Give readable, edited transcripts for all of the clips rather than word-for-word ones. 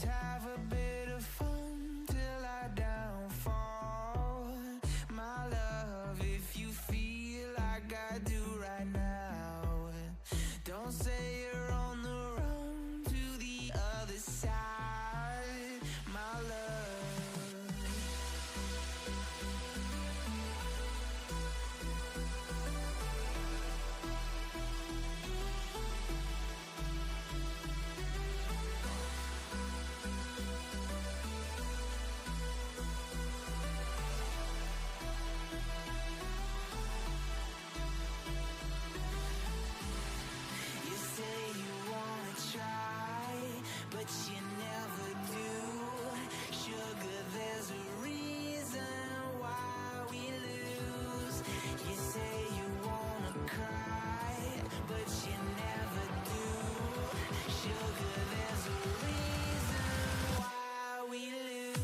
have a bit of fun till I downfall. My love, if you feel like I do right now, don't say you're on the run to the other side, my love. You say you wanna try, but you never do. Sugar, there's a reason why we lose. You say you wanna cry, but you never do. Sugar, there's a reason why we lose.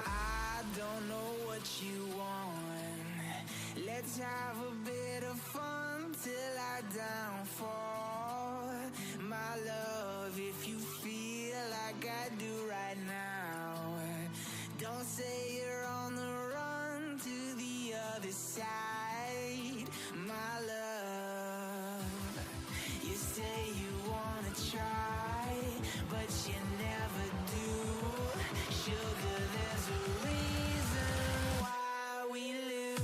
I don't know what you want. Let's have a bit of fun till I downfall. My love, if you feel like I do right now, don't say you're on the run to the other side, my love. You say you wanna try, but you never do. Sugar, there's a reason why we lose.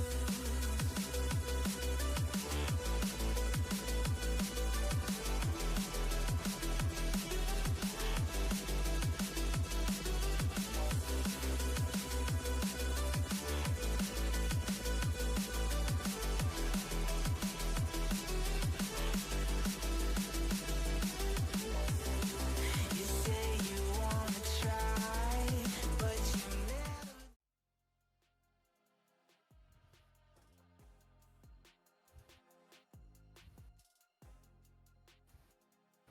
You say you wanna try, but you never.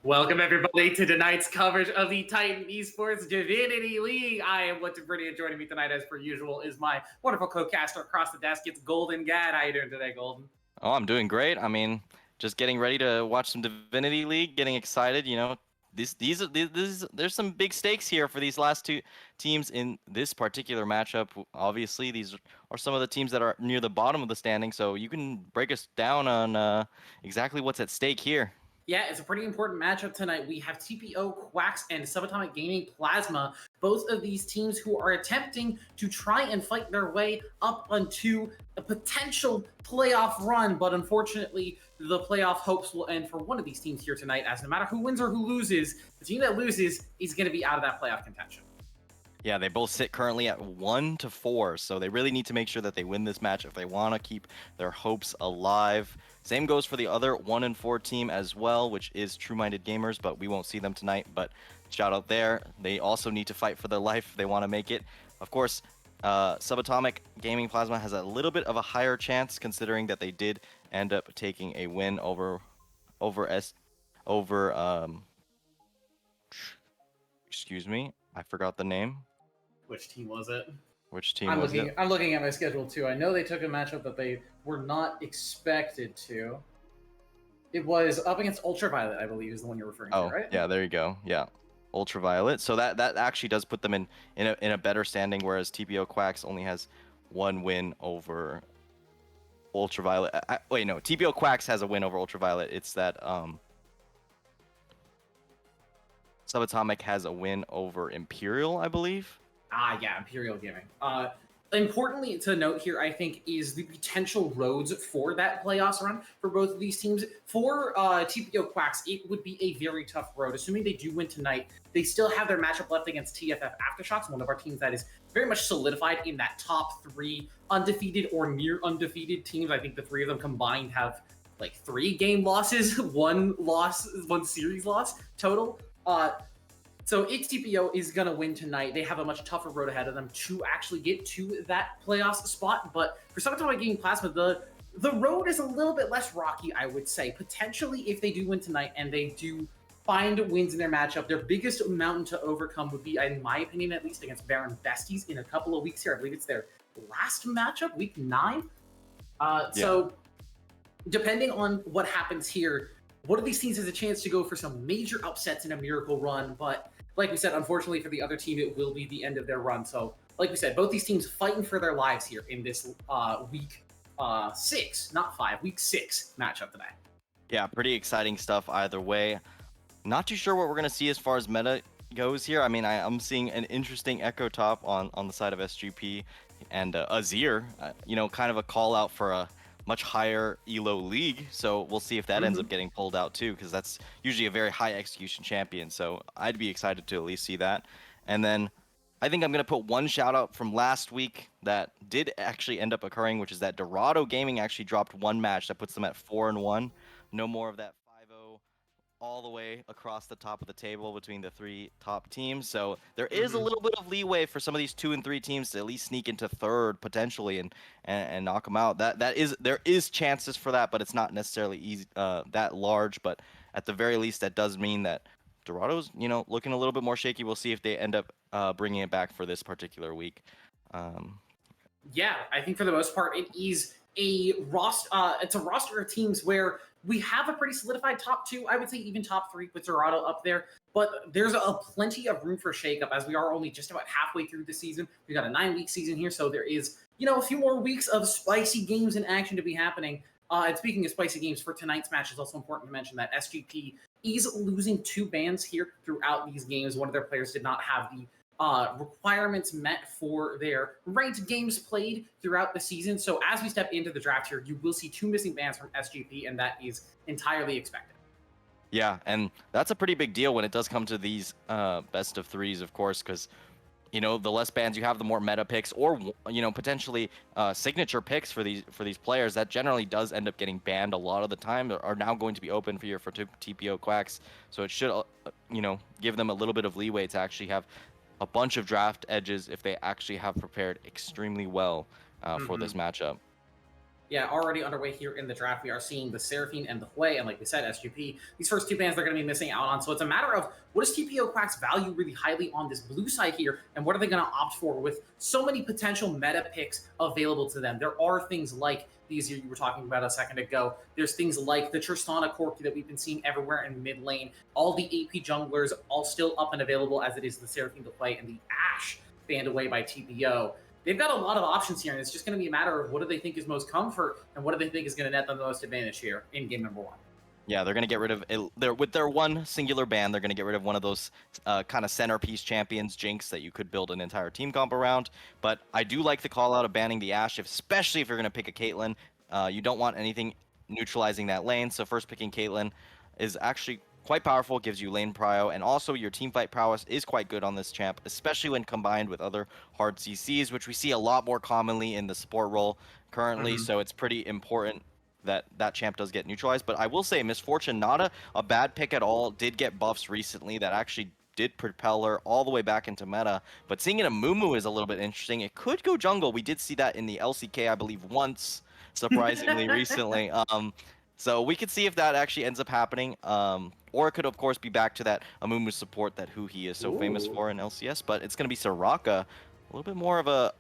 Welcome everybody to tonight's coverage of the Titan Esports Divinity League. I am Lipton Pretty, and joining me tonight, as per usual, is my wonderful co-caster across the desk. It's Golden Gad. How you doing today, Golden? Oh, I'm doing great. I mean, just getting ready to watch some Divinity League, getting excited. You know, there's some big stakes here for these last two teams in this particular matchup. Obviously, these are some of the teams that are near the bottom of the standing. So you can break us down on exactly what's at stake here. Yeah, it's a pretty important matchup tonight. We have TPO, Quacks, and Subatomic Gaming Plasma. Both of these teams who are attempting to try and fight their way up onto a potential playoff run, but unfortunately, the playoff hopes will end for one of these teams here tonight, as no matter who wins or who loses, the team that loses is going to be out of that playoff contention. Yeah, they both sit currently at 1-4, so they really need to make sure that they win this match if they want to keep their hopes alive. Same goes for the other 1-4 team as well, which is True Minded Gamers, but we won't see them tonight. But shout out there. They also need to fight for their life if they want to make it. Of course, Subatomic Gaming Plasma has a little bit of a higher chance, considering that they did end up taking a win over excuse me, I forgot the name. Which team was it? Which team was it? I'm looking at my schedule too. I know they took a matchup that they were not expected to. It was up against Ultraviolet, I believe, is the one you're referring to, right? Yeah, there you go. Yeah, Ultraviolet. So that actually does put them in a better standing, whereas TPO Quacks only has one win over Ultraviolet. Wait, no, TPO Quacks has a win over Ultraviolet. It's that Subatomic has a win over Imperial, I believe. Yeah, Imperial Gaming. Importantly to note here, I think, is the potential roads for that playoffs run for both of these teams. For TPO Quacks, it would be a very tough road. Assuming they do win tonight, they still have their matchup left against TFF Aftershocks, one of our teams that is very much solidified in that top 3 undefeated or near undefeated teams. I think the 3 of them combined have like 3 game losses, 1 loss, 1 series loss total. So if TPO is going to win tonight, they have a much tougher road ahead of them to actually get to that playoffs spot. But for Sumitomo Gaming Plasma, the road is a little bit less rocky, I would say. Potentially, if they do win tonight and they do find wins in their matchup, their biggest mountain to overcome would be, in my opinion at least, against Baron Besties in a couple of weeks here. I believe it's their last matchup, week 9. So depending on what happens here, one of these teams has a chance to go for some major upsets in a miracle run, but like we said, unfortunately for the other team, it will be the end of their run. So, like we said, both these teams fighting for their lives here in this week 6, not 5, week 6 matchup today. Yeah, pretty exciting stuff either way. Not too sure what we're going to see as far as meta goes here. I mean, I'm seeing an interesting Echo Top on the side of SGP and Azir, kind of a call out for a much higher elo league, so we'll see if that ends up getting pulled out too, because that's usually a very high execution champion, so I'd be excited to at least see that. And then I think I'm going to put one shout out from last week that did actually end up occurring, which is that Dorado Gaming actually dropped one match that puts them at 4-1. No more of that 5-0 all the way across the top of the table between the 3 top teams. So there is a little bit of leeway for some of these 2 and 3 teams to at least sneak into 3rd potentially and knock them out. There is chances for that, but it's not necessarily easy that large. But at the very least, that does mean that Dorado's looking a little bit more shaky. We'll see if they end up bringing it back for this particular week. Yeah, I think for the most part, it is a roster. It's a roster of teams where we have a pretty solidified top 2. I would say even top 3 with Dorado up there. But there's a plenty of room for shakeup as we are only just about halfway through the season. We got a 9-week season here, so there is a few more weeks of spicy games in action to be happening. And speaking of spicy games, for tonight's match, it's also important to mention that SGP is losing 2 bans here throughout these games. One of their players did not have the requirements met for their ranked games played throughout the season. So as we step into the draft here, you will see 2 missing bans from SGP, and that is entirely expected. Yeah, and that's a pretty big deal when it does come to these best of 3s, of course, because the less bans you have, the more meta picks or potentially signature picks for these players that generally does end up getting banned a lot of the time are now going to be open for TPO Quacks. So it should give them a little bit of leeway to actually have a bunch of draft edges if they actually have prepared extremely well for this matchup. Yeah, already underway here in the draft, we are seeing the Seraphine and the Hui, and like we said, SGP. These first 2 bans they're going to be missing out on. So it's a matter of what does TPO Quacks value really highly on this blue side here, and what are they going to opt for with so many potential meta picks available to them? There are things like these you were talking about a second ago. There's things like the Tristana Corki that we've been seeing everywhere in mid lane. All the AP junglers all still up and available, as it is the Seraphine, the Hui, and the Ashe banned away by TPO. They've got a lot of options here, and it's just going to be a matter of what do they think is most comfort and what do they think is going to net them the most advantage here in game number 1. Yeah, they're going to get rid of with their one singular ban. They're going to get rid of one of those kind of centerpiece champions, Jinx, that you could build an entire team comp around. But I do like the call out of banning the Ashe, especially if you're going to pick a Caitlyn. You don't want anything neutralizing that lane, so first picking Caitlyn is actually quite powerful, gives you lane prio, and also your team fight prowess is quite good on this champ, especially when combined with other hard CCs, which we see a lot more commonly in the support role currently. So it's pretty important that champ does get neutralized. But I will say Misfortune, not a bad pick at all, did get buffs recently that actually did propel her all the way back into meta. But seeing it a Mumu is a little bit interesting. It could go jungle. We did see that in the LCK, I believe, once, surprisingly, recently. So we could see if that actually ends up happening. Or it could, of course, be back to that Amumu support that he is so famous for in LCS. But it's going to be Soraka, a little bit more of a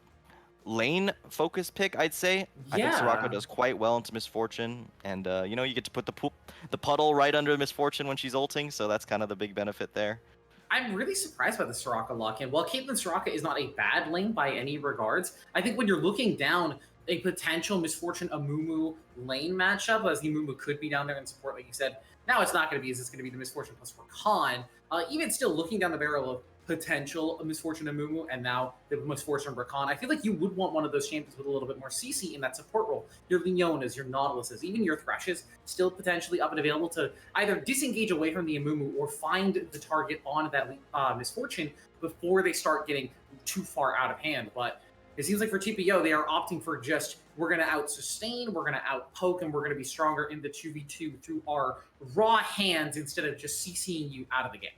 lane-focused pick, I'd say. Yeah. I think Soraka does quite well into Misfortune. And, you get to put the puddle right under Misfortune when she's ulting. So that's kind of the big benefit there. I'm really surprised by the Soraka lock-in. While Caitlyn Soraka is not a bad lane by any regards, I think when you're looking down a potential Misfortune Amumu lane matchup, as the Amumu could be down there in support, like you said, now it's not going to be, it's going to be the Misfortune plus Rakan. Even still, looking down the barrel of potential Misfortune and Mumu, and now the Misfortune Rakan. I feel like you would want one of those champions with a little bit more CC in that support role. Your Leonas, your Nautiluses, even your Threshes, still potentially up and available to either disengage away from the Amumu or find the target on that Misfortune before they start getting too far out of hand. But it seems like for TPO, they are opting for just, we're going to out-sustain, we're going to out-poke, and we're going to be stronger in the 2v2 through our raw hands instead of just CCing you out of the game.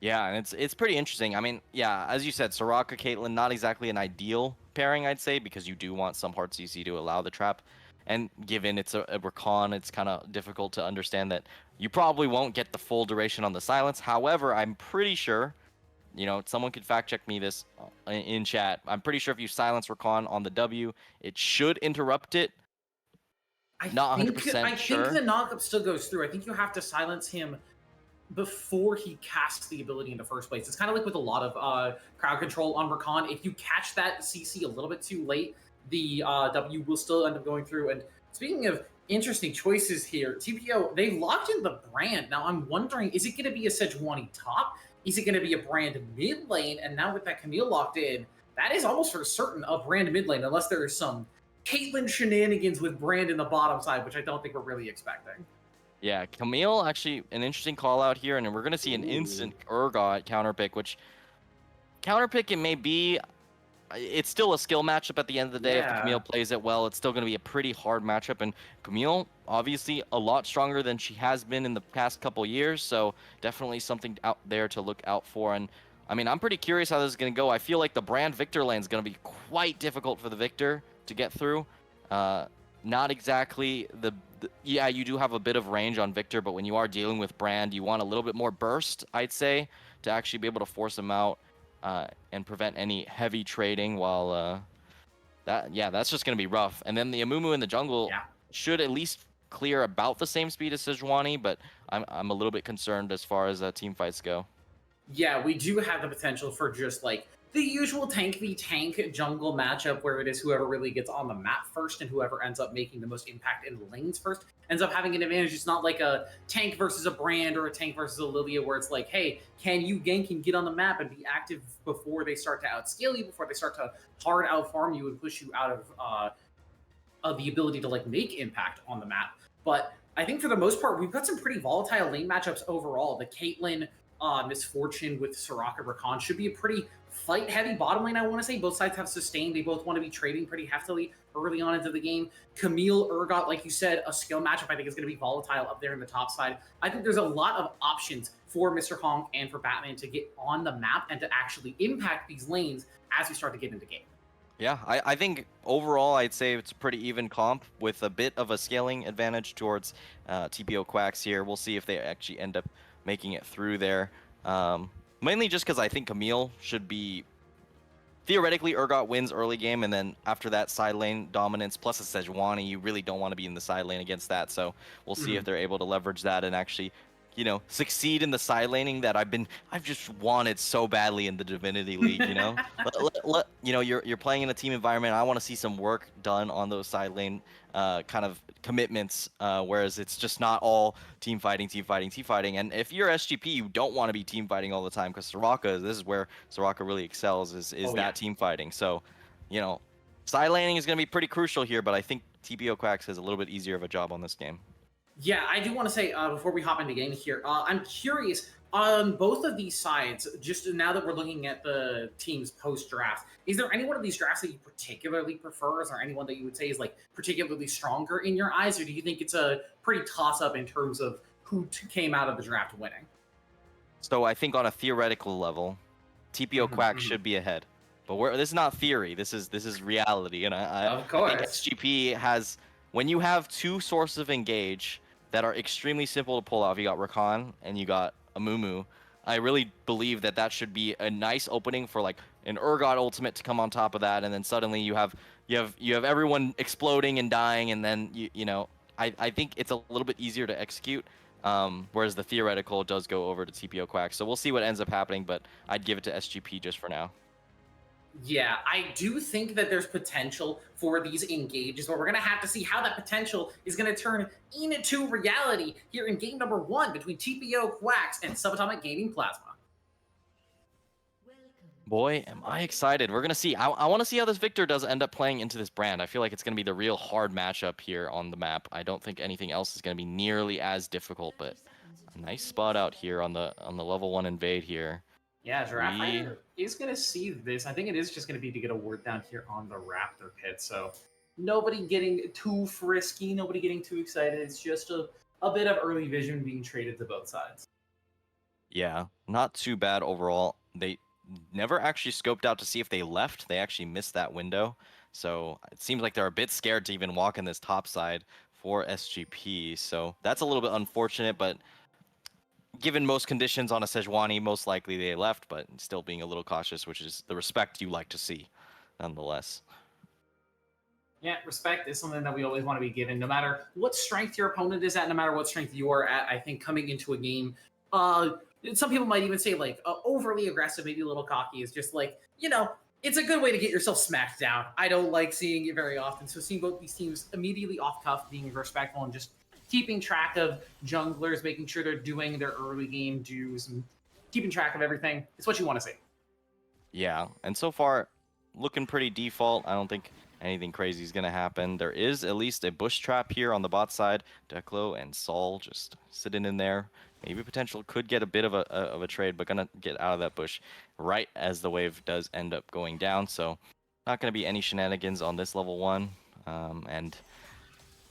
Yeah, and it's pretty interesting. I mean, yeah, as you said, Soraka, Caitlyn, not exactly an ideal pairing, I'd say, because you do want some hard CC to allow the trap. And given it's a Rakan, it's kind of difficult to understand that you probably won't get the full duration on the silence. However, I'm pretty sure, someone could fact check me this in chat. I'm pretty sure if you silence Rakan on the W, it should interrupt it. Not 100% sure. I think the knockup still goes through. I think you have to silence him before he casts the ability in the first place. It's kind of like with a lot of crowd control on Rakan. If you catch that CC a little bit too late, the W will still end up going through. And speaking of interesting choices here, TPO, they locked in the brand. Now I'm wondering, is it going to be a Sejuani top? Is it going to be a brand mid lane? And now with that Camille locked in, that is almost for certain a brand mid lane, unless there is some Caitlyn shenanigans with brand in the bottom side, which I don't think we're really expecting. Yeah, Camille, actually, an interesting call out here, and we're going to see an instant Urgot counterpick, which counterpick it may be, it's still a skill matchup at the end of the day. If the Camille plays it well, it's still going to be a pretty hard matchup, and Camille, obviously, a lot stronger than she has been in the past couple years, so definitely something out there to look out for, and I mean, I'm pretty curious how this is going to go. I feel like the brand Victor lane is going to be quite difficult for the Victor to get through. Not exactly yeah, you do have a bit of range on Victor, but when you are dealing with Brand, you want a little bit more burst, I'd say, to actually be able to force him out and prevent any heavy trading while that's just going to be rough. And then the Amumu in the jungle should at least clear about the same speed as Sejuani, but I'm a little bit concerned as far as team fights go. Yeah, we do have the potential for just like the usual tank v tank jungle matchup where it is whoever really gets on the map first and whoever ends up making the most impact in the lanes first ends up having an advantage. It's not like a tank versus a Brand or a tank versus a Lilia where it's like, hey, can you gank and get on the map and be active before they start to outscale you, before they start to hard out farm you and push you out of the ability to like make impact on the map. But I think for the most part, we've got some pretty volatile lane matchups overall. The Caitlyn Misfortune with Soraka Rakan should be a pretty fight-heavy bottom lane, I want to say. Both sides have sustained. They both want to be trading pretty heftily early on into the game. Camille, Urgot, like you said, a skill matchup I think is going to be volatile up there in the top side. I think there's a lot of options for Mr. Honk and for Batman to get on the map and to actually impact these lanes as we start to get into game. Yeah, I think overall I'd say it's a pretty even comp with a bit of a scaling advantage towards TPO Quacks here. We'll see if they actually end up making it through there. Mainly just because I think Camille should be... Theoretically, Urgot wins early game, and then after that side lane dominance plus a Sejuani, you really don't want to be in the side lane against that. So we'll see if they're able to leverage that and actually, succeed in the side laning that I've just wanted so badly in the Divinity League. You're playing in a team environment. I want to see some work done on those side lane kind of commitments, whereas it's just not all team fighting. And if you're SGP, you don't want to be team fighting all the time because this is where Soraka really excels is team fighting. So, side laning is going to be pretty crucial here, but I think TPO Quacks has a little bit easier of a job on this game. Yeah, I do want to say, before we hop into game here, I'm curious, on both of these sides, just now that we're looking at the teams post-draft, is there any one of these drafts that you particularly prefer? Is there anyone that you would say is like particularly stronger in your eyes, or do you think it's a pretty toss-up in terms of who came out of the draft winning? So I think on a theoretical level, TPO Quacks should be ahead. But this is not theory. This is reality. And I think SGP has... When you have two sources of engage that are extremely simple to pull off, you got Rakan and you got Amumu, I really believe that should be a nice opening for like an Urgot ultimate to come on top of that, and then suddenly you have everyone exploding and dying, and then I think it's a little bit easier to execute, whereas the theoretical does go over to TPO Quack. So we'll see what ends up happening, but I'd give it to SGP just for now. Yeah, I do think that there's potential for these engages, but we're going to have to see how that potential is going to turn into reality here in game number 1 between TPO Quacks and Subatomic Gaming Plasma. Boy, am I excited. We're going to see. I want to see how this Victor does end up playing into this brand. I feel like it's going to be the real hard matchup here on the map. I don't think anything else is going to be nearly as difficult, but a nice spot out here on the level 1 invade here. Yeah, Giraffe Rider is going to see this. I think it is just going to be to get a word down here on the Raptor pit. So nobody getting too frisky, nobody getting too excited. It's just a bit of early vision being traded to both sides. Yeah, not too bad overall. They never actually scoped out to see if they left. They actually missed that window. So it seems like they're a bit scared to even walk in this top side for SGP. So that's a little bit unfortunate, but given most conditions on a Sejuani, most likely they left, but still being a little cautious, which is the respect you like to see, nonetheless. Yeah, respect is something that we always want to be given, no matter what strength your opponent is at, no matter what strength you are at. I think coming into a game, some people might even say like overly aggressive, maybe a little cocky, is just like, it's a good way to get yourself smacked down. I don't like seeing it very often. So seeing both these teams immediately off cuff, being respectful and just keeping track of junglers, making sure they're doing their early game dues and keeping track of everything, it's what you want to see. Yeah, and so far, looking pretty default. I don't think anything crazy is going to happen. There is at least a bush trap here on the bot side. Declo and Sol just sitting in there. Maybe potential could get a bit of a trade, but gonna get out of that bush right as the wave does end up going down. So not going to be any shenanigans on this level 1. And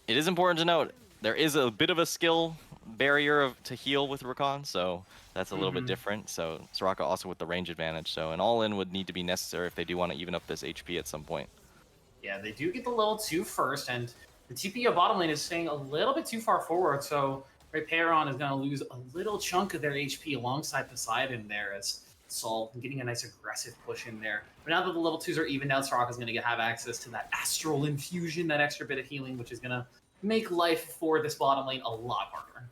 it is important to note, there is a bit of a skill barrier to heal with Rakan, so that's a little bit different. So Soraka also with the range advantage, so an all-in would need to be necessary if they do want to even up this HP at some point. Yeah, they do get the level 2 first, and the TPO bottom lane is staying a little bit too far forward, so Rayperon is going to lose a little chunk of their HP alongside Poseidon there as Sol getting a nice aggressive push in there. But now that the level 2s are even out, Soraka's going to have access to that Astral Infusion, that extra bit of healing, which is going to make life for this bottom lane a lot harder.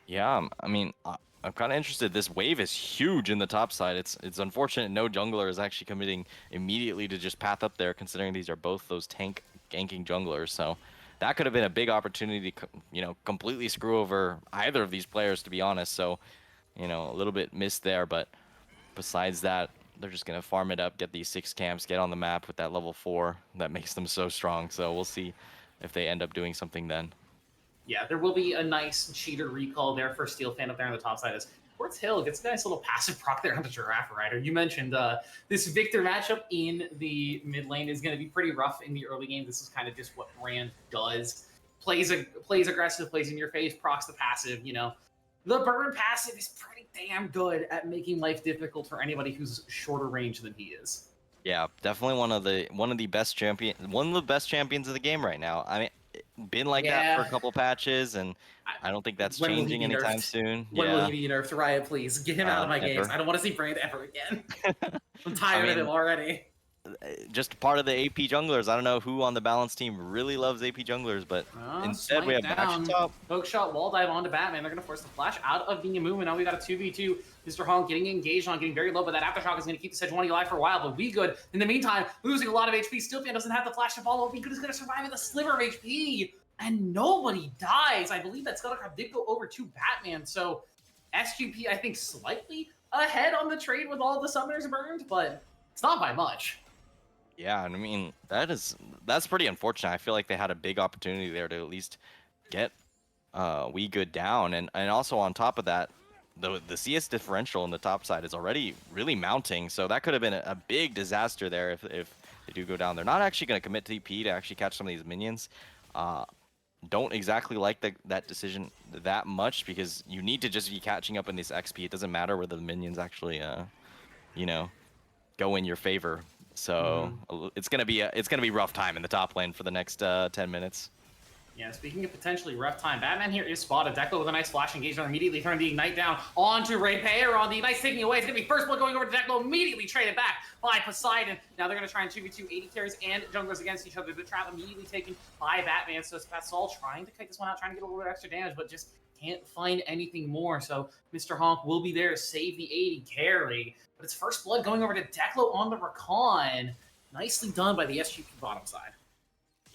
Yeah, I mean, I'm kind of interested. This wave is huge in the top side. It's unfortunate no jungler is actually committing immediately to just path up there, considering these are both those tank ganking junglers. So that could have been a big opportunity to, completely screw over either of these players, to be honest. So, a little bit missed there. But besides that, they're just going to farm it up, get these 6 camps, get on the map with that level 4 that makes them so strong. So we'll see if they end up doing something then. Yeah, there will be a nice cheater recall there for Steel Fan up there on the top side as Quartz Hill gets a nice little passive proc there on the Giraffe Rider. You mentioned this Victor matchup in the mid lane is going to be pretty rough in the early game. This is kind of just what Brand does. Plays aggressive, plays in your face, procs the passive, The burn passive is pretty damn good at making life difficult for anybody who's shorter range than he is. Yeah, definitely one of the best champions of the game right now. I mean, been like that for a couple patches, and I don't think that's changing anytime soon. When will he be nerfed? Riot, please get him out of my games. I don't want to see Brand ever again. I'm tired of him already. Just part of the AP junglers. I don't know who on the balance team really loves AP junglers, but instead we have Back top. Hook shot, wall dive onto Batman. They're going to force the flash out of the movement. Now we got a 2v2. Mr. Hong getting engaged on, getting very low, but that aftershock is going to keep the Sejuani alive for a while. But We Good, in the meantime, losing a lot of HP. Steelfan doesn't have the flash to follow. We Good is going to survive with a sliver of HP, and nobody dies. I believe that Scuttlecraft did go over to Batman, so SGP, I think, slightly ahead on the trade with all the summoners burned, but it's not by much. Yeah, and I mean, that's pretty unfortunate. I feel like they had a big opportunity there to at least get We Good down, and also on top of that, the CS differential on the top side is already really mounting, so that could have been a big disaster there if they do go down. They're not actually going to commit TP to actually catch some of these minions. Don't exactly like that decision that much, because you need to just be catching up in this XP. It doesn't matter whether the minions actually, go in your favor. So it's gonna be rough time in the top lane for the next 10 minutes. Yeah, speaking of potentially rough time, Batman here is spotted. Declo with a nice flash engagement, immediately throwing the Ignite down onto Rayperon. On the Ignite's taking away. It's going to be first blood going over to Declo, immediately traded back by Poseidon. Now they're going to try and 2v2 80 carries and junglers against each other. The trap immediately taken by Batman. So it's Sol trying to kite this one out, trying to get a little bit extra damage, but just can't find anything more. So Mr. Honk will be there to save the 80 carry. But it's first blood going over to Declo on the Rakan. Nicely done by the SGP bottom side.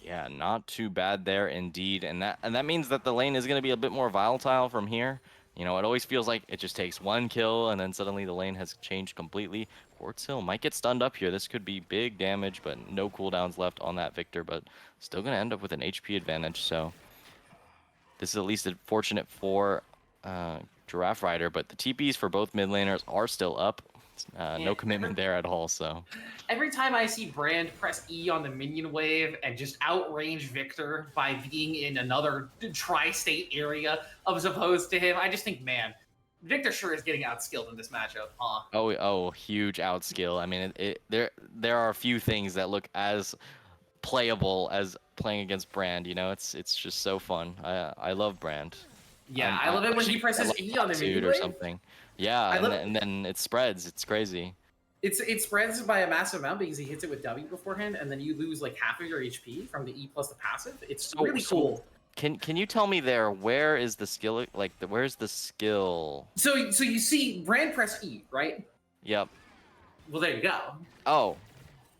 Yeah, not too bad there indeed, and that means that the lane is going to be a bit more volatile from here. It always feels like it just takes one kill and then suddenly the lane has changed completely. Quartz Hill might get stunned up here. This could be big damage, but no cooldowns left on that Victor, but still going to end up with an HP advantage. So this is at least fortunate for Giraffe Rider, but the TPs for both mid laners are still up. No commitment there at all. So every time I see Brand press E on the minion wave and just outrange Victor by being in another tri-state area as opposed to him, I just think, man, Victor sure is getting outskilled in this matchup, huh? Oh, huge outskill. I mean, there are a few things that look as playable as playing against Brand. You know, it's just so fun. I love Brand. Yeah, I love it when he presses E on the minion or wave. something. Yeah, and then it spreads. It's crazy. It spreads by a massive amount because he hits it with W beforehand, and then you lose like half of your HP from the E plus the passive. It's really cool. Can you tell me there where is the skill? Like where's the skill? So you see Brand press E, right? Yep. Well, there you go. Oh.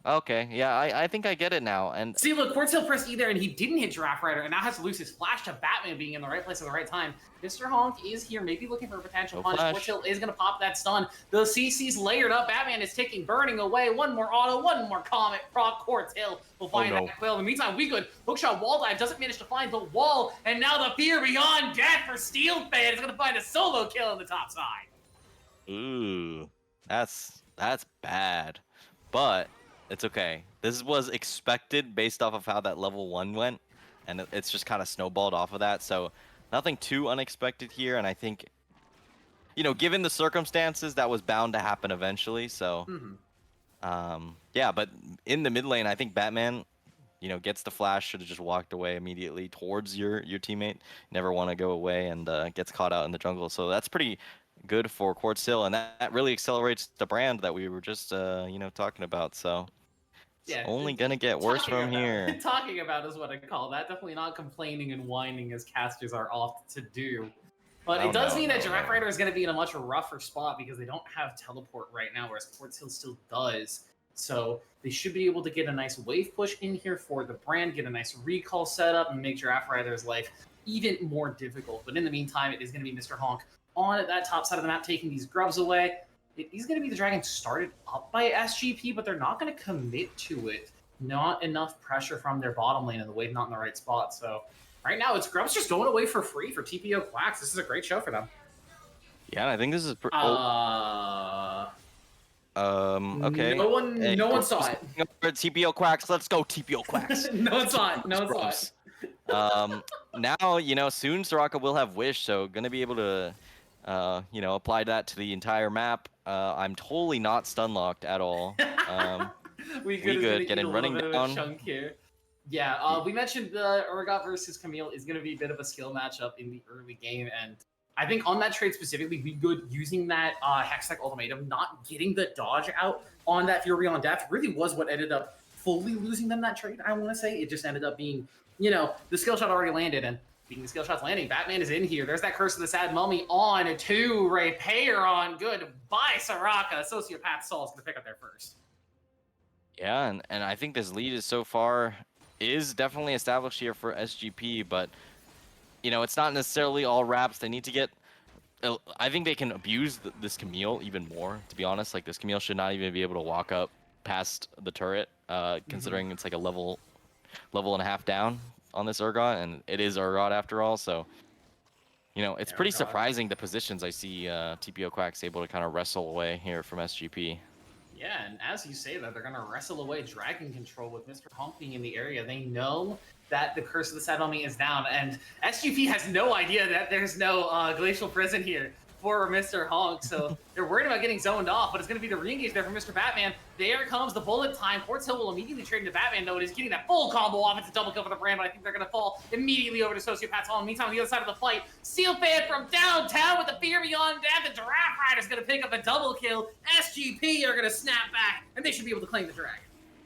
Okay, yeah, I think I get it now. And see, look, Quartz Hill pressed E there, and he didn't hit Giraffe Rider, and now has to lose his flash to Batman being in the right place at the right time. Mr. Honk is here, maybe looking for a potential punch. Quartz Hill is going to pop that stun. The CC's layered up. Batman is ticking, burning away. One more auto, one more comet. Proc Quartz Hill will find that quill. In the meantime, we could hookshot wall dive. Doesn't manage to find the wall, and now the fear beyond death for Steel Fan is going to find a solo kill on the top side. Ooh, that's bad, but it's okay. This was expected based off of how that level 1 went, and it's just kind of snowballed off of that. So nothing too unexpected here, and I think, you know, given the circumstances, that was bound to happen eventually. So, yeah, but in the mid lane, I think Batman, you know, gets the flash, should have just walked away immediately towards your teammate. Never want to go away, and gets caught out in the jungle. So that's pretty good for Quartz Hill, and that really accelerates the Brand that we were just, you know, talking about. So. Yeah, it's only gonna get worse from here. Talking about is what I call that. Definitely not complaining and whining as casters are oft to do. But it does mean that Giraffe Rider is going to be in a much rougher spot because they don't have teleport right now, whereas Quartz Hill still does. So they should be able to get a nice wave push in here for the Brand, get a nice recall set up, and make Giraffe Rider's life even more difficult. But in the meantime, it is going to be Mr. Honk on that top side of the map, taking these grubs away. It is going to be the Dragon started up by SGP, but they're not going to commit to it. Not enough pressure from their bottom lane and the wave not in the right spot. So right now, it's Grubs just going away for free for TPO Quacks. This is a great show for them. Yeah, I think this is... okay. No one saw it. TPO Quacks, let's go TPO Quacks. No one saw it. No one saw it. Now, you know, soon Soraka will have Wish, so going to be able to... you know, apply that to the entire map. I'm totally not stun locked at all. we good. Getting running down. Chunk here. Yeah, we mentioned the Urgot versus Camille is going to be a bit of a skill matchup in the early game, and I think on that trade specifically, we good using that Hextech ultimatum, not getting the dodge out on that Fury on Death really was what ended up fully losing them that trade. I want to say it just ended up being, you know, the skill shot already landed, and speaking of skill shots landing, Batman is in here. There's that Curse of the Sad Mummy on to repair on. Goodbye, Soraka. Sociopath Saul's going to pick up there first. Yeah, and I think this lead is so far is definitely established here for SGP, but, you know, it's not necessarily all wraps. They need to get... I think they can abuse this Camille even more, to be honest. Like, this Camille should not even be able to walk up past the turret, considering it's like a level and a half down on this Urgot, and it is Urgot after all, so, you know, it's pretty surprising the positions I see TPO Quacks able to kind of wrestle away here from SGP. Yeah, and as you say that, they're going to wrestle away Dragon Control with Mr. Honk being in the area. They know that the Curse of the Sad Mummy is down, and SGP has no idea that there's no Glacial Prison here for Mr. Honk, so they're worried about getting zoned off, but it's going to be the re-engage there for Mr. Batman. There comes the bullet time. Quartz Hill will immediately trade into Batman, though. It is getting that full combo off. It's a double kill for the Brand, but I think they're going to fall immediately over to Sociopath's Hall. Meantime, on the other side of the fight, Steel Fan from downtown with the Fear Beyond Death, and Giraffe Rider's going to pick up a double kill. SGP are going to snap back, and they should be able to claim the Dragon.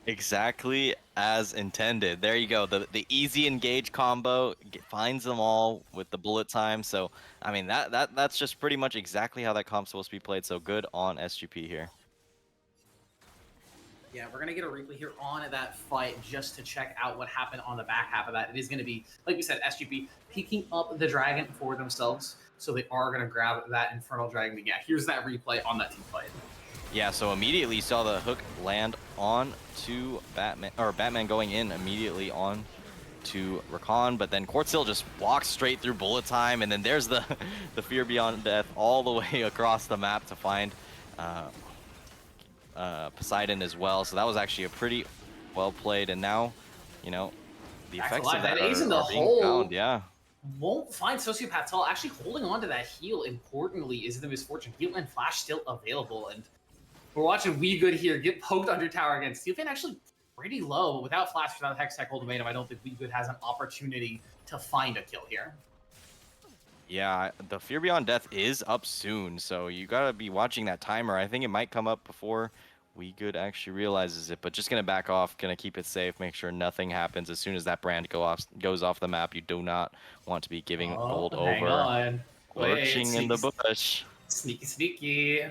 Exactly as intended. There you go. The easy engage combo finds them all with the bullet time. So, I mean, that's just pretty much exactly how that comp's supposed to be played. So good on SGP here. Yeah, we're going to get a replay here on that fight just to check out what happened on the back half of that. It is going to be, like we said, SGP picking up the Dragon for themselves. So they are going to grab that Infernal Dragon. But yeah, here's that replay on that team fight. Yeah, so immediately you saw the hook land on to Batman, or Batman going in immediately on to Rakan, but then Quartzil just walks straight through bullet time, and then there's the the Fear Beyond Death all the way across the map to find uh, Poseidon as well. So that was actually a pretty well played, and now, you know, the Back effects of alive. That that ace in the are being found. hole Yeah. won't find Sociopath Tall. Actually holding on to that heal, importantly, is the misfortune. Heal and flash still available, and we're watching We Good here get poked under tower again. Steelfan actually pretty low, but without flash, without Hextech ultimatum, I don't think We Good has an opportunity to find a kill here. Yeah, the Fear Beyond Death is up soon, so you gotta be watching that timer. I think it might come up before We Good actually realizes it, but just gonna back off, gonna keep it safe, make sure nothing happens. As soon as that brand goes off the map, you do not want to be giving gold Hang over. on. Wait, Lurching in the bush. sneaky, sneaky.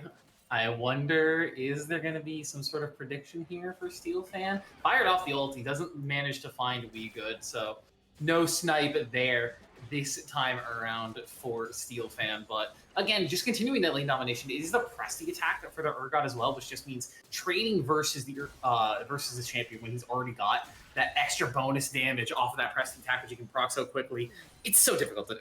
I wonder, is there going to be some sort of prediction here for Steelfan? Fired off the ult, he doesn't manage to find We Good, so no snipe there this time around for Steelfan. But again, just continuing that lane domination, it is the pressing attack for the Urgot as well, which just means trading versus the champion when he's already got that extra bonus damage off of that pressing attack, which you can proc so quickly. It's so difficult to do.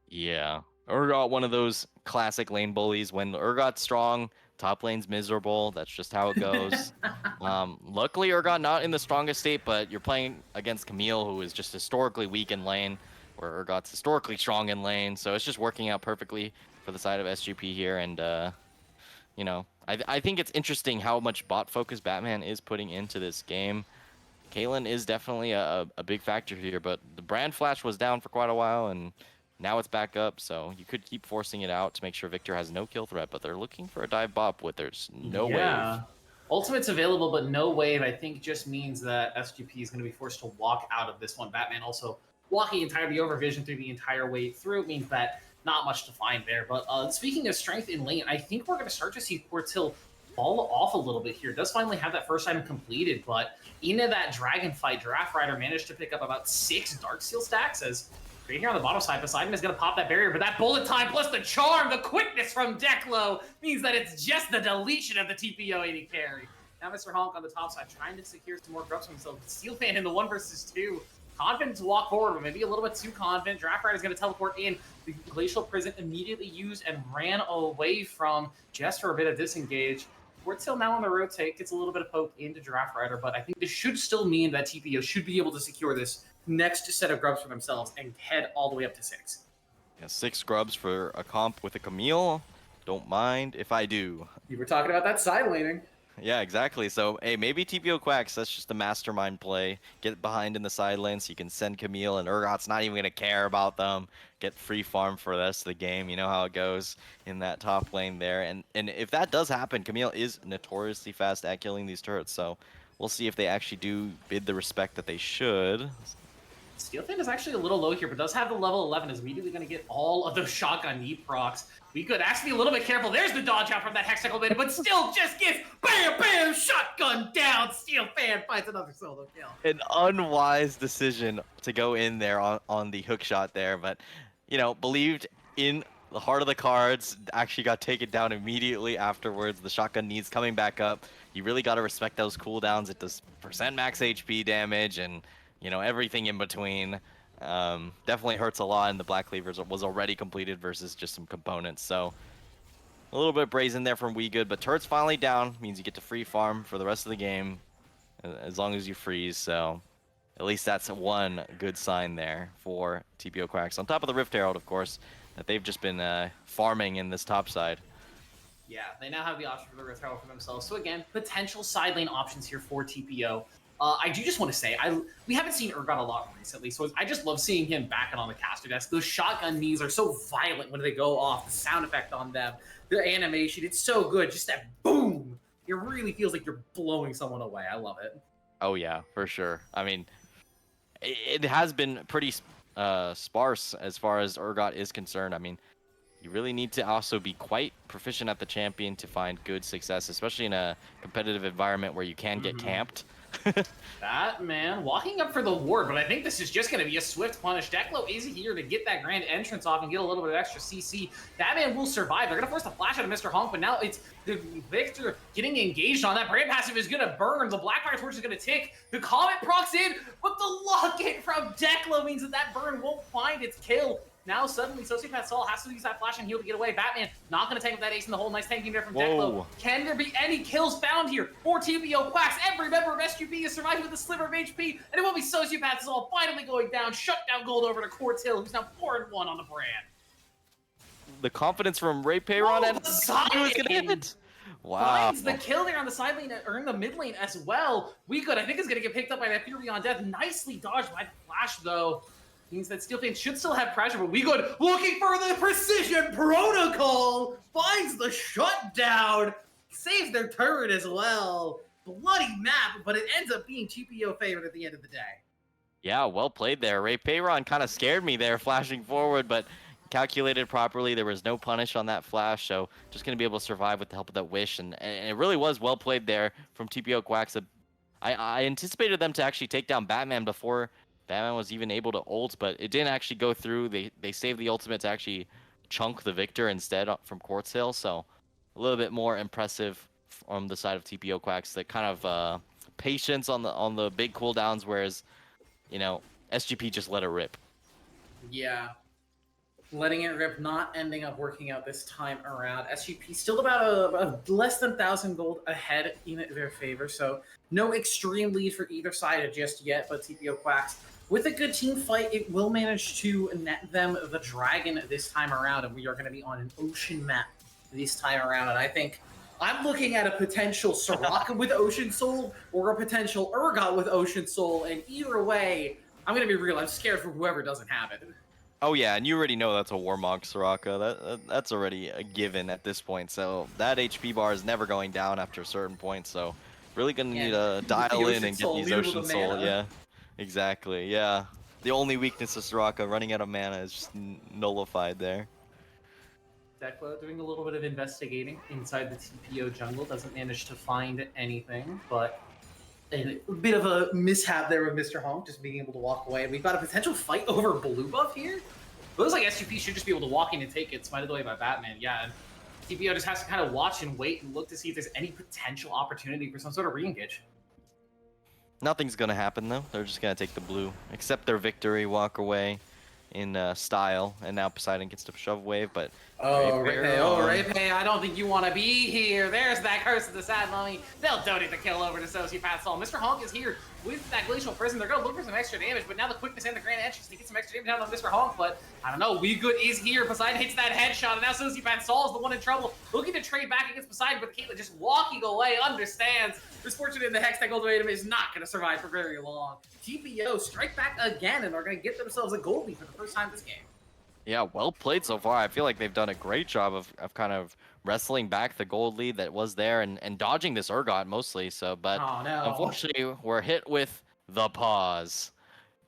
Yeah. Urgot, one of those classic lane bullies. When Urgot's strong, top lane's miserable. That's just how it goes. Luckily, Urgot not in the strongest state, but you're playing against Camille, who is just historically weak in lane, where Urgot's historically strong in lane. So it's just working out perfectly for the side of SGP here. And, you know, I think it's interesting how much bot focus Batman is putting into this game. Kalen is definitely a big factor here, but the brand flash was down for quite a while, and now it's back up, so you could keep forcing it out to make sure Victor has no kill threat, but they're looking for a dive bop with there's no wave. Ultimate's available, but no wave, I think just means that SGP is going to be forced to walk out of this one. Batman also walking entirely over vision through the entire way through means that not much to find there. But speaking of strength in lane, I think we're going to start to see Quartzil fall off a little bit here. Does finally have that first item completed, but into that dragon fight, Giraffe Rider managed to pick up about 6 Darksteel stacks as right here on the bottom side, Poseidon is going to pop that barrier, but that bullet time plus the charm, the quickness from Declo means that it's just the deletion of the TPO AD carry. Now Mr. Honk on the top side trying to secure some more grubs for himself. Steelfan in the 1 versus 2. Confident to walk forward, but maybe a little bit too confident. Draft Rider is going to teleport in. The Glacial Prison immediately used and ran away from just for a bit of disengage. Quartzil now on the rotate, gets a little bit of poke into Giraffe Rider, but I think this should still mean that TPO should be able to secure this next set of grubs for themselves and head all the way up to 6. Yeah, 6 grubs for a comp with a Camille. Don't mind if I do. You were talking about that side laning. Yeah, exactly. So, hey, maybe TPO Quacks, that's just a mastermind play. Get behind in the side lane so you can send Camille, and Urgot's not even going to care about them. Get free farm for the rest of the game. You know how it goes in that top lane there. And if that does happen, Camille is notoriously fast at killing these turrets. So we'll see if they actually do bid the respect that they should. Steelfan is actually a little low here, but does have the level 11, is immediately going to get all of those shotgun knee procs. We could actually be a little bit careful. There's the dodge out from that hexacle bit, but still just gets bam, bam, shotgun down. Steelfan finds another solo kill. An unwise decision to go in there on the hook shot there, but, you know, believed in the heart of the cards, actually got taken down immediately afterwards. The shotgun needs coming back up. You really got to respect those cooldowns. It does percent max HP damage and, you know, everything in between. Definitely hurts a lot, and the Black Cleavers was already completed versus just some components. So a little bit brazen there from We Good, but turret's finally down. Means you get to free farm for the rest of the game as long as you freeze. So at least that's one good sign there for TPO Quacks. On top of the Rift Herald, of course, that they've just been farming in this top side. Yeah, they now have the option for the Rift Herald for themselves. So again, potential side lane options here for TPO. I do just want to say, we haven't seen Urgot a lot recently, so I just love seeing him back on the caster desk. Those shotgun knees are so violent when they go off. The sound effect on them, the animation, it's so good. Just that boom. It really feels like you're blowing someone away. I love it. Oh, yeah, for sure. I mean, it has been pretty sparse as far as Urgot is concerned. I mean, you really need to also be quite proficient at the champion to find good success, especially in a competitive environment where you can get camped. Batman walking up for the ward, but I think this is just going to be a swift punish. Declo is here to get that grand entrance off and get a little bit of extra CC. Batman will survive. They're going to force the flash out of Mr. Honk, but now it's the Victor getting engaged on that. Brand passive is going to burn. The Blackfire Torch is going to tick. The Comet procs in, but the lock-in from Declo means that that burn won't find its kill. Now suddenly Sociopath Saul has to use that flash and heal to get away. Batman not going to take up that ace in the hole. Nice tanking there from Declo. Can there be any kills found here for TPO Quacks? Every member of SGP is surviving with a sliver of HP, and it will be Sociopath Saul finally going down. Shutdown gold over to Quartz Hill, who's now 4-1 on the brand. The confidence from Ray Payron and he was going to hit it. Wow. Finds the kill there on the side lane, or in the mid lane as well. Wegood, I think, is going to get picked up by that Fury on Death. Nicely dodged by the flash, though. Means that Steel Fang should still have pressure, but Wegood looking for the precision protocol, finds the shutdown, saves their turret as well. Bloody map, but it ends up being TPO favorite at the end of the day. Yeah, well played there. Ray Payron kind of scared me there, flashing forward, but calculated properly. There was no punish on that flash, so just going to be able to survive with the help of that wish, and it really was well played there from TPO Quacks. I anticipated them to actually take down Batman before Batman was even able to ult, but it didn't actually go through. They saved the ultimate to actually chunk the Victor instead from Quartz Hill, so a little bit more impressive from the side of TPO Quacks. The kind of patience on the big cooldowns, whereas, you know, SGP just let it rip. Yeah. Letting it rip, not ending up working out this time around. SGP still about a less than 1,000 gold ahead in their favor, so no extreme lead for either side just yet, but TPO Quacks, with a good team fight, it will manage to net them the dragon this time around, and we are going to be on an ocean map this time around, and I think I'm looking at a potential Soraka with Ocean Soul or a potential Urgot with Ocean Soul, and either way, I'm going to be real, I'm scared for whoever doesn't have it. Oh yeah, and you already know that's a Warmog Soraka. That's already a given at this point. So that HP bar is never going down after a certain point. So really gonna need to dial in and get these Ocean Soul. Yeah, exactly. Yeah, the only weakness of Soraka, running out of mana, is just nullified there. Declo doing a little bit of investigating inside the TPO jungle, doesn't manage to find anything, but a bit of a mishap there with Mr. Honk just being able to walk away. We've got a potential fight over blue buff here. It looks like SGP should just be able to walk in and take it, smited away by Batman. Yeah, and TPO just has to kind of watch and wait and look to see if there's any potential opportunity for some sort of re-engage. Nothing's gonna happen though. They're just gonna take the blue, accept their victory, walk away in style, and now Poseidon gets to shove wave, but Ray Pay, I don't think you want to be here. There's that curse of the sad mummy. They'll donate the kill over to Sociopath Saul. Mr. Honk is here with that Glacial Prison. They're going to look for some extra damage, but now the quickness and the grand entrance to get some extra damage out on Mr. Honk, but I don't know. Wegood is here. Poseidon hits that headshot, and now Sociopath Saul is the one in trouble. Looking to trade back against Poseidon, but Caitlyn just walking away, understands. Misfortune in the Hex Tech ultimatum is not going to survive for very long. TPO strike back again, and they're going to get themselves a gold lead for the first time this game. Yeah, well played so far. I feel like they've done a great job of kind of wrestling back the gold lead that was there and dodging this Urgot mostly. So, but unfortunately, we're hit with the pause,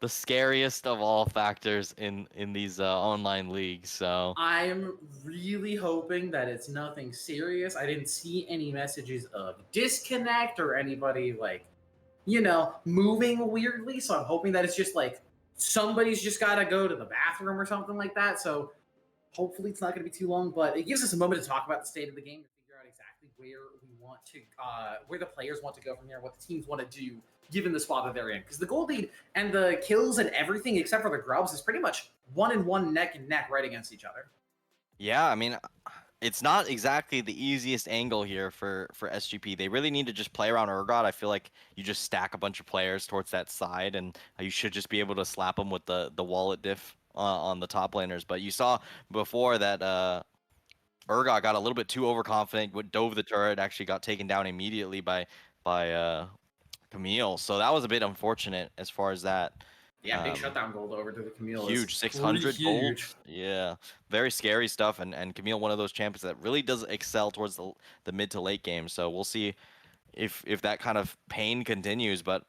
the scariest of all factors in these online leagues. So I'm really hoping that it's nothing serious. I didn't see any messages of disconnect or anybody like, you know, moving weirdly. So I'm hoping that it's just like somebody's just got to go to the bathroom or something like that. So hopefully it's not going to be too long, but it gives us a moment to talk about the state of the game and figure out exactly where we want to, where the players want to go from here, what the teams want to do given the spot that they're in. Because the gold lead and the kills and everything except for the grubs is pretty much 1-1 neck and neck right against each other. Yeah, I mean, it's not exactly the easiest angle here for SGP. They really need to just play around Urgot. I feel like you just stack a bunch of players towards that side, and you should just be able to slap them with the wallet diff on the top laners. But you saw before that Urgot got a little bit too overconfident, dove the turret, actually got taken down immediately by Camille. So that was a bit unfortunate as far as that. Yeah, big shutdown gold over to the Camille. Huge, 600 gold. Yeah, very scary stuff. And Camille, one of those champions that really does excel towards the mid to late game. So we'll see if that kind of pain continues. But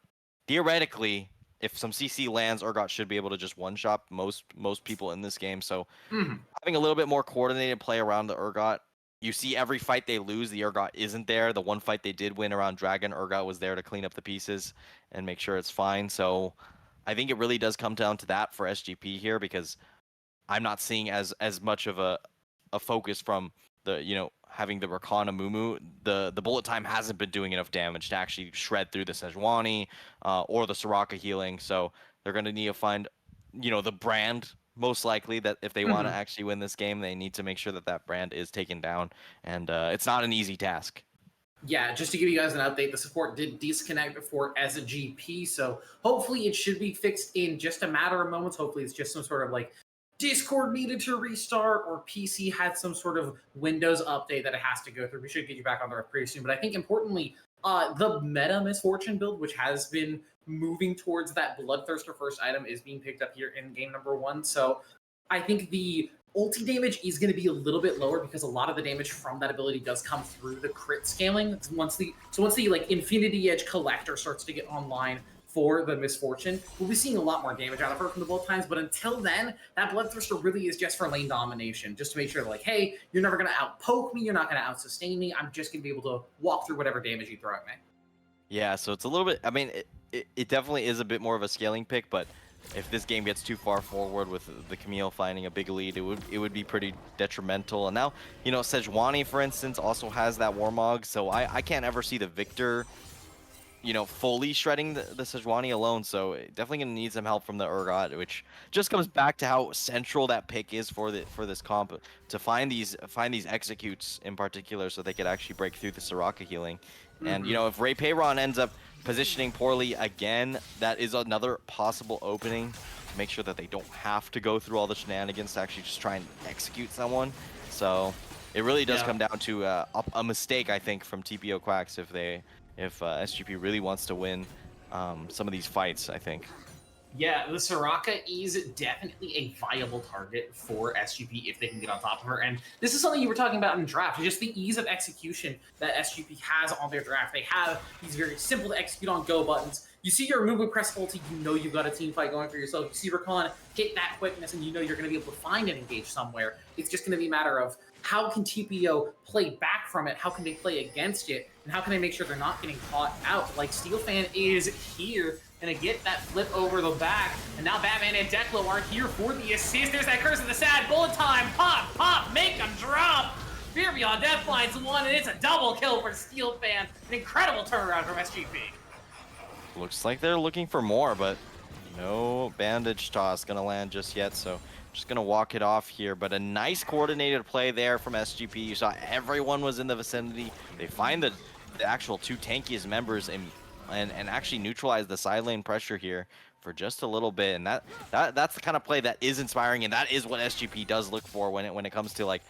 theoretically, if some CC lands, Urgot should be able to just one-shot most people in this game. So having a little bit more coordinated play around the Urgot, you see every fight they lose, the Urgot isn't there. The one fight they did win around Dragon, Urgot was there to clean up the pieces and make sure it's fine. So I think it really does come down to that for SGP here, because I'm not seeing as much of a focus from the, having the Rakan Amumu. The bullet time hasn't been doing enough damage to actually shred through the Sejuani or the Soraka healing. So they're going to need to find, the brand, most likely, that if they want to actually win this game, they need to make sure that that brand is taken down. And it's not an easy task. Yeah, just to give you guys an update, the support did disconnect before SGP, so hopefully it should be fixed in just a matter of moments. Hopefully it's just some sort of like Discord needed to restart, or PC had some sort of Windows update that it has to go through. We should get you back on there pretty soon. But I think importantly, the meta Misfortune build, which has been moving towards that Bloodthirster first item, is being picked up here in game number 1. So I think the ulti damage is going to be a little bit lower, because a lot of the damage from that ability does come through the crit scaling. Once the like Infinity Edge Collector starts to get online for the Misfortune, we'll be seeing a lot more damage out of her from the both times. But until then, that Bloodthirster really is just for lane domination, just to make sure, like, hey, you're never going to out-poke me, you're not going to out-sustain me, I'm just going to be able to walk through whatever damage you throw at me. Yeah, so it's a little bit, I mean, it definitely is a bit more of a scaling pick, but if this game gets too far forward with the Camille finding a big lead, it would be pretty detrimental. And now, Sejuani, for instance, also has that Warmog, so I can't ever see the Victor, fully shredding the Sejuani alone. So definitely gonna need some help from the Urgot, which just comes back to how central that pick is for this comp, to find these executes in particular, so they could actually break through the Soraka healing. And if Ray Peyron ends up positioning poorly again, that is another possible opening to make sure that they don't have to go through all the shenanigans to actually just try and execute someone. So it really does come down to a mistake, I think, from TPO Quacks if SGP really wants to win some of these fights, I think. Yeah, the Soraka is definitely a viable target for SGP if they can get on top of her. And this is something you were talking about in draft, just the ease of execution that SGP has on their draft. They have these very simple to execute on go buttons. You see your Amumu press ulti, you know you've got a team fight going for yourself. You see Rakan hit that quickness, and you know you're going to be able to find and engage somewhere. It's just going to be a matter of how can TPO play back from it, how can they play against it, and how can they make sure they're not getting caught out. Like Steelfan is here, gonna get that flip over the back, and now Batman and Declo are here for the assist. There's that Curse of the Sad, bullet time, pop, make them drop! Fear Beyond Death finds one, and it's a double kill for Steelfan. An incredible turnaround from SGP. Looks like they're looking for more, but no bandage toss gonna land just yet, so just gonna walk it off here. But a nice coordinated play there from SGP. You saw everyone was in the vicinity. They find the actual two tankiest members and actually neutralize the side lane pressure here for just a little bit. And that's the kind of play that is inspiring, and that is what SGP does look for when it comes to like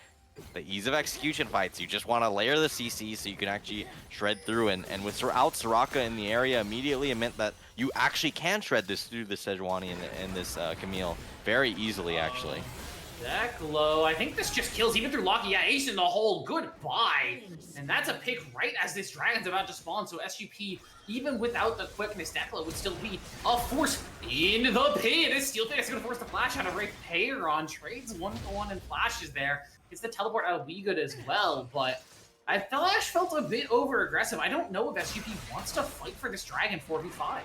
the ease of execution fights. You just want to layer the CC so you can actually shred through, and without Soraka in the area immediately, it meant that you actually can shred this through the Sejuani and this Camille very easily, actually. Declo, I think this just kills even through Locky. Yeah, ace in the hole, goodbye. And that's a pick right as this dragon's about to spawn, so SGP, even without the quickness, Declo would still be a force in the pit. This Steelfan is going to force the flash out of Ray Peyron. Trades 1-for-1 and flashes there. It's the teleport out of WeGood as well, but Flash felt a bit over-aggressive. I don't know if SGP wants to fight for this dragon 4v5.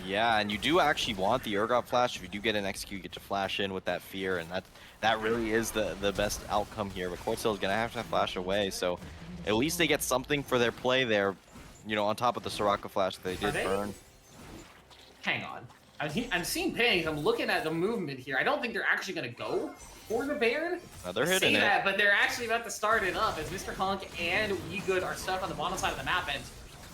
Yeah, and you do actually want the Urgot flash. If you do get an execute, you get to flash in with that fear, and that really is the best outcome here. But Quartzel is going to have to flash away, so at least they get something for their play there, on top of the Soraka flash that they did burn. Hang on. I'm seeing pings. I'm looking at the movement here. I don't think they're actually going to go for the Baron. No, they're hitting it. But they're actually about to start it up as Mr. Hunk and WeGood are stuck on the bottom side of the map, and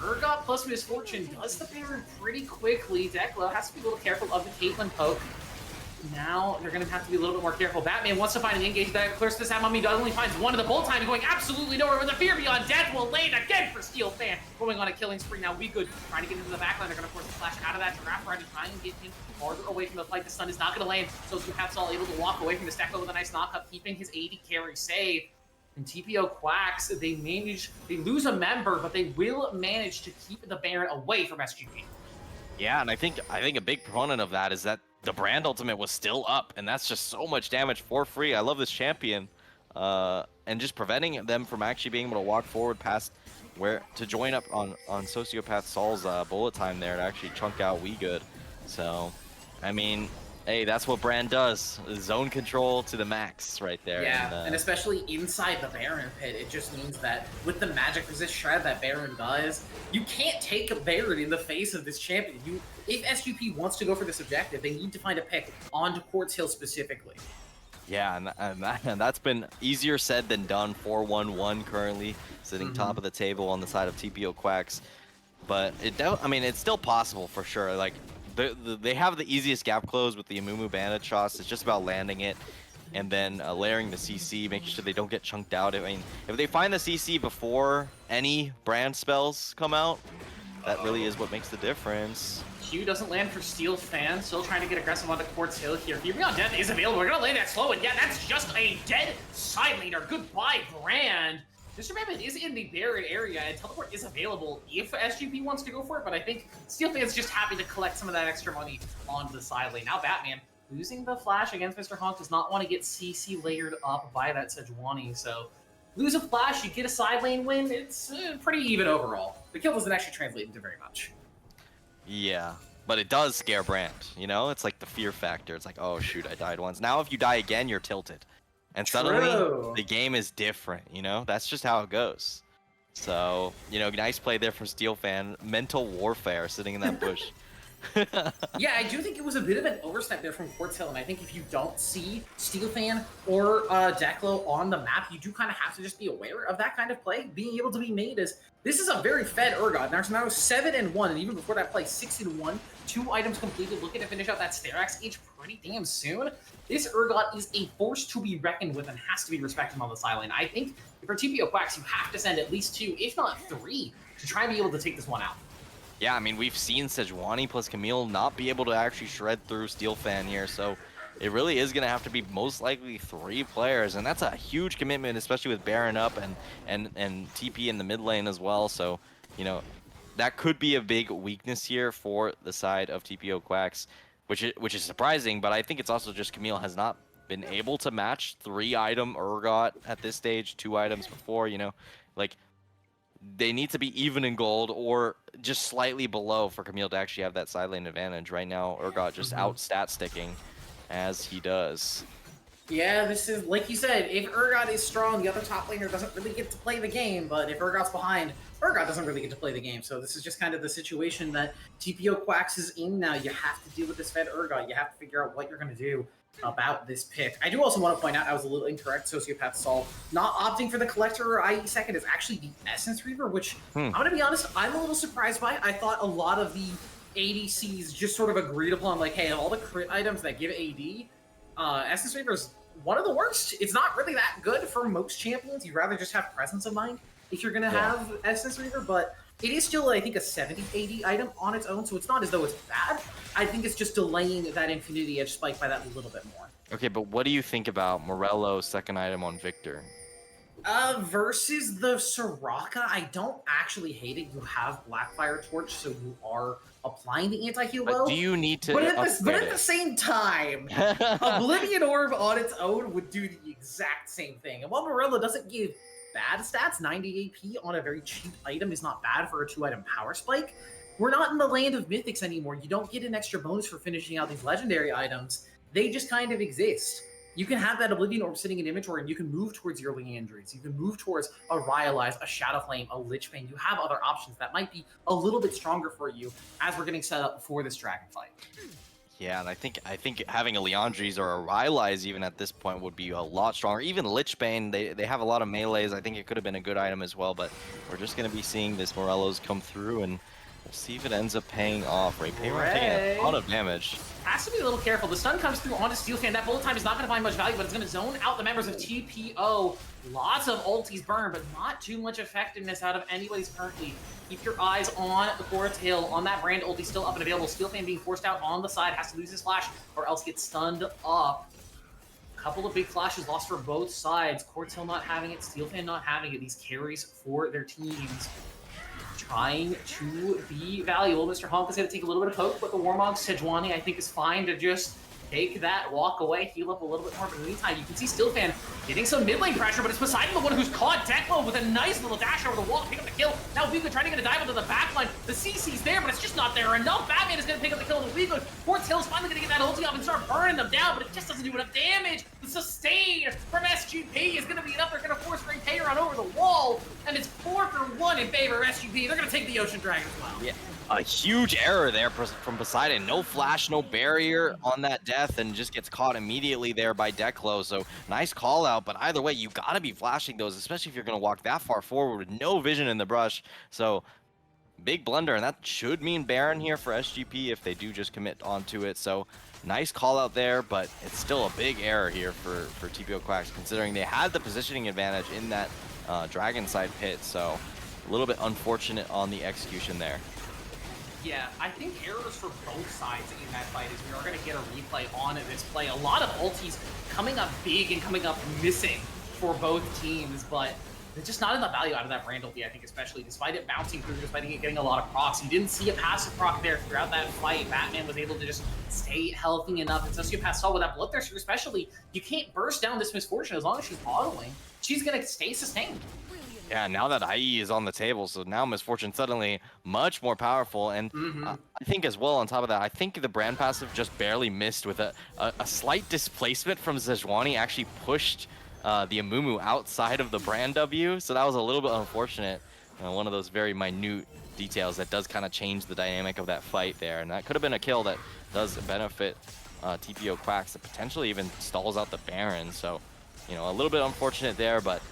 Urgot plus Misfortune does the Baron pretty quickly. Declo has to be a little careful of the Caitlyn poke. Now they're going to have to be a little bit more careful. Batman wants to find an engage that clears this out. Mummy only finds one of the bolt time, going absolutely nowhere, with the Fear Beyond Death will land again for Steelfan, going on a killing spree. Now WeGood trying to get into the backline. They're going to force the flash out of that Giraffe Rider, trying to get him farther away from the fight. The stun is not going to land, so Cap's all able to walk away from the Declo with a nice knock-up, keeping his 80 carry safe. And TPO Quacks, they lose a member, but they will manage to keep the Baron away from SGP. Yeah, and I think a big proponent of that is that the brand ultimate was still up, and that's just so much damage for free. I love this champion. and just preventing them from actually being able to walk forward past where to join up on Sociopath Saul's bullet time there to actually chunk out We Good. So, I mean, hey, that's what Brand does. Zone control to the max right there. Yeah, and especially inside the Baron pit, it just means that with the magic resist shred that Baron does, you can't take a Baron in the face of this champion. If SGP wants to go for this objective, they need to find a pick onto Quartz Hill specifically. Yeah, and that's been easier said than done. 4-1-1 currently, sitting top of the table on the side of TPO Quacks. But I mean, it's still possible for sure. Like, they have the easiest gap close with the Amumu Bandit shots. It's just about landing it and then layering the CC, making sure they don't get chunked out. I mean, if they find the CC before any brand spells come out, that really is what makes the difference. Q doesn't land for Steel Fan, still trying to get aggressive onto Quartz Hill here. Fury on Death is available. We're gonna land that slow, and yeah, that's just a dead side laner. Goodbye, Brand. Mr. Mammoth is in the Baron area, and Teleport is available if SGP wants to go for it, but I think Steel Fan's just happy to collect some of that extra money onto the side lane. Now Batman, losing the flash against Mr. Honk, does not want to get CC layered up by that Sejuani, so lose a flash, you get a side lane win, it's pretty even overall. The kill doesn't actually translate into very much. Yeah, but it does scare Brand, you know? It's like the fear factor. It's like, oh shoot, I died once. Now if you die again, you're tilted. And suddenly, the game is different, you know? That's just how it goes. So, you know, nice play there from Steel Fan. Mental warfare sitting in that bush. Yeah, I do think it was a bit of an overstep there from Quartz Hill, and I think if you don't see Steel Fan or Declo on the map, you do kind of have to just be aware of that kind of play being able to be made as this is a very fed Urgot. There's now 7-1, and even before that play, 6-1. 2 items completed, looking to finish out that Sterax age pretty damn soon. This Urgot is a force to be reckoned with and has to be respected on the sideline. I think for TPO Quacks, you have to send at least 2, if not 3, to try and be able to take this one out. Yeah, I mean, we've seen Sejuani plus Camille not be able to actually shred through Steel Fan here, so it really is going to have to be most likely 3 players, and that's a huge commitment, especially with Baron up and TP in the mid lane as well, so, you know, that could be a big weakness here for the side of TPO Quacks, which is surprising, but I think it's also just Camille has not been able to match 3-item Urgot at this stage, 2 items before, you know, like, they need to be even in gold or just slightly below for Camille to actually have that side lane advantage. Right now, Urgot just out stat sticking as he does. Yeah, this is, like you said, if Urgot is strong, the other top laner doesn't really get to play the game, but if Urgot's behind, Urgot doesn't really get to play the game. So this is just kind of the situation that TPO Quacks is in now. You have to deal with this fed Urgot. You have to figure out what you're going to do about this pick. I do also want to point out I was a little incorrect. Sociopath Saul not opting for the Collector or IE second is actually the Essence Reaver, which I'm going to be honest, I'm a little surprised by. I thought a lot of the ADCs just sort of agreed upon, like, hey, all the crit items that give AD, Essence Reaver is one of the worst. It's not really that good for most champions. You'd rather just have Presence of Mind if you're going to have Essence Reaver, but it is still, I think, a 70 AD item on its own, so it's not as though it's bad. I think it's just delaying that Infinity Edge spike by that little bit more. Okay, but what do you think about Morello's second item on Victor? Versus the Soraka, I don't actually hate it. You have Blackfire Torch, so you are applying the anti-heal well. Do you need to But at the same time, Oblivion Orb on its own would do the exact same thing. And while Morello doesn't give bad stats, 90 AP on a very cheap item is not bad for a 2-item power spike. We're not in the land of mythics anymore. You don't get an extra bonus for finishing out these legendary items. They just kind of exist. You can have that Oblivion Orb sitting in inventory, and you can move towards your Leandries. You can move towards a Rhyalize, a Shadowflame, a Lichbane. You have other options that might be a little bit stronger for you as we're getting set up for this dragon fight. Yeah, and I think having a Leandries or a Rhylize even at this point would be a lot stronger. Even Lichbane, they have a lot of melees. I think it could have been a good item as well, but we're just going to be seeing this Morello's come through, and we'll see if it ends up paying off. Ray taking a ton of damage. Has to be a little careful. The stun comes through onto Steel Fan. That bullet time is not going to find much value, but it's going to zone out the members of TPO. Lots of ultis burn, but not too much effectiveness out of anybody's currently. Keep your eyes on the Quartz Hill, on that Brand ulti still up and available. Steel Fan being forced out on the side, has to lose his flash or else get stunned up. Couple of big flashes lost for both sides. Quartz Hill not having it, Steel Fan not having it. These carries for their teams trying to be valuable. Mr. Honk is going to take a little bit of poke, but the Warmog Sejuani, I think, is fine to just take that, walk away, heal up a little bit more. But in the meantime, you can see Steelfan getting some mid lane pressure, but it's Poseidon the one who's caught Declo with a nice little dash over the wall to pick up the kill. Now Weegood trying to get a dive into the backline. The CC's there, but it's just not there enough. Batman is going to pick up the kill on the Weegood. Quartz Hill's finally going to get that ulti off and start burning them down, but it just doesn't do enough damage. The sustain from SGP is going to be enough. They're going to force Rain on over the wall, and it's 4-for-1 in favor of SGP. They're going to take the Ocean Dragon as well. Yeah. A huge error there from Poseidon. No flash, no barrier on that death, and just gets caught immediately there by Declo. So nice call out, but either way, you got to be flashing those, especially if you're going to walk that far forward with no vision in the brush. So big blunder, and that should mean Baron here for SGP if they do just commit onto it. So nice call out there, but it's still a big error here for TPO Quacks, considering they had the positioning advantage in that Dragon side pit. So a little bit unfortunate on the execution there. Yeah, I think errors for both sides in that fight is we are going to get a replay on this play. A lot of ultis coming up big and coming up missing for both teams, but there's just not enough value out of that Brand ulti, I think, especially despite it bouncing through, despite it getting a lot of procs. You didn't see a passive proc there throughout that fight. Batman was able to just stay healthy enough, and Sociopath saw with that Bloodthirster especially, you can't burst down this Misfortune as long as she's modeling. She's going to stay sustained. Yeah, now that IE is on the table, so now Misfortune suddenly much more powerful. And I think as well, on top of that, I think the Brand passive just barely missed with a slight displacement from Sejuani actually pushed the Amumu outside of the Brand W. So that was a little bit unfortunate. One of those very minute details that does kind of change the dynamic of that fight there. And that could have been a kill that does benefit TPO Quacks, that potentially even stalls out the Baron. So, you know, a little bit unfortunate there, but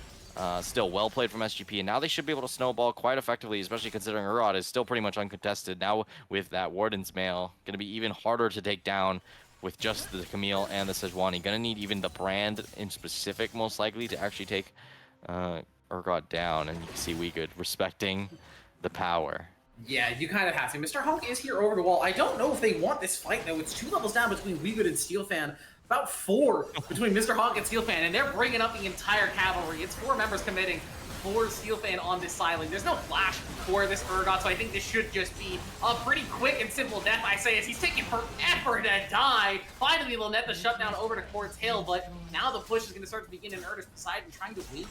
still well played from SGP, and now they should be able to snowball quite effectively, especially considering Urod is still pretty much uncontested. Now with that Warden's Mail, going to be even harder to take down with just the Camille and the Sejuani. Going to need even the Brand in specific, most likely, to actually take Urgot down, and you can see Weegood respecting the power. Yeah, you kind of have to. Mr. Honk is here over the wall. I don't know if they want this fight, though. It's 2 levels down between Weegood and Steelfan. About 4 between Mr. Honk and Steelfan, and they're bringing up the entire cavalry. It's 4 members committing for Steelfan on this side lane. There's no flash for this Urgot, so I think this should just be a pretty quick and simple death, I say, as he's taking forever to die. Finally, they'll net the shutdown over to Quartz Hill, but now the push is going to start to begin in earnest. Poseidon trying to wait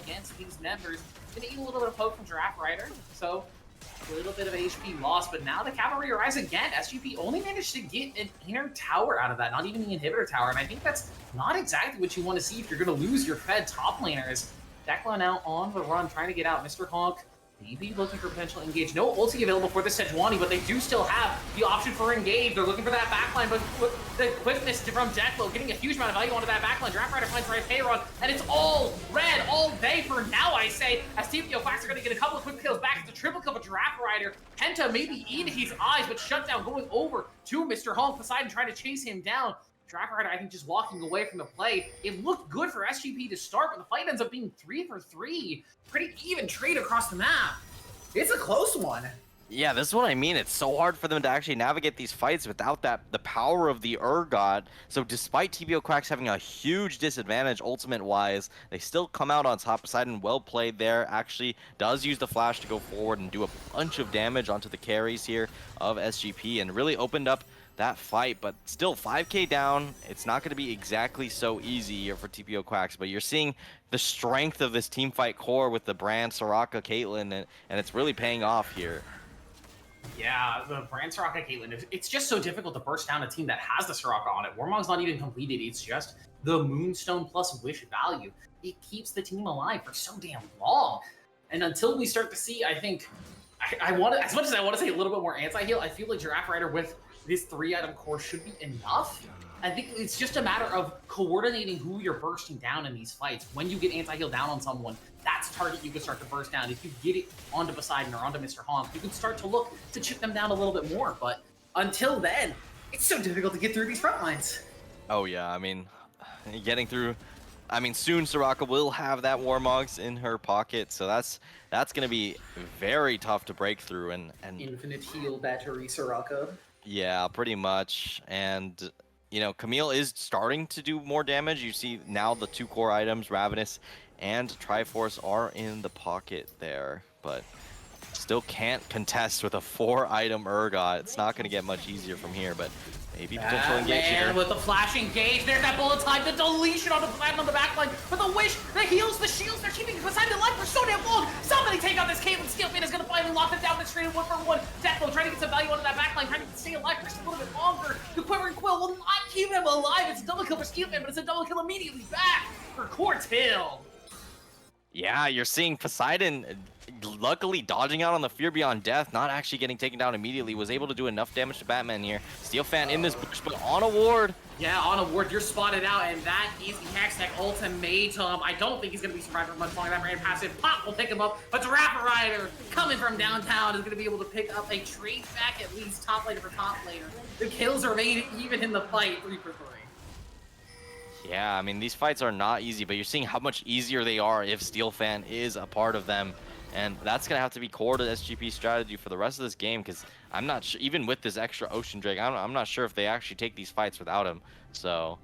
against these members. Going to eat a little bit of poke from Giraffe Rider, so a little bit of HP loss, but now the cavalry arrives again. SGP only managed to get an inner tower out of that, not even the inhibitor tower, and I think that's not exactly what you want to see if you're going to lose your fed top laners. Declan now on the run, trying to get out. Mr. Honk maybe looking for potential engage. No ulti available for the Sejuani, but they do still have the option for engage. They're looking for that backline, but the quickness from Declo getting a huge amount of value onto that backline. Draft Rider finds right payron, and it's all red all day for now, I say, as TPO Quacks are going to get a couple of quick kills back. It's a triple kill for Draft Rider. Penta maybe in his eyes, but shutdown going over to Mr. Honk. Poseidon trying to chase him down. Draft Rider, I think, just walking away from the play. It looked good for SGP to start, but the fight ends up being 3 for 3. Pretty even trade across the map. It's a close one. Yeah, this is what I mean. It's so hard for them to actually navigate these fights without the power of the Urgot. So despite TPO Quacks having a huge disadvantage ultimate-wise, they still come out on top. Poseidon, well played there. Actually does use the flash to go forward and do a bunch of damage onto the carries here of SGP, and really opened up that fight. But still, 5k down. It's not going to be exactly so easy here for TPO Quacks, but you're seeing the strength of this team fight core with the Brand, Soraka, Caitlyn, and it's really paying off here. Yeah, the Brand Soraka Caitlyn, it's just so difficult to burst down a team that has the Soraka on it. Warmog's not even completed, it's just the Moonstone plus Wish value. It keeps the team alive for so damn long. And until we start to see, I think, I want to, as much as I want to say a little bit more anti-heal, I feel like Giraffe Rider with this 3-item core should be enough. I think it's just a matter of coordinating who you're bursting down in these fights. When you get anti-heal down on someone, that's a target you can start to burst down. If you get it onto Poseidon or onto Mr. Honk, you can start to look to chip them down a little bit more. But until then, it's so difficult to get through these front lines. Oh yeah, I mean, getting through, I mean, soon Soraka will have that Warmogs in her pocket, so that's going to be very tough to break through. And Infinite heal battery Soraka. Yeah, pretty much. And you know, Camille is starting to do more damage. You see now the 2 core items, Ravenous and Triforce, are in the pocket there, but still can't contest with a 4-item Urgot. It's not going to get much easier from here, but Maybe potential engage man, here. with the flash engage, there's that bullet time, the deletion on the Platinum on the backline, but the wish, the heals, the shields, they're keeping Poseidon alive for so damn long. Somebody take out this Caitlyn. Steelfan is gonna finally lock them down with straight 1-for-1. Deathblow trying to get some value onto that backline, trying to stay alive for just a little bit longer. The Quivering Quill will not keep him alive. It's a double kill for Steelfan, but it's a double kill immediately back for Quartz Hill. Yeah, you're seeing Poseidon luckily dodging out on the Fear Beyond Death, not actually getting taken down immediately, was able to do enough damage to Batman here. Steelfan in this bush, but on a ward. Yeah, on a ward, you're spotted out, and that is the hashtag ultimatum. I don't think he's going to be surviving for much longer. That brand passive pop will pick him up, but the Rapper Rider coming from downtown is going to be able to pick up a trade back at least top laner for top laner. The kills remain even in the fight, 3 for 3. Yeah, I mean, these fights are not easy, but you're seeing how much easier they are if Steelfan is a part of them. And that's going to have to be core to SGP's strategy for the rest of this game, because I'm not sure, even with this extra Ocean Drake, I'm not sure if they actually take these fights without him. So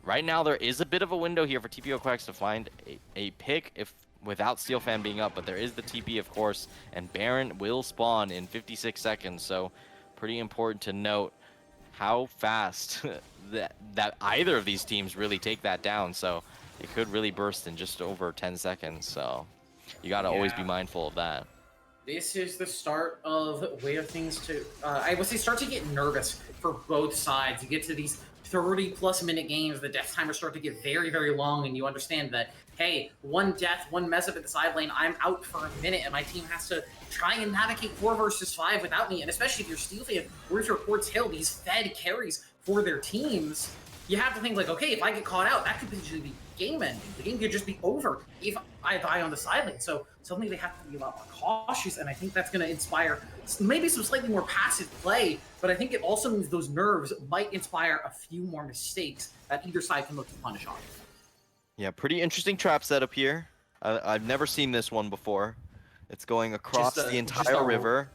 right now there is a bit of a window here for TPO Quacks to find a pick if without Steelfan being up, but there is the TP, of course, and Baron will spawn in 56 seconds. So pretty important to note how fast that either of these teams really take that down. So it could really burst in just over 10 seconds. So you got to always be mindful of that. This is the start of where things I would say start to get nervous for both sides. You get to these 30-plus minute games, the death timers start to get very, very long, and you understand that, hey, one death, one mess up at the side lane, I'm out for a minute, and my team has to try and navigate 4 versus 5 without me. And especially if you're Steelfan, where's your Quartz Hill, these fed carries for their teams, you have to think like, okay, if I get caught out, that could potentially be game ending. The game could just be over if I die on the side lane. So suddenly they have to be a lot more cautious, and I think that's going to inspire maybe some slightly more passive play, but I think it also means those nerves might inspire a few more mistakes that either side can look to punish on. Yeah, pretty interesting trap setup here. I've never seen this one before. It's going across the entire river.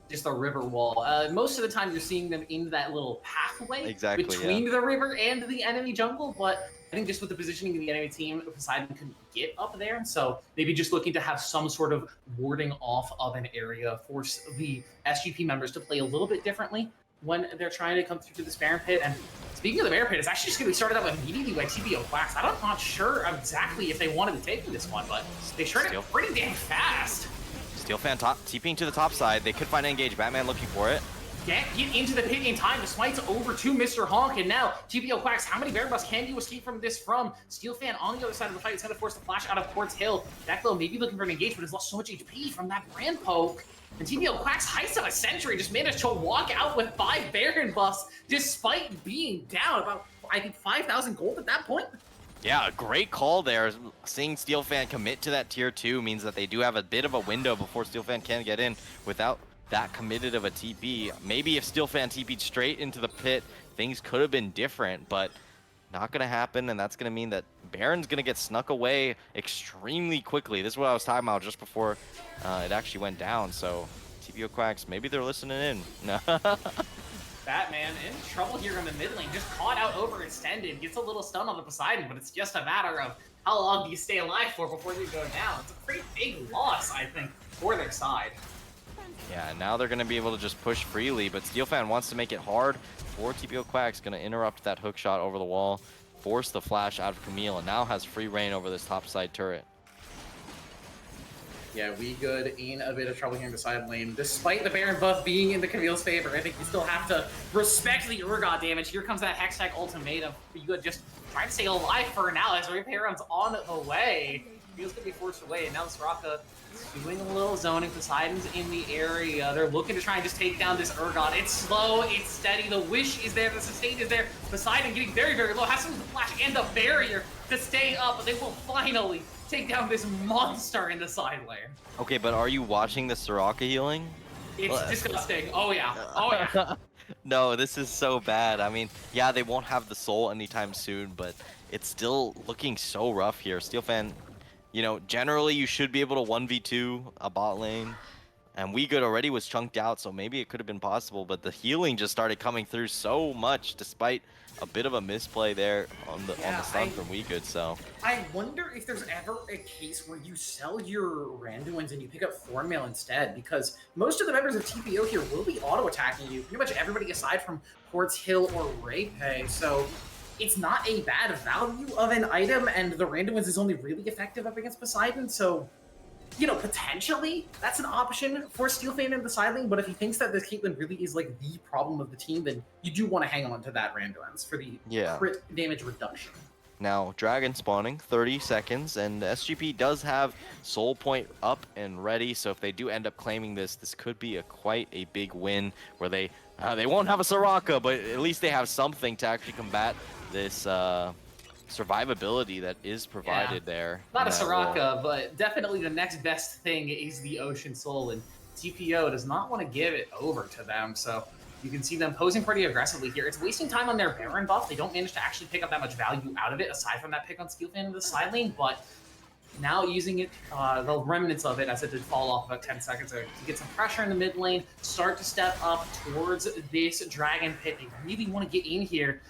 Just a river wall. Most of the time you're seeing them in that little pathway between the river and the enemy jungle, but I think just with the positioning of the enemy team, Poseidon couldn't get up there, so maybe just looking to have some sort of warding off of an area, force the SGP members to play a little bit differently when they're trying to come through to this Baron Pit. And speaking of the Baron Pit, it's actually just going to be started out immediately by TPO Quacks. I'm not sure exactly if they wanted to take this one, but they started it pretty damn fast. Steelfan TPing to the top side. They could find an engage. Batman looking for it. Can't get into the pit in time. The smite's over to Mr. Honk, and now TPO Quacks, how many Baron buffs can you escape from this from? Steelfan on the other side of the fight is going to force the flash out of Quartz Hill. Backlow maybe looking for an engage, but has lost so much HP from that brand poke. And TPO Quacks, heist of a century, just managed to walk out with 5 Baron buffs despite being down about, I think, 5,000 gold at that point. Yeah, a great call there. Seeing Steelfan commit to that tier 2 means that they do have a bit of a window before Steelfan can get in without that committed of a TP. Maybe if Steelfan TP'd straight into the pit, things could have been different, but not going to happen, and that's going to mean that Baron's going to get snuck away extremely quickly. This is what I was talking about just before it actually went down, so TPO Quacks, maybe they're listening in. Batman in trouble here in the mid lane, just caught out overextended, gets a little stun on the Poseidon, but it's just a matter of how long do you stay alive for before you go down. It's a pretty big loss, I think, for their side. Yeah, now they're going to be able to just push freely, but Steelfan wants to make it hard for TPO Quacks, going to interrupt that hook shot over the wall, force the flash out of Camille, and now has free reign over this topside turret. Yeah, We Good in a bit of trouble here in the side lane. Despite the Baron buff being in the Camille's favor, I think you still have to respect the Urgot damage. Here comes that Hextech ultimatum. We Good just trying to stay alive for now as Reparon's on the way. Camille's going to be forced away, and now Soraka doing a little zoning. Poseidon's in the area. They're looking to try and just take down this Urgot. It's slow, it's steady. The wish is there, the sustain is there. Poseidon getting very, very low. Has to use the flash and the barrier to stay up, but they will finally take down this monster in the side lane. Okay, but are you watching the Soraka healing? It's disgusting. Oh yeah. Oh yeah. No, this is so bad. I mean, yeah, they won't have the soul anytime soon, but it's still looking so rough here. Steelfan, you know, generally you should be able to 1v2 a bot lane. And We Good already was chunked out, so maybe it could have been possible, but the healing just started coming through so much despite a bit of a misplay there on the stun from We Good, so. I wonder if there's ever a case where you sell your Randuins and you pick up Thornmail instead, because most of the members of TPO here will be auto-attacking you, pretty much everybody aside from Quartz Hill or Raypay, so it's not a bad value of an item, and the Randuins is only really effective up against Poseidon, so you know, potentially that's an option for Steelfane in the side lane, but if he thinks that this Caitlyn really is like the problem of the team, then you do want to hang on to that Randuins for the crit damage reduction. Now, Dragon spawning, 30 seconds, and SGP does have Soul Point up and ready, so if they do end up claiming this, this could be quite a big win, where they won't have a Soraka, but at least they have something to actually combat this survivability that is provided there. Not a Soraka, but definitely the next best thing is the Ocean Soul, and TPO does not want to give it over to them, so you can see them posing pretty aggressively here. It's wasting time on their Baron buff. They don't manage to actually pick up that much value out of it, aside from that pick on Steelfane in the side lane, but now using it, the remnants of it, as it did fall off about 10 seconds ago, to get some pressure in the mid lane, start to step up towards this Dragon Pit. They really want to get in here.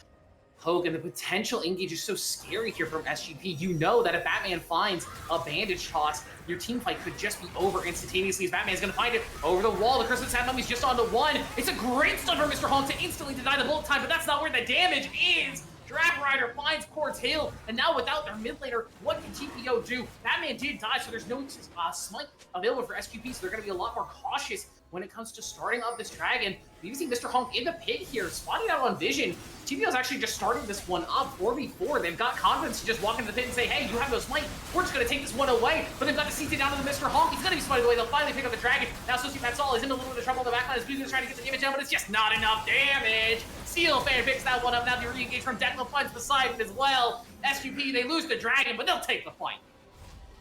Poke, and the potential engage is so scary here from SGP. You know that if Batman finds a bandage toss, your team fight could just be over instantaneously, as Batman's gonna find it over the wall. The Curse of the Sad Mummy's just on the one. It's a great stun for Mr. Honk to instantly deny the bullet time, but that's not where the damage is. Draft Rider finds Quartz Hill, and now without their mid laner, what can TPO do? Batman did die, so there's no smite available for SGP, so they're gonna be a lot more cautious when it comes to starting up this dragon. Using Mr. Honk in the pit here, spotting out on Vision. TPO's actually just starting this one up 4v4. They've got confidence to just walk into the pit and say, hey, you have no smite. We're just going to take this one away. But they've got to CT down to the Mr. Honk. He's going to be spotted away. They'll finally pick up the dragon. Now Sociopath Saul is in a little bit of trouble in the backline as Blue's trying to get the damage down, but it's just not enough damage. Steelfane picks that one up. Now the re-engage from Declan finds Poseidon as well. SGP, they lose the dragon, but they'll take the fight.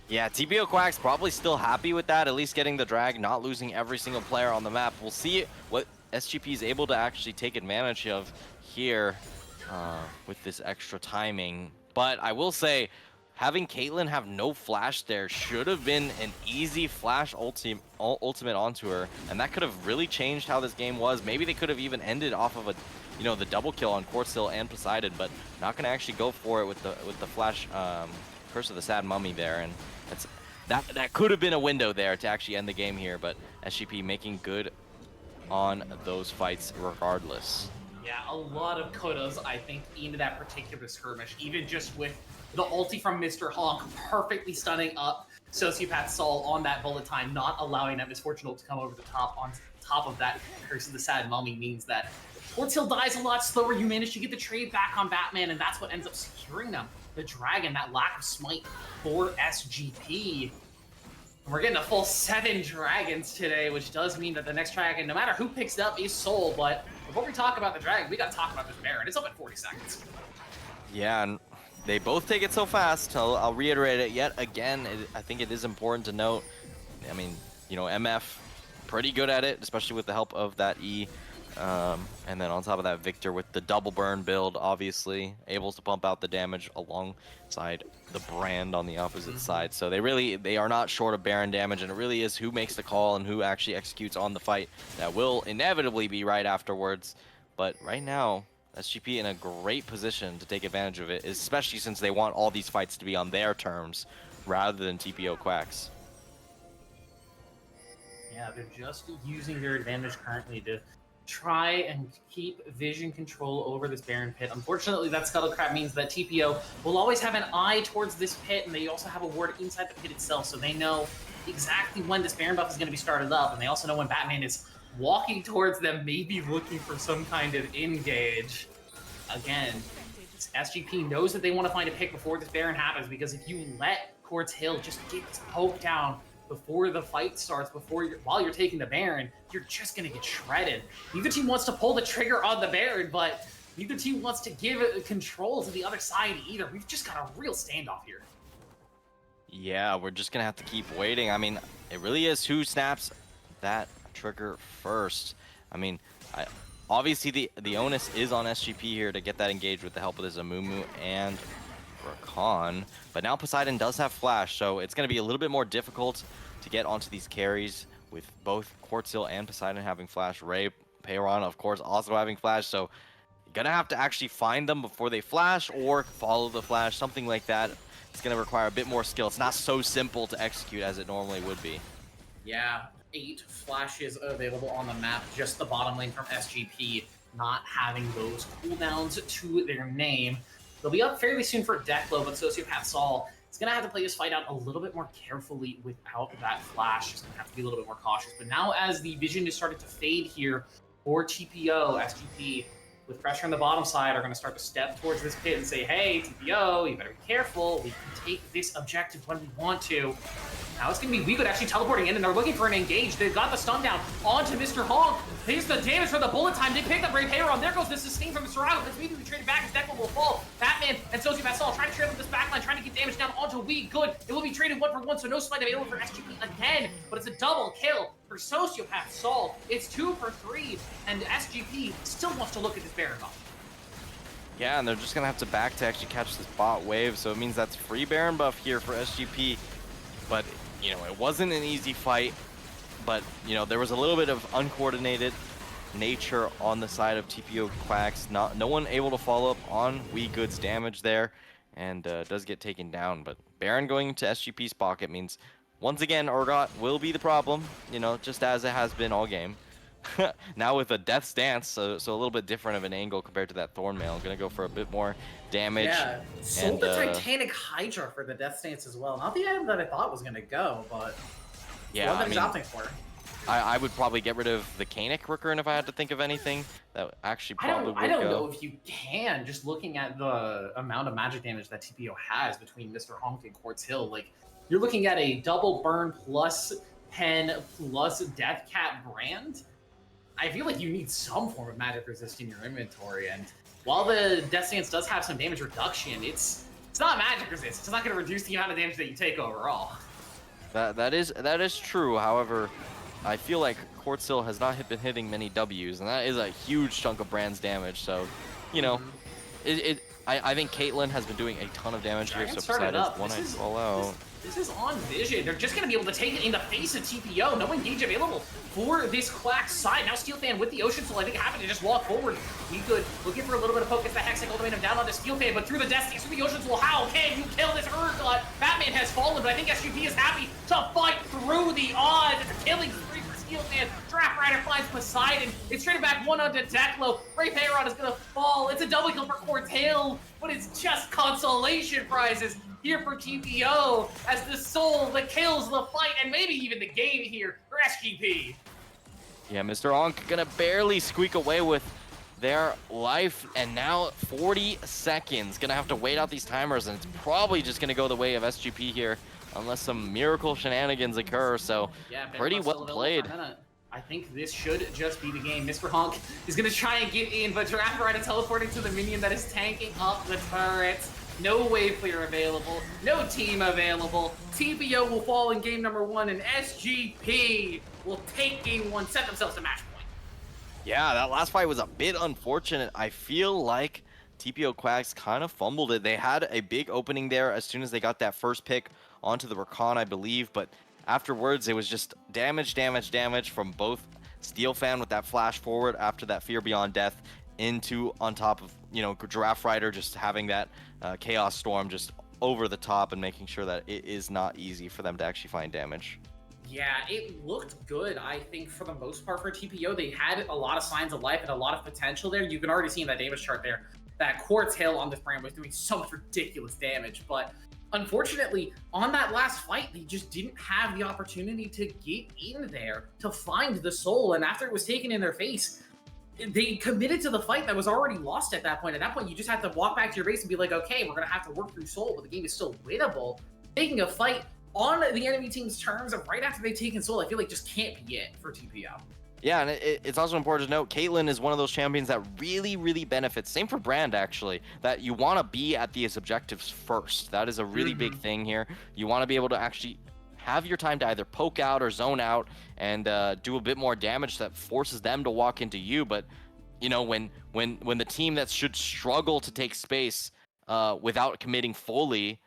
Yeah, TPO Quacks probably still happy with that, at least getting the drag, not losing every single player on the map. We'll see what SGP is able to actually take advantage of here with this extra timing. But I will say, having Caitlyn have no flash there should have been an easy flash ultimate onto her, and that could have really changed how this game was. Maybe they could have even ended off of the double kill on Quartz Hill and Poseidon, but not going to actually go for it with the flash Curse of the Sad Mummy there, and that could have been a window there to actually end the game here, but SGP making good on those fights regardless. Yeah, a lot of couldas, I think, into that particular skirmish, even just with the ulti from Mr. Honk perfectly stunning up Sociopath Saul on that bullet time, not allowing that Misfortune ult to come over the top on top of that Curse of the Sad Mummy means that Quartz Hill dies a lot slower. You manage to get the trade back on Batman, and that's what ends up securing them. The dragon, that lack of smite for SGP. And we're getting a full 7 dragons today, which does mean that the next dragon, no matter who picks it up, is Soul. But before we talk about the dragon, we gotta talk about this Baron. It's up at 40 seconds. Yeah, and they both take it so fast. I'll reiterate it yet again. I think it is important to note, I mean, MF, pretty good at it, especially with the help of that E. And then on top of that, Victor with the double burn build, obviously able to pump out the damage alongside the brand on the opposite side. So they are not short of Baron damage, and it really is who makes the call and who actually executes on the fight that will inevitably be right afterwards. But right now, SGP in a great position to take advantage of it, especially since they want all these fights to be on their terms rather than TPO Quacks. Yeah, they're just using their advantage currently to try and keep vision control over this Baron pit. Unfortunately, that Scuttlecrab means that TPO will always have an eye towards this pit, and they also have a ward inside the pit itself, so they know exactly when this Baron buff is going to be started up, and they also know when Batman is walking towards them, maybe looking for some kind of engage. Again, SGP knows that they want to find a pick before this Baron happens, because if you let Quartz Hill just get this poke down before the fight starts, while you're taking the Baron, you're just going to get shredded. Neither team wants to pull the trigger on the Baron, but neither team wants to give control to the other side either. We've just got a real standoff here. Yeah, we're just going to have to keep waiting. I mean, it really is who snaps that trigger first. I mean, obviously the onus is on SGP here to get that engaged with the help of the Zamumu and Rakan, but now Poseidon does have flash, so it's going to be a little bit more difficult to get onto these carries with both Quartzill and Poseidon having flash. Ray, Peyron, of course, also having flash. So you're gonna have to actually find them before they flash or follow the flash, something like that. It's gonna require a bit more skill. It's not so simple to execute as it normally would be. Yeah, 8 flashes available on the map, just the bottom lane from SGP not having those cooldowns to their name. They'll be up fairly soon for Declo, but Sociopath Saul is going to have to play this fight out a little bit more carefully without that flash. He's going to have to be a little bit more cautious. But now as the vision is starting to fade here for TPO, SGP, with pressure on the bottom side, are going to start to step towards this pit and say, hey, TPO, you better be careful. We can take this objective when we want to. Now it's going to be WeGood actually teleporting in, and they're looking for an engage. They've got the stun down onto Mr. Honk. Here's the damage for the bullet time. They picked up Ray Peyron. There goes the sustain from Mr. Honk. It's immediately traded back as Declan will fall. Batman and Sociopath Saul trying to trade up this backline, trying to get damage down onto WeGood. It will be traded 1-for-1, so no smite available for SGP again, but it's a double kill for Sociopath Saul. It's 2-for-3, and SGP still wants to look at this Baron buff. Yeah, and they're just going to have to back to actually catch this bot wave, so it means that's free Baron buff here for SGP. But, you know, it wasn't an easy fight, but, you know, there was a little bit of uncoordinated nature on the side of TPO Quacks. No one able to follow up on WeGood's damage there, and does get taken down. But Baron going into SGP's pocket means, once again, Urgot will be the problem, you know, just as it has been all game. Now with a Death's Dance, so a little bit different of an angle compared to that Thornmail. Gonna go for a bit more damage. Yeah, sold the Titanic Hydra for the Death's Dance as well. Not the item that I thought was gonna go, but yeah, what he's opting for. I would probably get rid of the Canic Recurrent if I had to think of anything. That actually probably I don't know if you can, just looking at the amount of magic damage that TPO has between Mr. Honk and Quartz Hill. Like, you're looking at a double burn plus pen plus Death Cat brand. I feel like you need some form of magic resist in your inventory, and while the Death Stance does have some damage reduction, it's not magic resist. It's not going to reduce the amount of damage that you take overall. That is true. However, I feel like Quartzill has not been hitting many W's, and that is a huge chunk of Brand's damage. So, you know, I think Caitlyn has been doing a ton of damage here. So Poseidon's one I fall out. This is on Vision. They're just going to be able to take it in the face of TPO. No engage available for this Quacks side. Now Steel Fan with the Ocean Soul, I think, happen to just walk forward. WeGood looking for a little bit of focus. The Hextech ultimatum down on the Steel Fan, but through the Destiny, through the Ocean Soul. How can you kill this Urgot? Batman has fallen, but I think SGP is happy to fight through the odds. It's a killing spree for Steel Fan. Draft Rider finds Poseidon. It's traded back one onto Declo. Ray Peyron is going to fall. It's a double kill for Quartz Hill, but it's just consolation prizes here for TPO as the soul that kills the fight and maybe even the game here for SGP. Yeah, Mr. Onk gonna barely squeak away with their life, and now 40 seconds. Gonna have to wait out these timers, and it's probably just gonna go the way of SGP here unless some miracle shenanigans occur. So yeah, pretty well played. I think this should just be the game. Mr. Honk is gonna try and get in, but Giraffe Rider teleporting to the minion that is tanking up the turrets. No wave clear available, no team available. TPO will fall in game number 1, and SGP will take game 1, set themselves a match point. Yeah, that last fight was a bit unfortunate. I feel like TPO Quacks kind of fumbled it. They had a big opening there as soon as they got that first pick onto the Rakan, I believe, but afterwards it was just damage from both Steel Fan with that flash forward after that Fear Beyond Death into on top of, you know, Giraffe Rider just having that Chaos Storm just over the top and making sure that it is not easy for them to actually find damage. Yeah, it looked good, I think, for the most part for TPO. They had a lot of signs of life and a lot of potential there. You can already see in that damage chart there that Quartz Hill on this brand was doing so much ridiculous damage, but unfortunately, on that last fight, they just didn't have the opportunity to get in there to find the soul, and after it was taken in their face, they committed to the fight that was already lost at that point. At that point, you just have to walk back to your base and be like, okay, we're going to have to work through soul, but the game is still winnable. Taking a fight on the enemy team's terms right after they've taken soul, I feel like just can't be it for TPO. Yeah, and it's also important to note, Caitlyn is one of those champions that really benefits. Same for Brand, actually, that you want to be at these objectives first. That is a really big thing here. You want to be able to actually have your time to either poke out or zone out and do a bit more damage that forces them to walk into you. But, you know, when the team that should struggle to take space without committing fully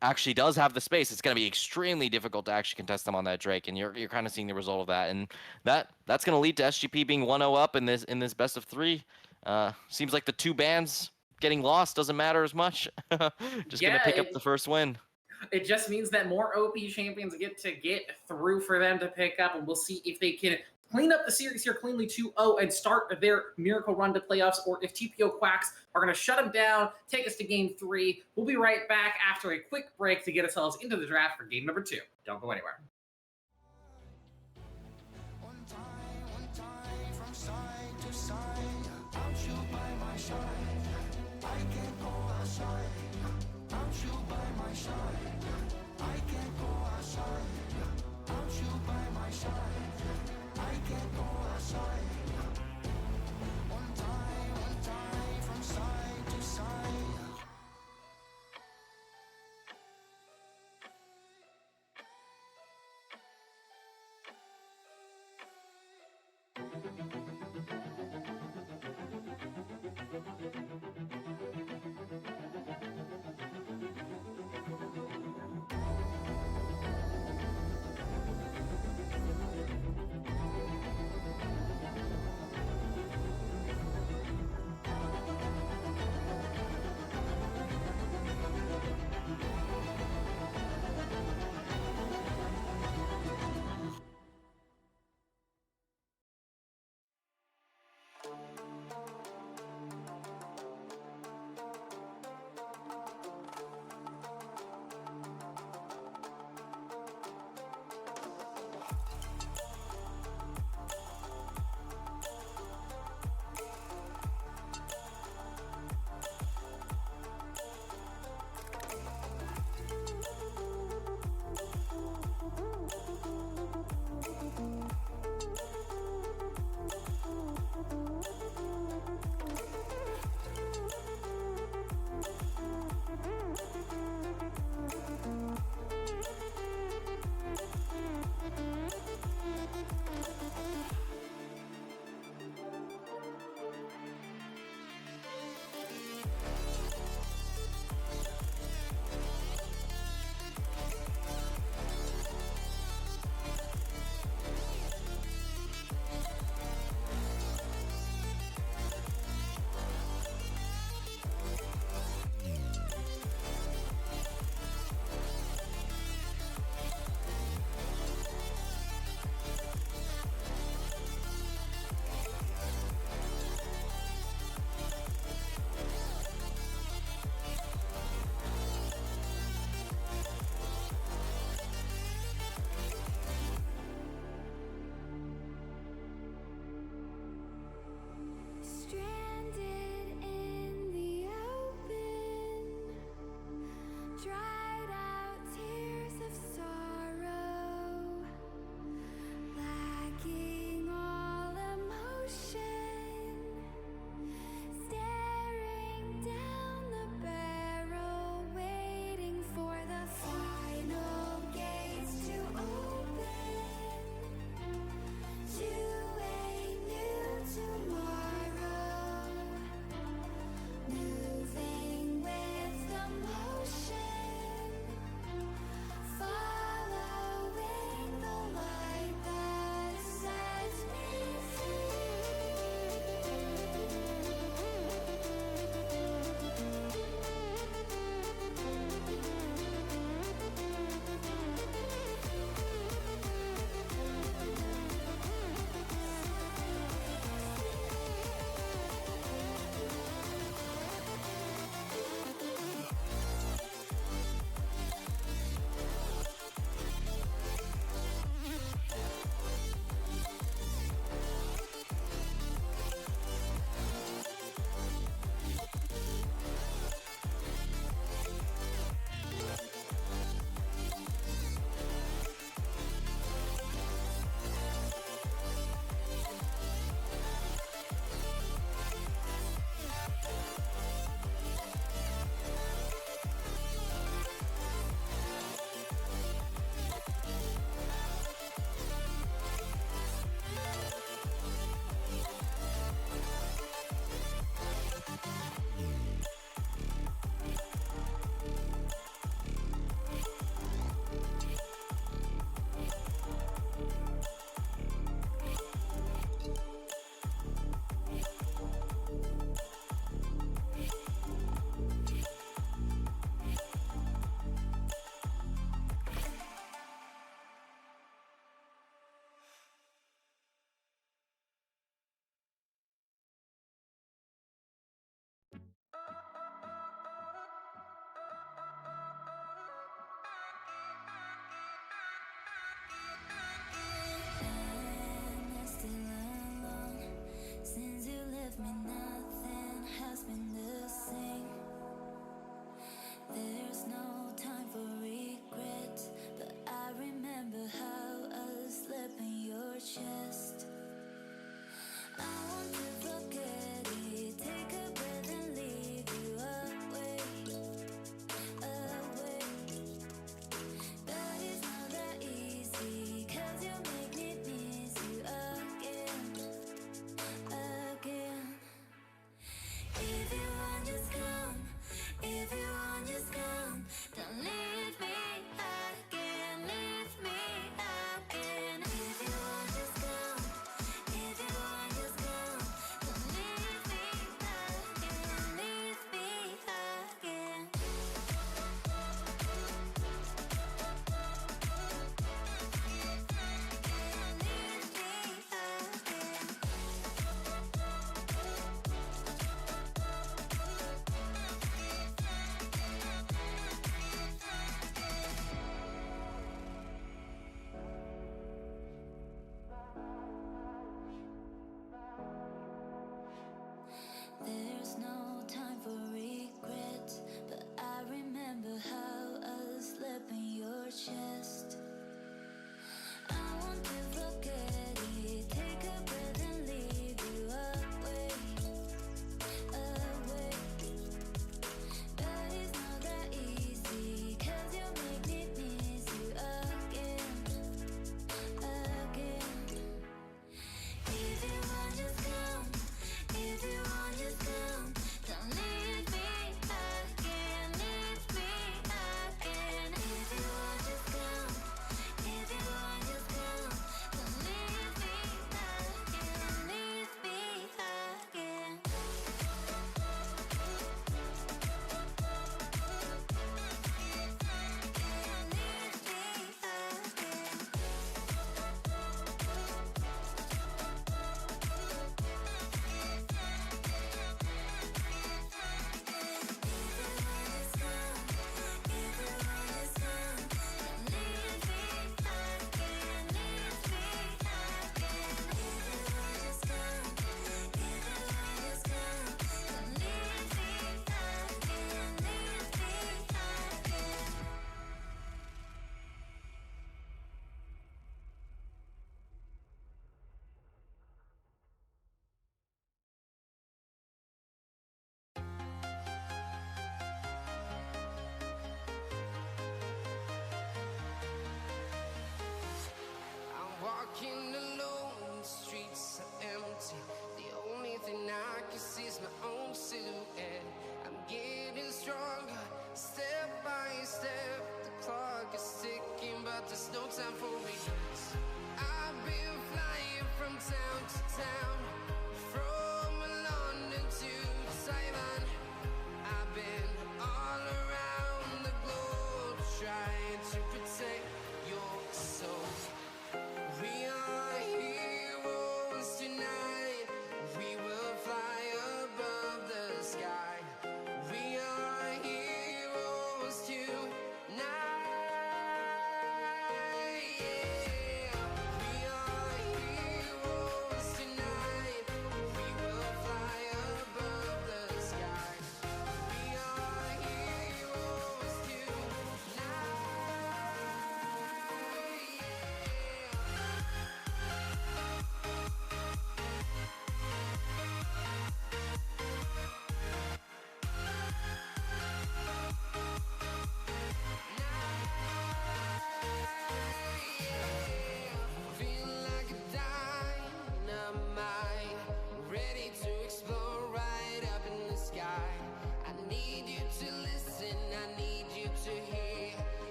actually does have the space, it's going to be extremely difficult to actually contest them on that Drake, and you're kind of seeing the result of that, and that's going to lead to SGP being 1-0 up in this best of 3. Seems like the two bans getting lost doesn't matter as much. Just going to Yeah, pick up the first win. it just means that more OP champions get through for them to pick up, and we'll see if they can clean up the series here cleanly 2-0 and start their miracle run to playoffs, or if TPO Quacks are going to shut them down, take us to game 3. We'll be right back after a quick break to get ourselves into the draft for game number 2. Don't go anywhere. One time from side to side, I'll shoot by my side. I can't go outside. I'll shoot by my side. I can't go outside. I'll shoot by my side. I can't go outside. One time from side to side. Stranded in the open, dried out tears of sorrow, lacking all emotion, staring down the barrel, waiting for the final gates to open to a new tomorrow. Moving with the motion,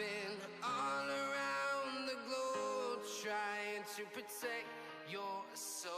been all around the globe trying to protect your soul.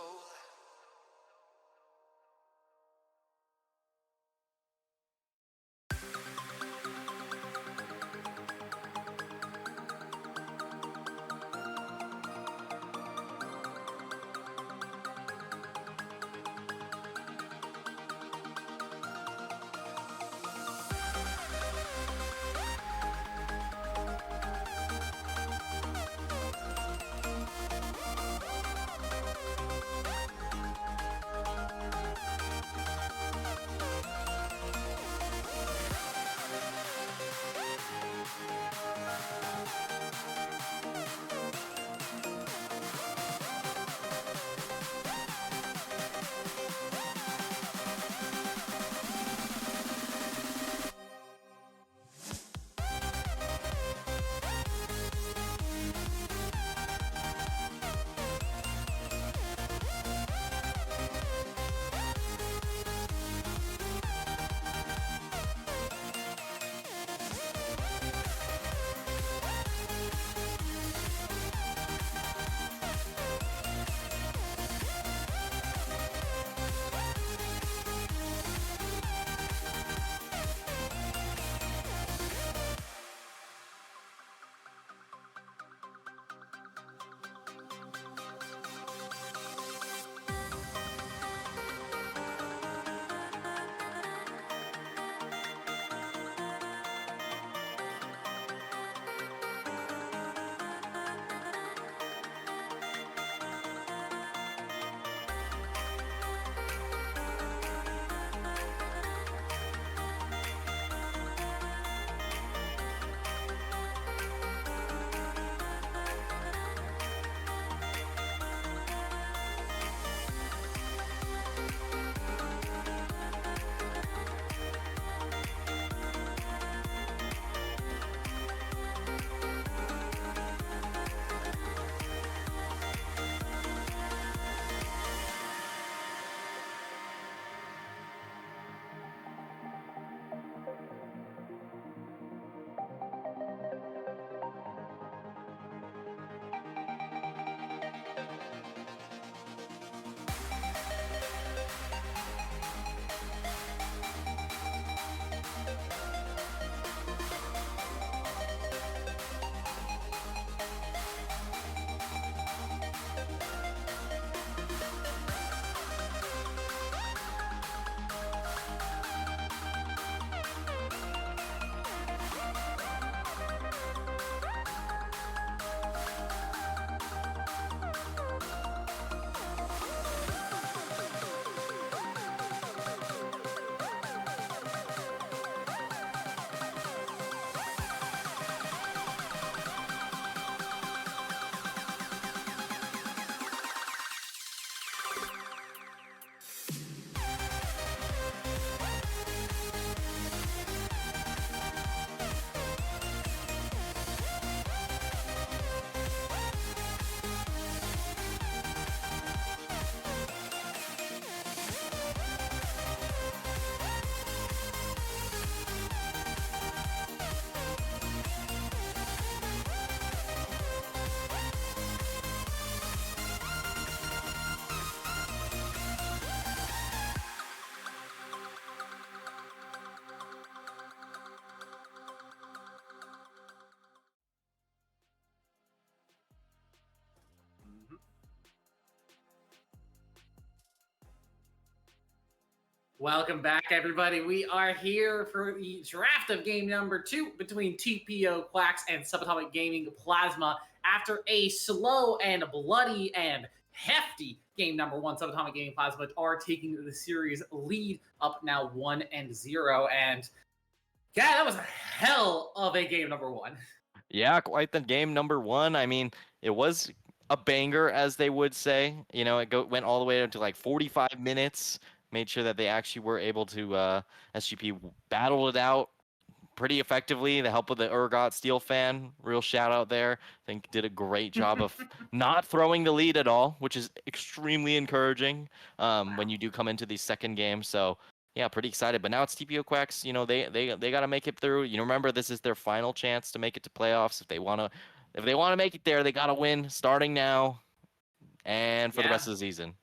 Welcome back, everybody. We are here for the draft of game number 2 between TPO Quacks and Subatomic Gaming Plasma. After a slow and bloody and hefty game number 1, Subatomic Gaming Plasma are taking the series lead up now 1-0. And yeah, that was a hell of a game number 1. Yeah, quite the game number 1. I mean, it was a banger, as they would say. You know, went all the way up to like 45 minutes. Made sure that they actually were able to SGP battle it out pretty effectively. The help of the Urgot Steel fan, real shout out there. I think did a great job of not throwing the lead at all, which is extremely encouraging when you do come into the second game. So Yeah, pretty excited. But now it's TPO Quacks. You know, they got to make it through. You know, remember this is their final chance to make it to playoffs. If they wanna make it there, they got to win starting now and for the Yeah. rest of the season.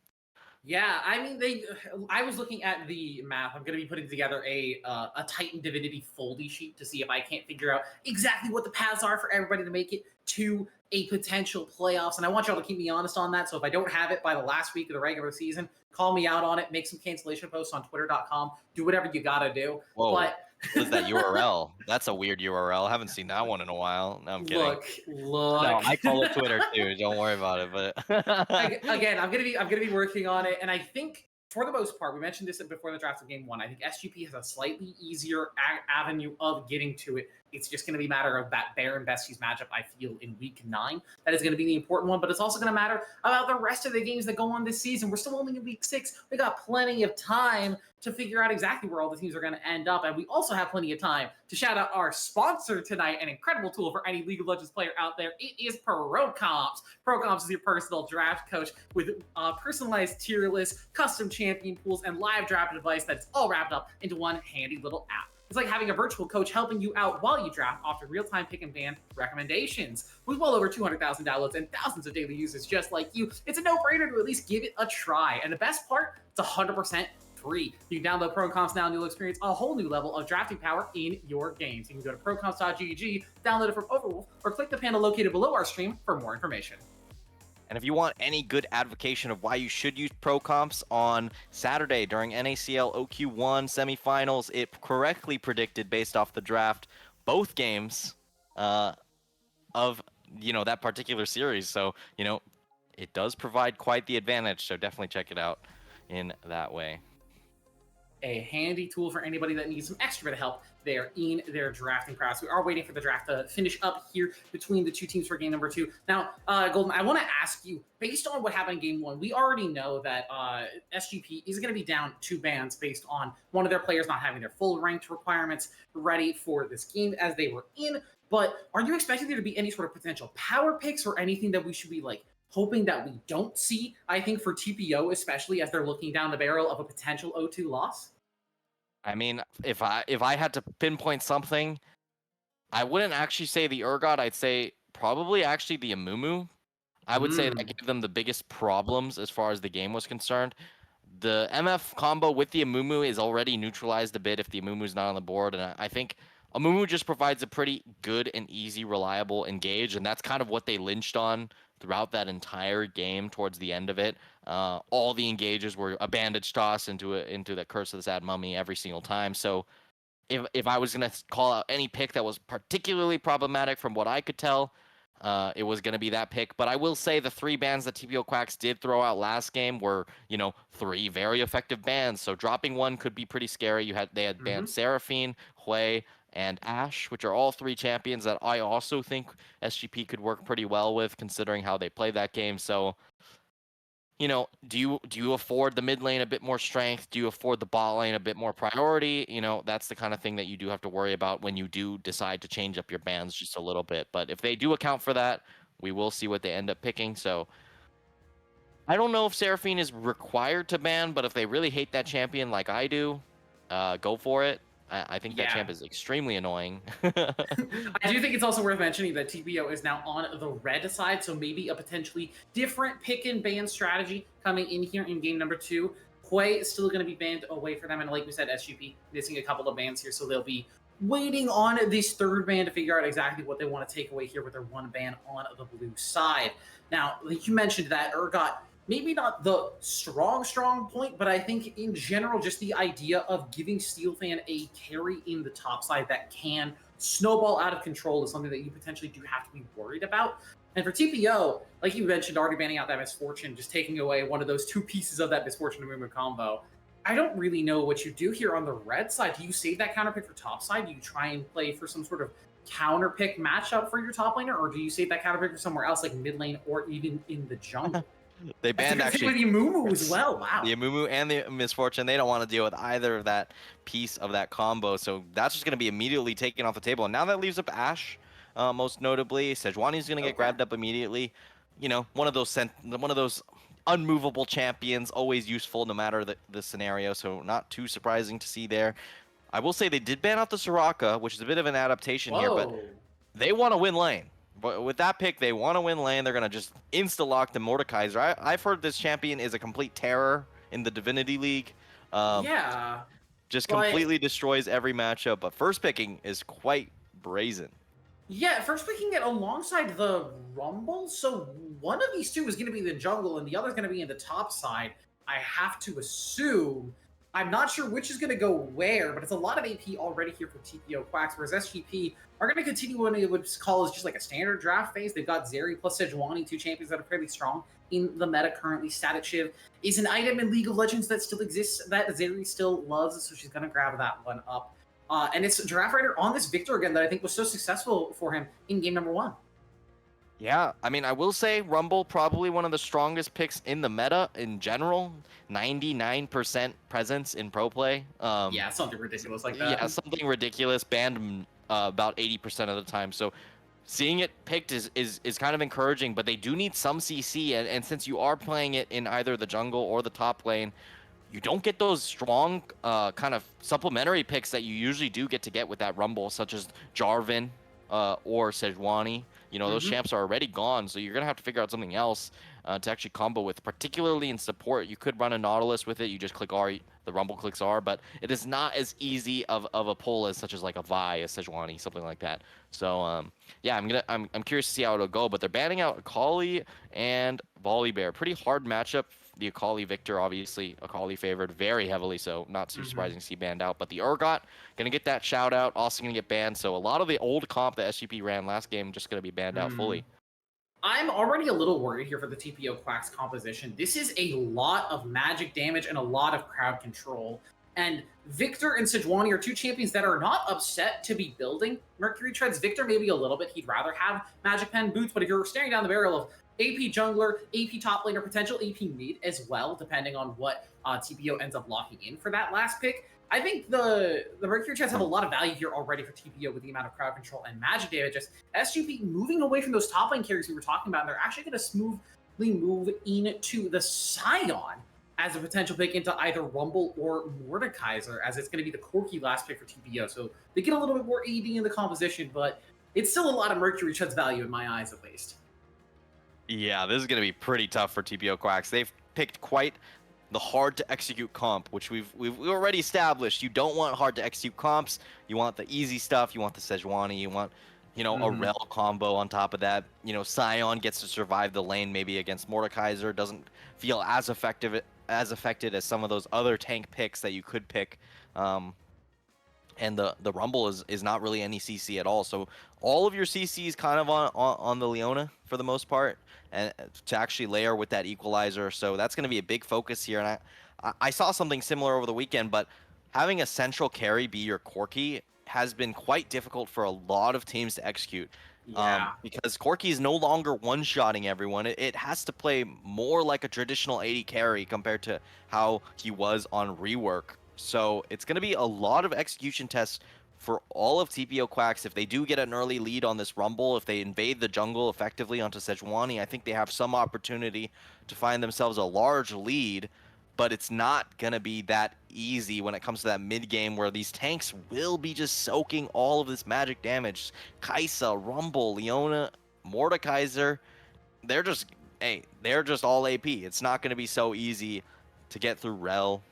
Yeah, I mean, I was looking at the map. I'm going to be putting together a Titan Divinity foldy sheet to see if I can't figure out exactly what the paths are for everybody to make it to a potential playoffs. And I want y'all to keep me honest on that. So if I don't have it by the last week of the regular season, call me out on it. Make some cancellation posts on Twitter.com. Do whatever you got to do. Whoa, But what is that URL? That's a weird URL. I haven't seen that one in a while. No, I'm kidding. look. No, I call it Twitter too. Don't worry about it. But Again, I'm gonna be working on it, and I think for the most part, we mentioned this before the draft of Game One. I think SGP has a slightly easier avenue of getting to it. It's just going to be a matter of that Baron Besties matchup. I feel in Week 9 that is going to be the important one, but it's also going to matter about the rest of the games that go on this season. We're still only in Week 6. We got plenty of time to figure out exactly where all the teams are going to end up, and we also have plenty of time to shout out our sponsor tonight, an incredible tool for any League of Legends player out there. It is ProComps. ProComps is your personal draft coach with personalized tier lists, custom champion pools, and live draft advice that's all wrapped up into one handy little app. It's like having a virtual coach helping you out while you draft, offering real-time pick and ban recommendations. With well over 200,000 downloads and thousands of daily users just like you, it's a no-brainer to at least give it a try. And the best part, it's 100% free. You can download ProComps now and you'll experience a whole new level of drafting power in your games. You can go to procomps.gg, download it from Overwolf, or click the panel located below our stream for more information. And if you want any good advocation of why you should use pro comps on Saturday during NACL OQ1 semifinals, it correctly predicted based off the draft both games of that particular series. So it does provide quite the advantage. So definitely check it out in that way. A handy tool for anybody that needs some extra bit of help there in their drafting process. We are waiting for the draft to finish up here between the two teams for game number 2. Now, Golden, I want to ask you, based on what happened in game 1, we already know that SGP is going to be down 2 bans based on one of their players not having their full ranked requirements ready for this game as they were in. But are you expecting there to be any sort of potential power picks or anything that we should be hoping that we don't see? I think for TPO, especially as they're looking down the barrel of a potential O2 loss. I mean, if I had to pinpoint something, I wouldn't actually say the Urgot. I'd say probably actually the Amumu. I would say that gave them the biggest problems as far as the game was concerned. The MF combo with the Amumu is already neutralized a bit if the Amumu is not on the board, and I think Amumu just provides a pretty good and easy, reliable engage, and that's kind of what they lynched on throughout that entire game towards the end of it. All the engages were a bandage toss into the Curse of the Sad Mummy every single time. So if I was going to call out any pick that was particularly problematic from what I could tell, it was going to be that pick. But I will say the 3 bans that TPO Quacks did throw out last game were, 3 very effective bans. So dropping one could be pretty scary. They had banned Seraphine, Hui, and Ash, which are all 3 champions that I also think SGP could work pretty well with, considering how they play that game. So, do you afford the mid lane a bit more strength? Do you afford the bot lane a bit more priority? That's the kind of thing that you do have to worry about when you do decide to change up your bans just a little bit. But if they do account for that, we will see what they end up picking. So I don't know if Seraphine is required to ban, but if they really hate that champion like I do, go for it. I think that champ is extremely annoying. I do think it's also worth mentioning that TPO is now on the red side, so maybe a potentially different pick and ban strategy coming in here in game number 2. Hui is still going to be banned away for them, and like we said, SGP missing a couple of bans here, so they'll be waiting on this 3rd ban to figure out exactly what they want to take away here with their 1 ban on the blue side. Now, like you mentioned, that Urgot, maybe not the strong point, but I think in general, just the idea of giving Steelfan a carry in the top side that can snowball out of control is something that you potentially do have to be worried about. And for TPO, like you mentioned, already banning out that Misfortune, just taking away one of those 2 pieces of that Misfortune to Mumu combo. I don't really know what you do here on the red side. Do you save that counter pick for top side? Do you try and play for some sort of counter pick matchup for your top laner? Or do you save that counter pick for somewhere else like mid lane or even in the jungle? They banned actually the Amumu as well. Wow. The Amumu and the Misfortune, they don't want to deal with either of that piece of that combo. So that's just going to be immediately taken off the table. And now that leaves up Ash, most notably. Sejuani's going to get grabbed up immediately. One of those unmovable champions, always useful no matter the scenario, so not too surprising to see there. I will say they did ban out the Soraka, which is a bit of an adaptation here, but Whoa. they want to win lane. But with that pick, they want to win lane. They're going to just insta-lock the Mordekaiser. I've heard this champion is a complete terror in the Divinity League. Um, Yeah, just but completely destroys every matchup, but first picking is quite brazen. yeah, first picking it alongside the Rumble, so one of these two is going to be in the jungle and the other is going to be in the top side. I have to assume. I'm not sure which is going to go where, but it's a lot of AP already here for TPO Quacks, whereas SGP are going to continue what I would call is just like a standard draft phase. They've got Zeri plus Sejuani, two champions that are fairly strong in the meta currently. Static Shiv is an item in League of Legends that still exists that Zeri still loves, so she's going to grab that one up. And it's Draft Rider on this Victor again that I think was so successful for him in game number 1. Yeah, I mean, I will say Rumble probably one of the strongest picks in the meta in general. 99% presence in pro play. Yeah, something ridiculous like that. Yeah, something ridiculous. Banned about 80% of the time. So seeing it picked is kind of encouraging, but they do need some CC. And since you are playing it in either the jungle or the top lane, you don't get those strong kind of supplementary picks that you usually do get with that Rumble, such as Jarvan or Sejuani. You know, those champs are already gone, so you're going to have to figure out something else to actually combo with, particularly in support. You could run a Nautilus with it. You just click R, the Rumble clicks R, but it is not as easy of a pull as such as like a Vi, a Sejuani, something like that. So, yeah, I'm curious to see how it'll go, but they're banning out Akali and Volibear. Pretty hard matchup. The Akali Victor, obviously, Akali favored very heavily, so not too surprising to see banned out. But the Urgot, gonna get that shout out, also gonna get banned. So a lot of the old comp that SGP ran last game just gonna be banned out fully. I'm already a little worried here for the TPO Quacks composition. This is a lot of magic damage and a lot of crowd control. And Victor and Sejuani are two champions that are not upset to be building Mercury Treads. Victor maybe a little bit. He'd rather have Magic Pen boots, but if you're staring down the barrel of AP jungler, AP top laner, potential AP mid as well, depending on what TPO ends up locking in for that last pick, I think the Mercury Treads have a lot of value here already for TPO with the amount of crowd control and magic damage. Just SGP moving away from those top lane carries we were talking about, and they're actually going to smoothly move into the Scion as a potential pick into either Rumble or Mordekaiser, as it's going to be the Corki last pick for TPO. So they get a little bit more AD in the composition, but it's still a lot of Mercury Treads value in my eyes, at least. Yeah, this is going to be pretty tough for TPO Quacks. They've picked quite the hard to execute comp, which we've already established. You don't want hard to execute comps. You want the easy stuff. You want the Sejuani. You want, you know, a Rel combo on top of that. You know, Scion gets to survive the lane maybe against Mordekaiser. Doesn't feel as affected as some of those other tank picks that you could pick. And the Rumble is not really any CC at all. So all of your CC is kind of on the Leona for the most part, and to actually layer with that equalizer. So that's going to be a big focus here. And I saw something similar over the weekend, but having a central carry be your Corki has been quite difficult for a lot of teams to execute. Yeah. Because Corki is no longer one-shotting everyone. It has to play more like a traditional 80 carry compared to how he was on rework. So it's going to be a lot of execution tests for all of TPO Quacks. If they do get an early lead on this Rumble, if they invade the jungle effectively onto Sejuani, I think they have some opportunity to find themselves a large lead, but it's not going to be that easy when it comes to that mid game where these tanks will be just soaking all of this magic damage. Kai'Sa, Rumble, Leona, Mordekaiser, they're just all AP. It's not going to be so easy to get through Rel,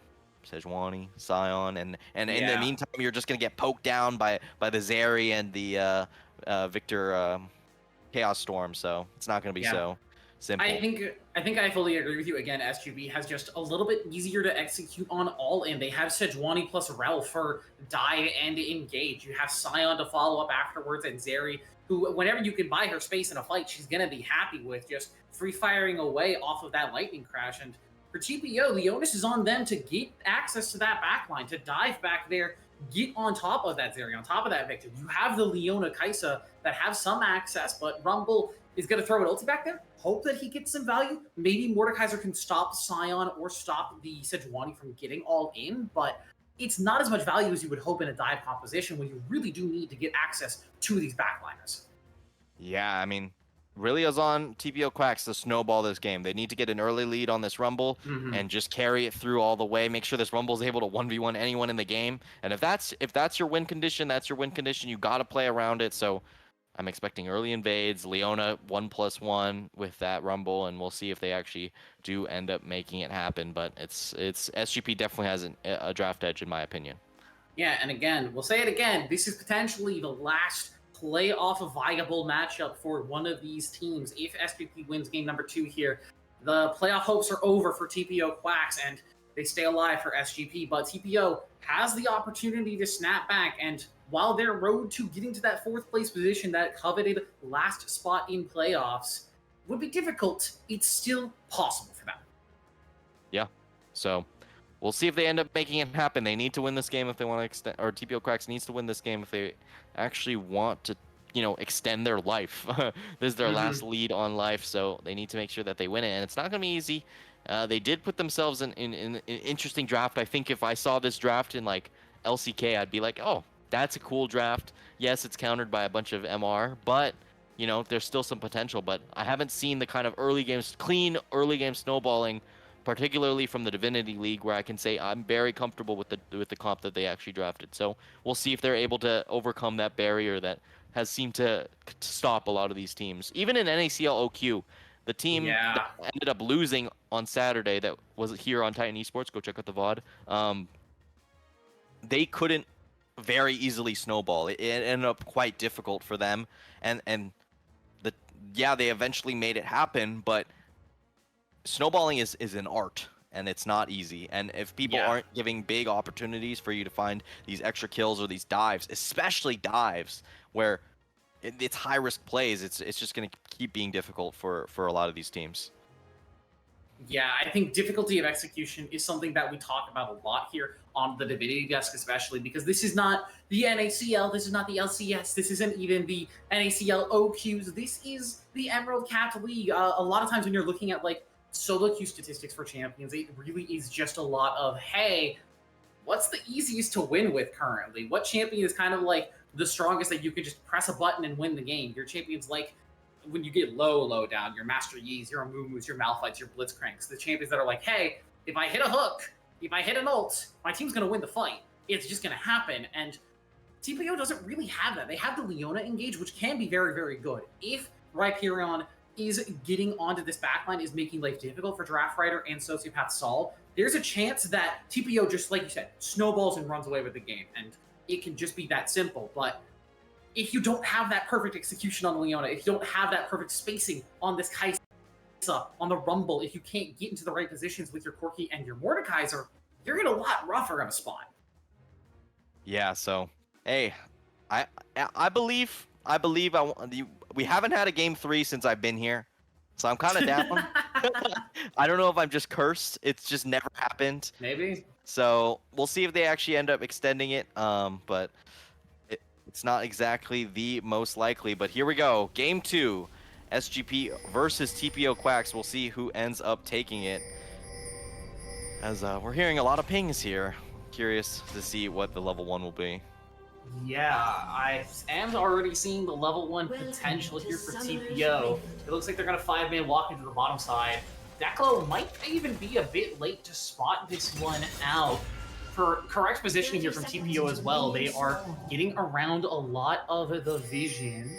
Sejuani, Scion, and in the meantime, you're just gonna get poked down by the Zeri and the Victor Chaos Storm. So it's not gonna be so simple. I think I fully agree with you. Again, SGB has just a little bit easier to execute on all in. They have Sejuani plus Rel for dive and engage. You have Scion to follow up afterwards, and Zeri, who whenever you can buy her space in a fight, she's gonna be happy with just free firing away off of that lightning crash. And for TPO, the onus is on them to get access to that backline, to dive back there, get on top of that Zeri, on top of that Victor. You have the Leona Kai'Sa that have some access, but Rumble is going to throw an ulti back there, hope that he gets some value. Maybe Mordekaiser can stop Scion or stop the Sejuani from getting all in, but it's not as much value as you would hope in a dive composition when you really do need to get access to these backliners. Yeah, I mean, really is on TPO Quacks to snowball this game. They need to get an early lead on this Rumble and just carry it through all the way. Make sure this Rumble is able to 1v1 anyone in the game. And if that's your win condition, that's your win condition. You got to play around it. So I'm expecting early invades, Leona 1+1 with that Rumble, and we'll see if they actually do end up making it happen. But it's SGP definitely has a draft edge in my opinion. Yeah, and again, we'll say it again. This is potentially the last playoff viable matchup for one of these teams. If SGP wins game number 2 here, the playoff hopes are over for TPO Quacks, and they stay alive for SGP. But TPO has the opportunity to snap back, and while their road to getting to that 4th place position, that coveted last spot in playoffs, would be difficult, it's still possible for them. Yeah, so we'll see if they end up making it happen. They need to win this game if they want to extend, or TPO Quacks needs to win this game if they actually want to, extend their life. This is their last lead on life, so they need to make sure that they win it. And it's not going to be easy. They did put themselves in an interesting draft. I think if I saw this draft in like LCK, I'd be like, oh, that's a cool draft. Yes, it's countered by a bunch of MR, but there's still some potential. But I haven't seen the kind of clean early game snowballing, particularly from the Divinity League, where I can say I'm very comfortable with the comp that they actually drafted. So we'll see if they're able to overcome that barrier that has seemed to stop a lot of these teams. Even in NACL OQ, the team that ended up losing on Saturday that was here on Titan Esports, go check out the VOD, they couldn't very easily snowball. It ended up quite difficult for them. And they eventually made it happen, but snowballing is an art, and it's not easy. And if people aren't giving big opportunities for you to find these extra kills or these dives, especially dives where it's high risk plays, it's just going to keep being difficult for a lot of these teams. Yeah, I think difficulty of execution is something that we talk about a lot here on the Divinity desk, especially because this is not the NACL, this is not the LCS, this isn't even the NACL OQs, this is the Emerald Capped League. A lot of times when you're looking at like solo queue statistics for champions, it really is just a lot of, hey, what's the easiest to win with currently? What champion is kind of like the strongest that you can just press a button and win the game? Your champions like when you get low down, your Master Yi's, your Amumu's, your Malphites, your Blitzcranks, the champions that are like, hey, if I hit a hook, if I hit an ult, my team's going to win the fight. It's just going to happen. And TPO doesn't really have that. They have the Leona engage, which can be very, very good. If Rhyperion is getting onto this backline, is making life difficult for Draft Rider and Sociopath Sol, there's a chance that TPO, just like you said, snowballs and runs away with the game. And it can just be that simple. But if you don't have that perfect execution on Leona, if you don't have that perfect spacing on this Kai'Sa, on the Rumble, if you can't get into the right positions with your Corki and your Mordekaiser, you're in a lot rougher of a spot. Yeah, so, hey, I believe we haven't had a game 3 since I've been here, so I'm kind of down. I don't know if I'm just cursed. It's just never happened. Maybe. So we'll see if they actually end up extending it. But it's not exactly the most likely. But here we go. Game 2, SGP versus TPO Quacks. We'll see who ends up taking it. As we're hearing a lot of pings here. Curious to see what the level 1 will be. Yeah, I am already seeing the level 1 potential here for TPO. It looks like they're going to 5-man walk into the bottom side. Declo might even be a bit late to spot this one out. For correct positioning here from TPO as well, they are getting around a lot of the vision.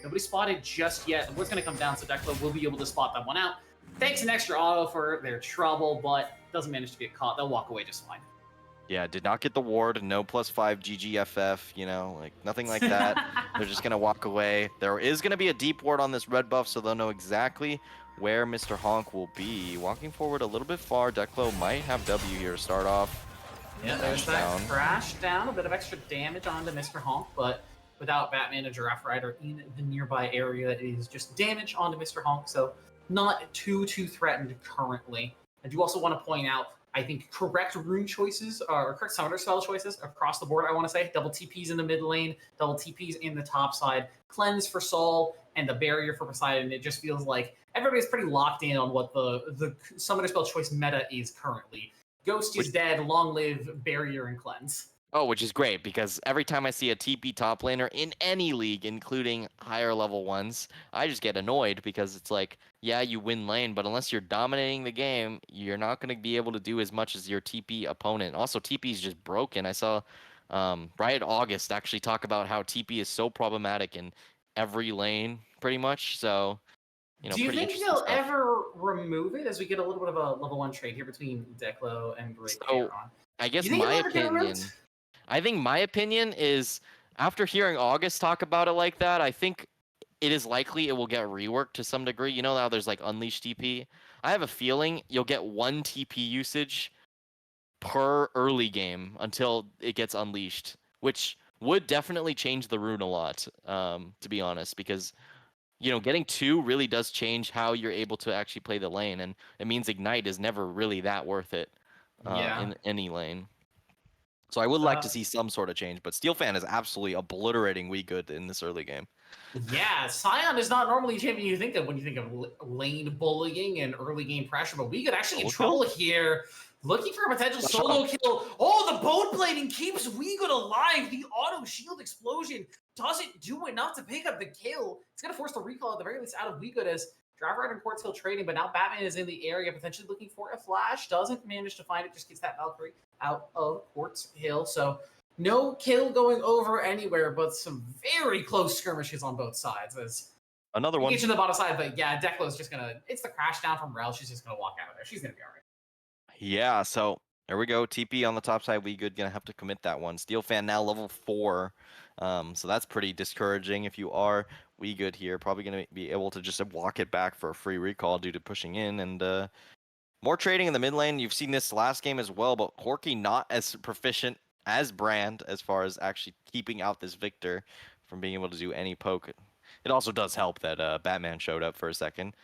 Nobody spotted just yet. The word's going to come down, so Declo will be able to spot that one out. Takes an extra auto for their trouble, but doesn't manage to get caught. They'll walk away just fine. Yeah, did not get the ward, no +5 GGFF, like nothing like that. They're just going to walk away. There is going to be a deep ward on this red buff, so they'll know exactly where Mr. Honk will be. Walking forward a little bit far, Declo might have W here to start off. Yeah, there's that crash down, a bit of extra damage onto Mr. Honk, but without Batman and Giraffe Rider in the nearby area, it is just damage onto Mr. Honk, so not too threatened currently. I do also want to point out, I think correct rune choices, or correct summoner spell choices across the board, I want to say. Double TPs in the mid lane, double TPs in the top side, cleanse for Sol, and the barrier for Poseidon. It just feels like everybody's pretty locked in on what the summoner spell choice meta is currently. Ghost is dead, long live barrier and cleanse. Oh, which is great because every time I see a TP top laner in any league, including higher level ones, I just get annoyed because it's like, yeah, you win lane, but unless you're dominating the game, you're not going to be able to do as much as your TP opponent. Also, TP is just broken. I saw Riot August actually talk about how TP is so problematic in every lane, pretty much. So, Do you pretty think interesting they'll stuff. ever remove it as we get a little bit of a level 1 trade here between Declo and So, Raycaron? I You guess think my it'll ever get removed? opinion. I think my opinion is after hearing August talk about it like that, I think it is likely it will get reworked to some degree. You know how there's like unleashed TP? I have a feeling you'll get one TP usage per early game until it gets unleashed, which would definitely change the rune a lot, to be honest, because getting two really does change how you're able to actually play the lane, and it means Ignite is never really that worth it Yeah. in any lane. So I would like to Uh, see some sort of change, but Steel Fan is absolutely obliterating WeGood in this early game. yeah, Scion is not normally a champion you think of when you think of lane bullying and early game pressure, but we could actually in Solo kill? trouble here. Looking for a potential Flash solo out. kill. Oh, the bone blading keeps Weegood alive. The auto shield explosion doesn't do enough to pick up the kill. It's going to force the recall at the very least out of Weegood as Driver Rider and Quartz Hill trading, but now Batman is in the area potentially looking for a flash. Doesn't manage to find it, just gets that Valkyrie out of Quartz Hill. So no kill going over anywhere, but some very close skirmishes on both sides. As Another one. engaged in the bottom side, but yeah, Declo's just gonna. It's the crash down from Rel. She's just gonna walk out of there. She's gonna be all right. Yeah, so there we go. TP on the top side. WeGood gonna have to commit that one. Steel Fan now level 4. So that's pretty discouraging if you are WeGood here. Probably gonna be able to just walk it back for a free recall due to pushing in and more trading in the mid lane. You've seen this last game as well, but Corki not as proficient as Brand as far as actually keeping out this Victor from being able to do any poke. It also does help that Batman showed up for a second.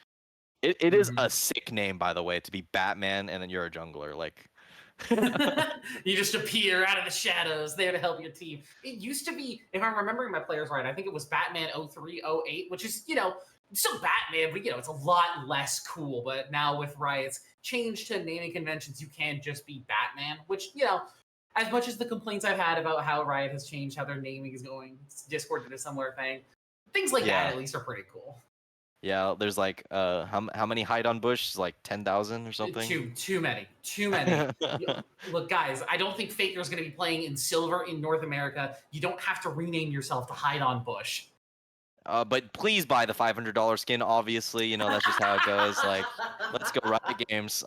It is a sick name, by the way, to be Batman and then you're a jungler. Like, You just appear out of the shadows there to help your team. It used to be, if I'm remembering my players right, I think it was Batman 03, 08, which is, still Batman, but, it's a lot less cool. But now with Riot's change to naming conventions, you can just be Batman, which, as much as the complaints I've had about how Riot has changed how their naming is going, Discord did a similar thing, things like that yeah, at least are pretty cool. yeah. There's like how many hide on bush? Like 10,000 or something. Too many. Look, guys, I don't think Faker's going to be playing in silver in North America. You don't have to rename yourself to Hide on Bush. But please buy the $500 skin. Obviously, that's just how it goes. Like, let's go Riot Games.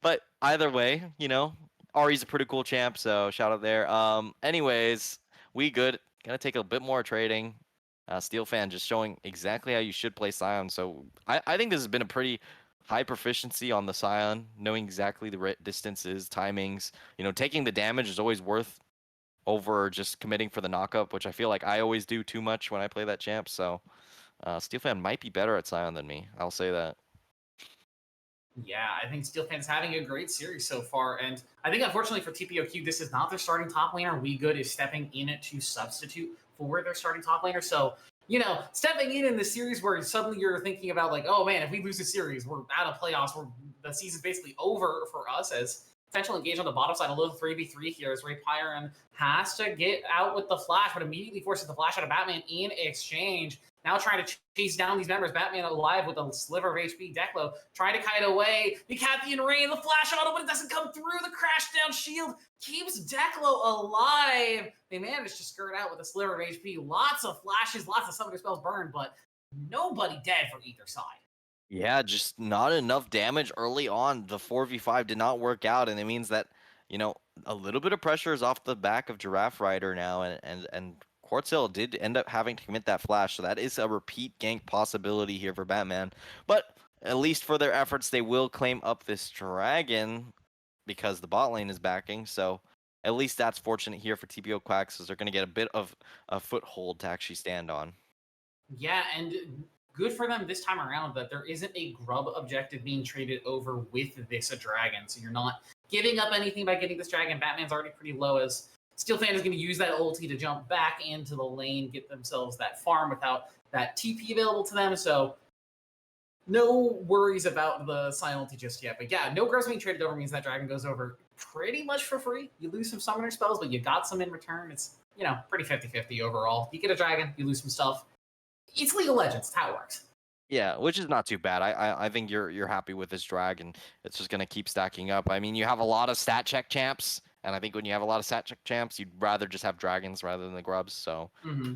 But either way, Ari's a pretty cool champ, so shout out there. Anyways, WeGood gonna take a bit more trading. Steel Fan just showing exactly how you should play Scion. So I think this has been a pretty high proficiency on the Scion, knowing exactly the distances, timings. Taking the damage is always worth over just committing for the knockup, which I feel like I always do too much when I play that champ. So Steel Fan might be better at Scion than me. I'll say that. Yeah, I think Steel Fan's having a great series so far, and I think unfortunately for TPOQ, this is not their starting top laner. WeGood is stepping in to substitute for their starting top laner. So, stepping in the series where suddenly you're thinking about like, oh man, if we lose the series, we're out of playoffs. The season's basically over for us as potential engage on the bottom side. A little 3v3 here as Ray Pyron has to get out with the flash, but immediately forces the flash out of Batman in exchange. Now trying to chase down these members. Batman alive with a sliver of HP. Declo trying to kite away. The Cathian Rain, the flash auto, but it doesn't come through. The crash down shield keeps Declo alive. They managed to skirt out with a sliver of HP. Lots of flashes, lots of summoner spells burned, but nobody dead from either side. Yeah, just not enough damage early on. The 4v5 did not work out, and it means that, a little bit of pressure is off the back of Giraffe Rider now, and Quartz Hill did end up having to commit that flash, so that is a repeat gank possibility here for Batman. But at least for their efforts, they will claim up this dragon because the bot lane is backing, so at least that's fortunate here for TPO Quacks, as they're going to get a bit of a foothold to actually stand on. Yeah, and good for them this time around that there isn't a grub objective being traded over with this dragon. So you're not giving up anything by getting this dragon. Batman's already pretty low as Steel Fan is going to use that ulti to jump back into the lane, get themselves that farm without that TP available to them. So no worries about the Sion ulti just yet. But yeah, no grubs being traded over means that dragon goes over pretty much for free. You lose some summoner spells, but you got some in return. It's, pretty 50-50 overall. You get a dragon, you lose some stuff. It's League of Legends. That's how it works. Yeah, which is not too bad. I think you're happy with this drag, and it's just gonna keep stacking up. I mean, you have a lot of stat check champs, and I think when you have a lot of stat check champs, you'd rather just have dragons rather than the grubs. So Mm-hmm.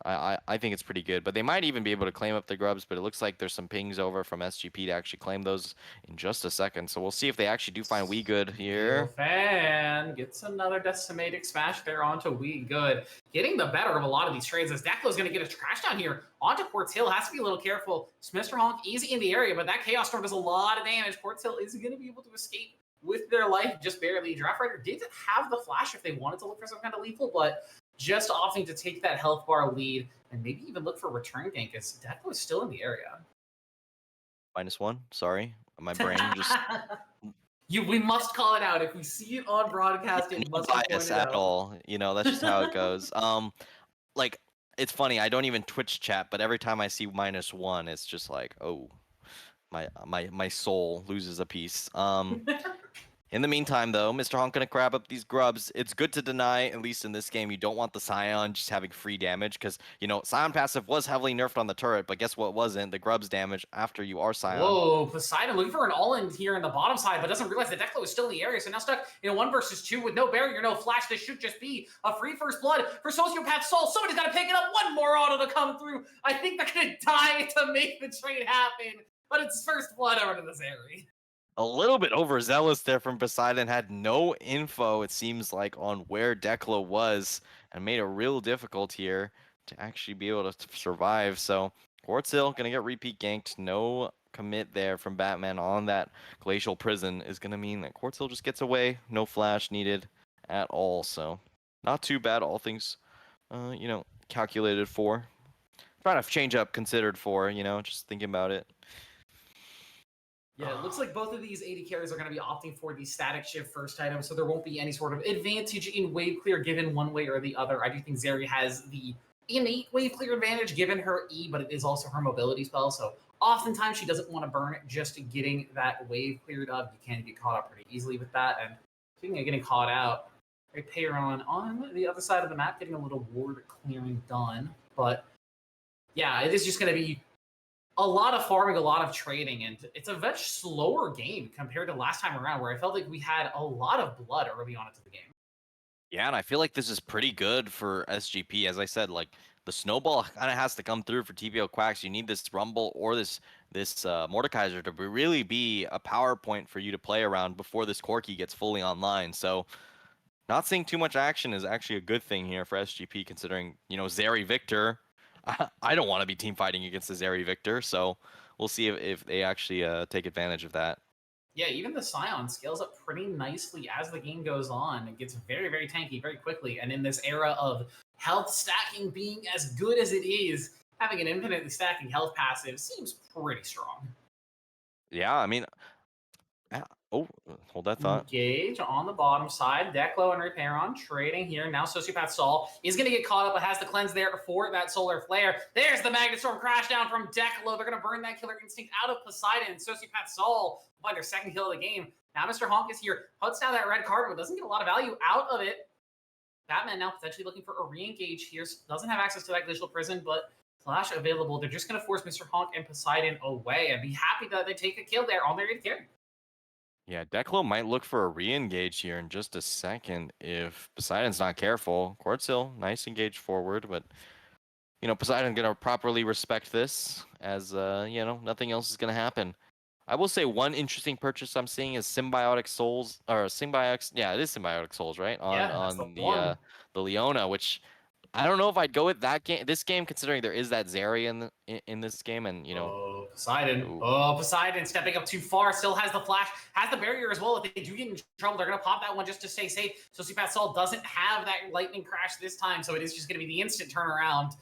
I think it's pretty good. But they might even be able to claim up the grubs, but it looks like there's some pings over from SGP to actually claim those in just a second. So we'll see if they actually do find We Good here. Fan gets another decimated smash there onto We Good. Getting the better of a lot of these trades as Declo's going to get a trash down here onto Quartz Hill. Has to be a little careful. Mr. Honk easy in the area, but that Chaos Storm does a lot of damage. Quartz Hill is going to be able to escape with their life just barely. Draft Rider did have the flash if they wanted to look for some kind of lethal, but just opting to take that health bar lead and maybe even look for return gank as Declo is still in the area. -1. Sorry, my brain just. We must call it out. If we see it on broadcast, it No must be bias pointed at out. all. That's just how it goes. Like it's funny. I don't even Twitch chat, but every time I see -1, it's just like, oh, my soul loses a piece. In the meantime, though, Mr. Honk gonna grab up these grubs. It's good to deny, at least in this game, you don't want the Scion just having free damage, because, Scion passive was heavily nerfed on the turret, but guess what wasn't? The grubs damage after you are Scion. Whoa, Poseidon looking for an all-in here in the bottom side, but doesn't realize that Declo is still in the area, so now stuck in a 1 versus 2 with no barrier, no flash. This should just be a free first blood for Sociopath Soul. Somebody's got to pick it up. One more auto to come through. I think they're going to die to make the trade happen, but it's first blood over to this area. A little bit overzealous there from Poseidon, had no info, it seems like, on where Declo was, and made it real difficult here to actually be able to survive. So Quartz Hill gonna get repeat ganked. No commit there from Batman on that Glacial Prison is gonna mean that Quartz Hill just gets away. No flash needed at all. So not too bad, all things calculated for. Trying to change up considered for, just thinking about it. Yeah, it looks like both of these AD carries are going to be opting for the static shift first item, so there won't be any sort of advantage in wave clear given one way or the other. I do think Zeri has the innate wave clear advantage given her E, but it is also her mobility spell, so oftentimes she doesn't want to burn it just getting that wave cleared up. You can get caught up pretty easily with that, and speaking of getting caught out, Payron on the other side of the map getting a little ward clearing done, but yeah, it is just going to be a lot of farming, a lot of trading, and it's a much slower game compared to last time around where I felt like we had a lot of blood early on into the game. Yeah, and I feel like this is pretty good for SGP. As I said, like the snowball kind of has to come through for TPO Quacks. You need this Rumble or this Mordekaiser to really be a power point for you to play around before this Corki gets fully online. So not seeing too much action is actually a good thing here for SGP, considering, Zeri Victor. I don't want to be team fighting against the Zeri Victor, so we'll see if they actually take advantage of that. Yeah, even the Scion scales up pretty nicely as the game goes on. It gets very, very tanky very quickly. And in this era of health stacking being as good as it is, having an infinitely stacking health passive seems pretty strong. Yeah, I mean, oh, hold that thought. Engage on the bottom side. Declo and Repairon trading here. Now Sociopath Saul is going to get caught up, but has the cleanse there for that Solar Flare. There's the Magnet Storm crash down from Declo. They're going to burn that Killer Instinct out of Poseidon. Sociopath Saul will find their second kill of the game. Now Mr. Honk is here. Puts down that red card, but doesn't get a lot of value out of it. Batman now potentially looking for a re-engage here. Doesn't have access to that Glacial Prison, but Flash available. They're just going to force Mr. Honk and Poseidon away and be happy that they take a kill there on their 8th carry. Yeah, Declo might look for a re-engage here in just a second if Poseidon's not careful. Quartz Hill, nice engage forward, but Poseidon's gonna properly respect this as nothing else is gonna happen. I will say one interesting purchase I'm seeing is Symbiotic Souls, or Symbiotic, yeah, it is Symbiotic Souls, right? On the Leona, which I don't know if I'd go with that game. This game, considering there is that Zeri in this game, and Oh, Poseidon. Ooh. Oh, Poseidon stepping up too far. Still has the flash, has the barrier as well. If they do get in trouble, they're going to pop that one just to stay safe. Sociopath Saul doesn't have that lightning crash this time, so it is just going to be the instant turnaround.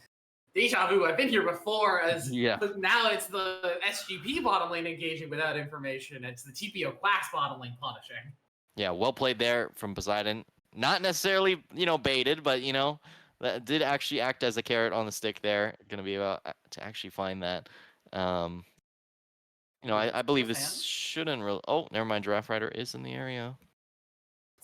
Deja vu, I've been here before, as now it's the SGP bottom lane engaging without information. It's the TPO Quacks bottom lane punishing. Yeah, well played there from Poseidon. Not necessarily, baited, but, that did actually act as a carrot on the stick there. Going to be able to actually find that. I believe this shouldn't really... Oh, never mind. Draft Rider is in the area.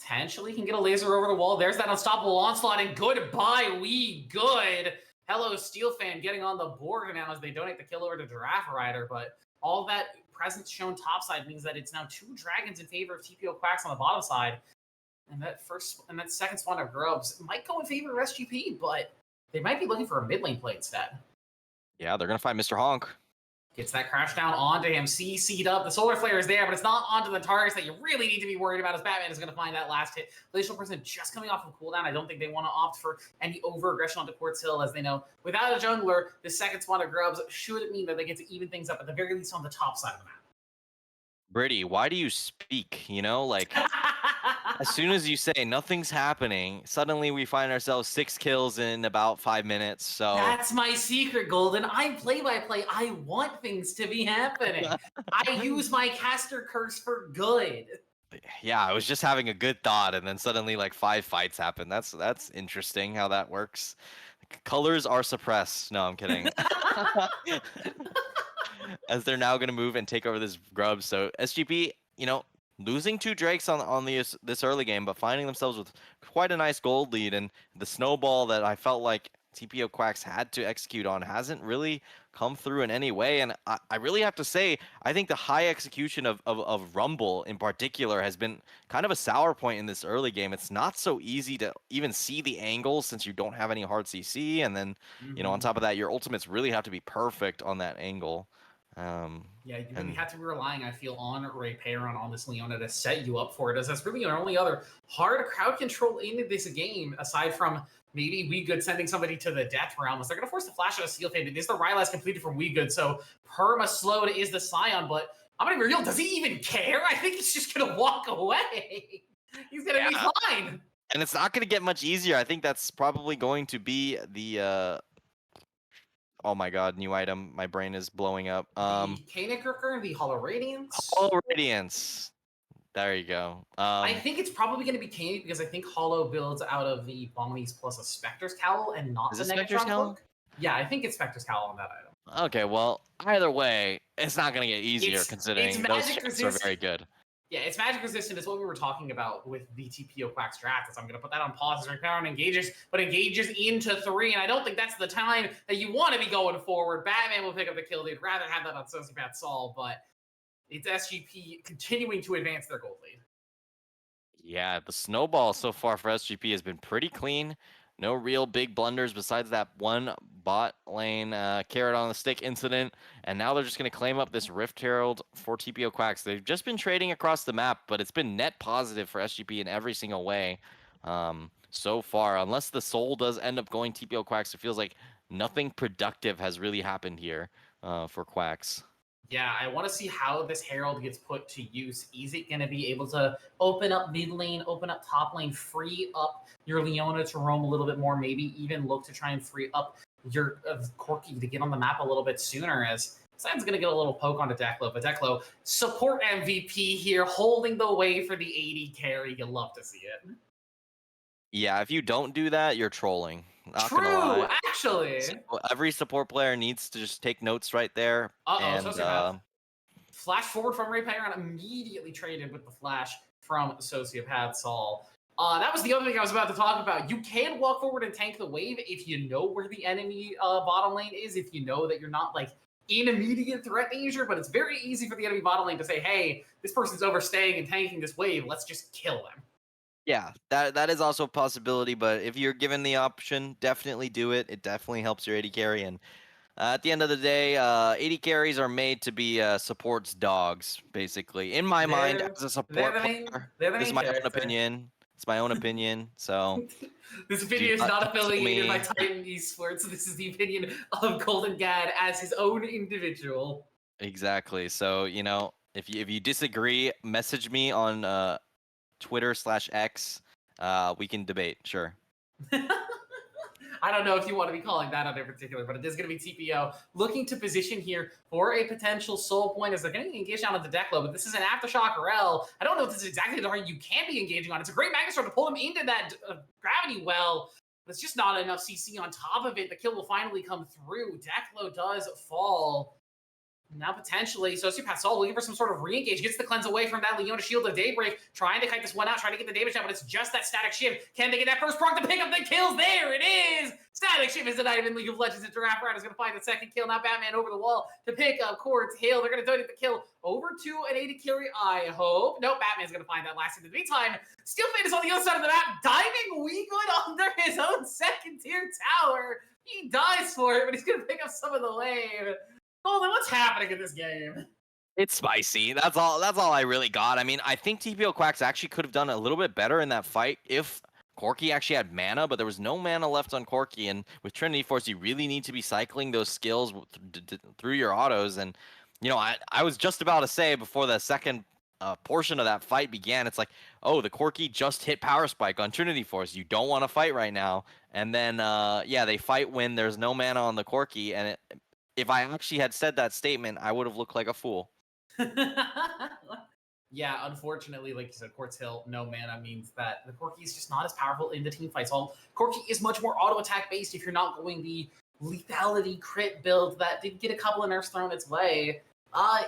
Potentially can get a laser over the wall. There's that unstoppable onslaught, and goodbye, we good. Hello, Steel Fan getting on the board now as they donate the kill over to Giraffe Rider, but all that presence shown topside means that it's now 2 dragons in favor of TPO Quacks on the bottom side. And that second spawn of Grubs might go in favor of SGP, but they might be looking for a mid lane play instead. Yeah, they're gonna find Mr. Honk. Gets that crash down onto him, CC'd up. The Solar Flare is there, but it's not onto the targets that you really need to be worried about as Batman is going to find that last hit. Glacial Person just coming off of cooldown. I don't think they want to opt for any over-aggression onto Quartz Hill, as they know without a jungler, the second spawn of Grubs should mean that they get to even things up at the very least on the top side of the map. Britty, why do you speak? You know, like as soon as you say nothing's happening, suddenly we find ourselves 6 kills in about 5 minutes. So that's my secret, Golden. I'm play-by-play. I want things to be happening. I use my caster curse for good. Yeah, I was just having a good thought, and then suddenly like 5 fights happen. That's interesting how that works. Colors are suppressed. No, I'm kidding. As they're now going to move and take over this grub. So SGP, you know, losing 2 Drakes on this early game, but finding themselves with quite a nice gold lead, and the snowball that I felt like TPO Quacks had to execute on hasn't really come through in any way. And I really have to say, I think the high execution of Rumble in particular has been kind of a sour point in this early game. It's not so easy to even see the angles since you don't have any hard CC. And then, you know, on top of that, your ultimates really have to be perfect on that angle. Yeah, you really have to be relying, I feel, on Ray Perron on this Leona to set you up for it, as that's really your only other hard crowd control in this game, aside from maybe We Good sending somebody to the death realm. They're going to force the flash out of Steel Fade. It is the Rylai's completed from We Good, so perma slowed is the Scion, but I'm going to be real, does he even care? I think he's just going to walk away. He's going to be fine. And it's not going to get much easier. I think that's probably going to be the oh my god, new item. My brain is blowing up. The Kanickerker, the Hollow Radiance. Hollow Radiance. There you go. I think it's probably going to be Kane because I think Hollow builds out of the Bonnies plus a Spectre's Cowl and not the Negatron Cloak. Yeah, I think it's Spectre's Cowl on that item. Okay, well, either way, it's not going to get easier considering those checks are very good. Yeah, it's magic resistant. It's what we were talking about with the TPO Quacks draft. So I'm going to put that on pause as Power engages, but engages into 3. And I don't think that's the time that you want to be going forward. Batman will pick up the kill. They'd rather have that on Sociopath Sol, but it's SGP continuing to advance their gold lead. Yeah, the snowball so far for SGP has been pretty clean. No real big blunders besides that one bot lane carrot on the stick incident. And now they're just going to claim up this Rift Herald for TPO Quacks. They've just been trading across the map, but it's been net positive for SGP in every single way so far. Unless the soul does end up going TPO Quacks, it feels like nothing productive has really happened here for Quacks. Yeah, I want to see how this Herald gets put to use. Is it going to be able to open up mid lane, open up top lane, free up your Leona to roam a little bit more, maybe even look to try and free up your Corki to get on the map a little bit sooner, as Simon's going to get a little poke onto Declo. But Declo, support MVP here, holding the way for the 80 carry. You'll love to see it. Yeah, if you don't do that, you're trolling. Not True, gonna lie. Actually. So every support player needs to just take notes right there. Flash forward from Ray Perron, immediately traded with the flash from Sociopath Sol. That was the other thing I was about to talk about. You can walk forward and tank the wave if you know where the enemy bottom lane is, if you know that you're not like in immediate threat danger, but it's very easy for the enemy bottom lane to say, hey, this person's overstaying and tanking this wave, let's just kill them. Yeah, that is also a possibility, but if you're given the option, definitely do it. It definitely helps your 80 carry, and at the end of the day, 80 carries are made to be supports dogs, basically. In my mind, as a support player, this is my own opinion. It's my own opinion, so... This opinion is not affiliated by Titan Esports. This is the opinion of Golden Gad as his own individual. Exactly. So, you know, if you disagree, message me on Twitter/X. We can debate, sure. I don't know if you want to be calling that out in particular, but it is going to be TPO looking to position here for a potential soul point as they're going to engage down at the Declo, but this is an Aftershock RL. I don't know if this is exactly the target you can be engaging on. It's a great Magnustorm to pull him into that gravity well, but it's just not enough CC on top of it. The kill will finally come through. Declo does fall. Now potentially, Sociopath Soul looking for some sort of re-engage, gets the cleanse away from that Leona Shield of Daybreak, trying to kite this one out, trying to get the damage down, but it's just that Static Shift. Can they get that first proc to pick up the kills? There it is! Static Shift is an item in League of Legends, and Giraffe Round is going to find the second kill. Now Batman over the wall to pick up Quartz Hill. They're going to donate the kill over to an AD carry, I hope. Nope, Batman's going to find that last in the meantime. Steelfade is on the other side of the map, diving WeGood under his own second tier tower. He dies for it, but he's going to pick up some of the wave. Golden, what's happening in this game? It's spicy. That's all I really got. I mean, I think TPO Quacks actually could have done a little bit better in that fight if Corki actually had mana, but there was no mana left on Corki, and with Trinity Force, you really need to be cycling those skills through your autos. And you know, I was just about to say before the second portion of that fight began, it's like, oh, the Corki just hit Power Spike on Trinity Force. You don't want to fight right now. And then yeah, they fight when there's no mana on the Corki, and if I actually had said that statement, I would have looked like a fool. Yeah, unfortunately, like you said, Quartz Hill, no mana means that the Corki is just not as powerful in the team fights. Corki is much more auto attack based if you're not going the lethality crit build that did get a couple of nerfs thrown its way.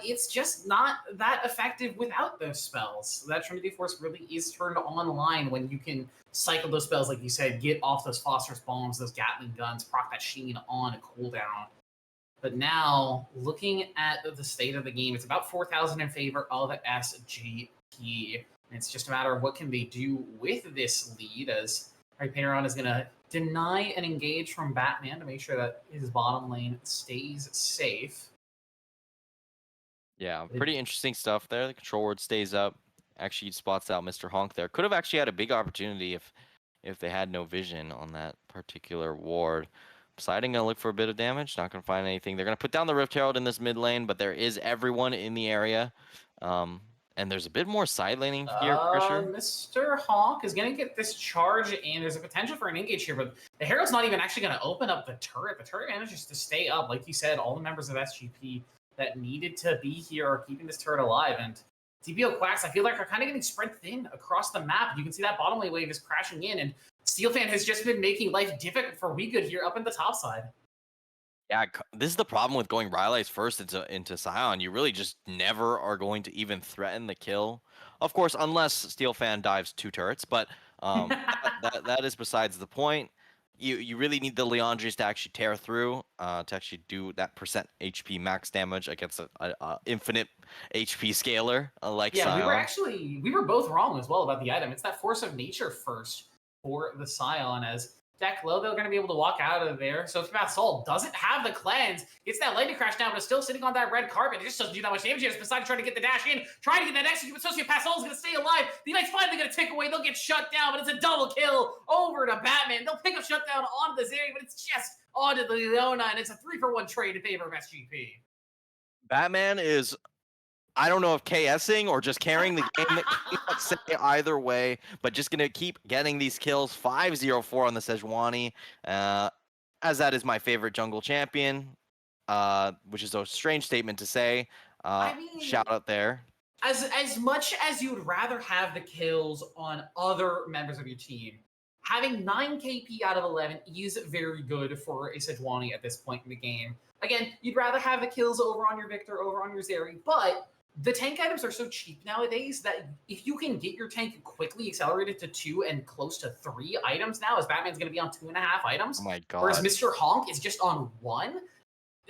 It's just not that effective without those spells. That Trinity Force really is turned online when you can cycle those spells, like you said, get off those phosphorus bombs, those Gatling guns, proc that Sheen on a cooldown. But now, looking at the state of the game, it's about 4,000 in favor of SGP. And it's just a matter of what can they do with this lead, as Hyperion is going to deny an engage from Batman to make sure that his bottom lane stays safe. Yeah, pretty interesting stuff there. The control ward stays up. Actually spots out Mr. Honk there. Could have actually had a big opportunity if they had no vision on that particular ward. Poseidon gonna look for a bit of damage, not gonna find anything. They're gonna put down the Rift Herald in this mid lane, but there is everyone in the area. And there's a bit more side laning here, Krisher. Mr. Honk is gonna get this charge, and there's a potential for an engage here, but the Herald's not even actually gonna open up the turret. The turret manages to stay up. Like you said, all the members of SGP that needed to be here are keeping this turret alive, and TPO Quacks, I feel like, are kind of getting spread thin across the map. You can see that bottom lane wave is crashing in, and Steelfan has just been making life difficult for WeGood here up in the top side. Yeah, this is the problem with going Rylai's first into Scion. You really just never are going to even threaten the kill. Of course, unless Steelfan dives 2 turrets, but that is besides the point. You really need the Leandries to actually tear through, to actually do that percent HP max damage against a infinite HP scaler like yeah, Scion. we were both wrong as well about the item. It's that Force of Nature first for the Scion, as deck low, they're going to be able to walk out of there. So if Soul doesn't have the cleanse, gets that lightning crash down, but still sitting on that red carpet. It just doesn't do that much damage here. Besides trying to get the dash in, trying to get that execute, but Sociopath Soul is going to stay alive. The Knight's finally going to tick away. They'll get shut down, but it's a double kill over to Batman. They'll pick up shutdown onto the Zeri, but it's just onto the Leona, and it's a 3-for-1 trade in favor of SGP. Batman is, I don't know if KSing or just carrying the game. Can't say either way, but just gonna keep getting these kills. 5-0-4 on the Sejuani, as that is my favorite jungle champion, which is a strange statement to say. I mean, shout out there. As much as you'd rather have the kills on other members of your team, having 9 KP out of 11 is very good for a Sejuani at this point in the game. Again, you'd rather have the kills over on your Victor, over on your Zeri, but the tank items are so cheap nowadays that if you can get your tank quickly accelerated to 2 and close to 3 items now, as Batman's going to be on 2.5 items, oh my God, whereas Mr. Honk is just on 1,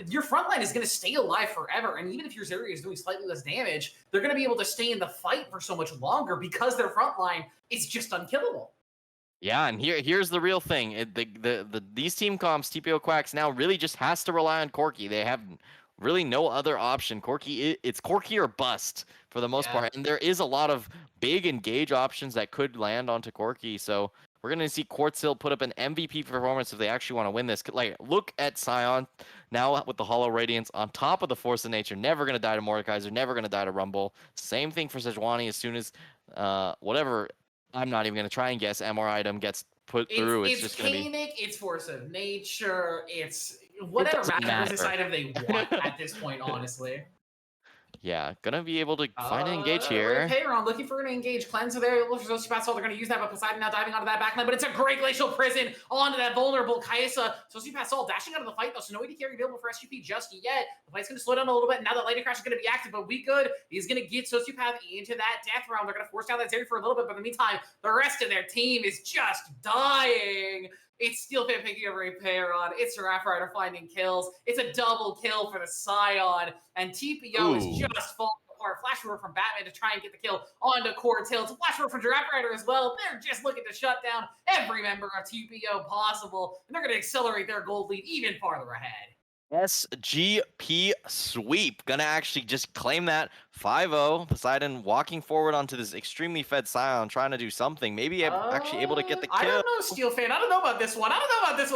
your front line is going to stay alive forever. And even if your Zeri is doing slightly less damage, they're going to be able to stay in the fight for so much longer because their front line is just unkillable. Yeah, and here's the real thing. These team comps, TPO Quacks, now really just has to rely on Corki. They have really no other option. Corki, it's Corki or bust for the most part. And there is a lot of big engage options that could land onto Corki. So we're going to see Quartz Hill put up an MVP performance if they actually want to win this. Like, look at Scion now with the Hollow Radiance on top of the Force of Nature. Never going to die to Mordekaiser, never going to die to Rumble. Same thing for Sejuani as soon as whatever, I'm not even going to try and guess, MR item gets put through. It's just going to be... It's Force of Nature, it's whatever matter this item they want at this point, honestly. Yeah, gonna be able to find an engage here. Payron looking for an engage. Cleanser there. Looks for Sociopath Soul. They're going to use that, but Poseidon now diving onto that backline. But it's a great Glacial Prison onto that vulnerable Kaisa. Sociopath Soul dashing out of the fight, though, so no AD carry available for SGP just yet. The fight's going to slow down a little bit. Now that Lightning Crash is going to be active, but we good. He's going to get Sociopath into that death round. They're going to force down that Zeri for a little bit, but in the meantime, the rest of their team is just dying. It's Steelfan picking over a Payron. It's Giraffe Rider finding kills. It's a double kill for the Scion. And TPO is just falling apart. Flash forward from Batman to try and get the kill onto Cortail. It's a flash forward from Giraffe Rider as well. They're just looking to shut down every member of TPO possible. And they're going to accelerate their gold lead even farther ahead. SGP sweep. Gonna actually just claim that 5-0. Poseidon walking forward onto this extremely fed Scion, trying to do something. Maybe actually able to get the kill. I don't know, Steelfan. I don't know about this one.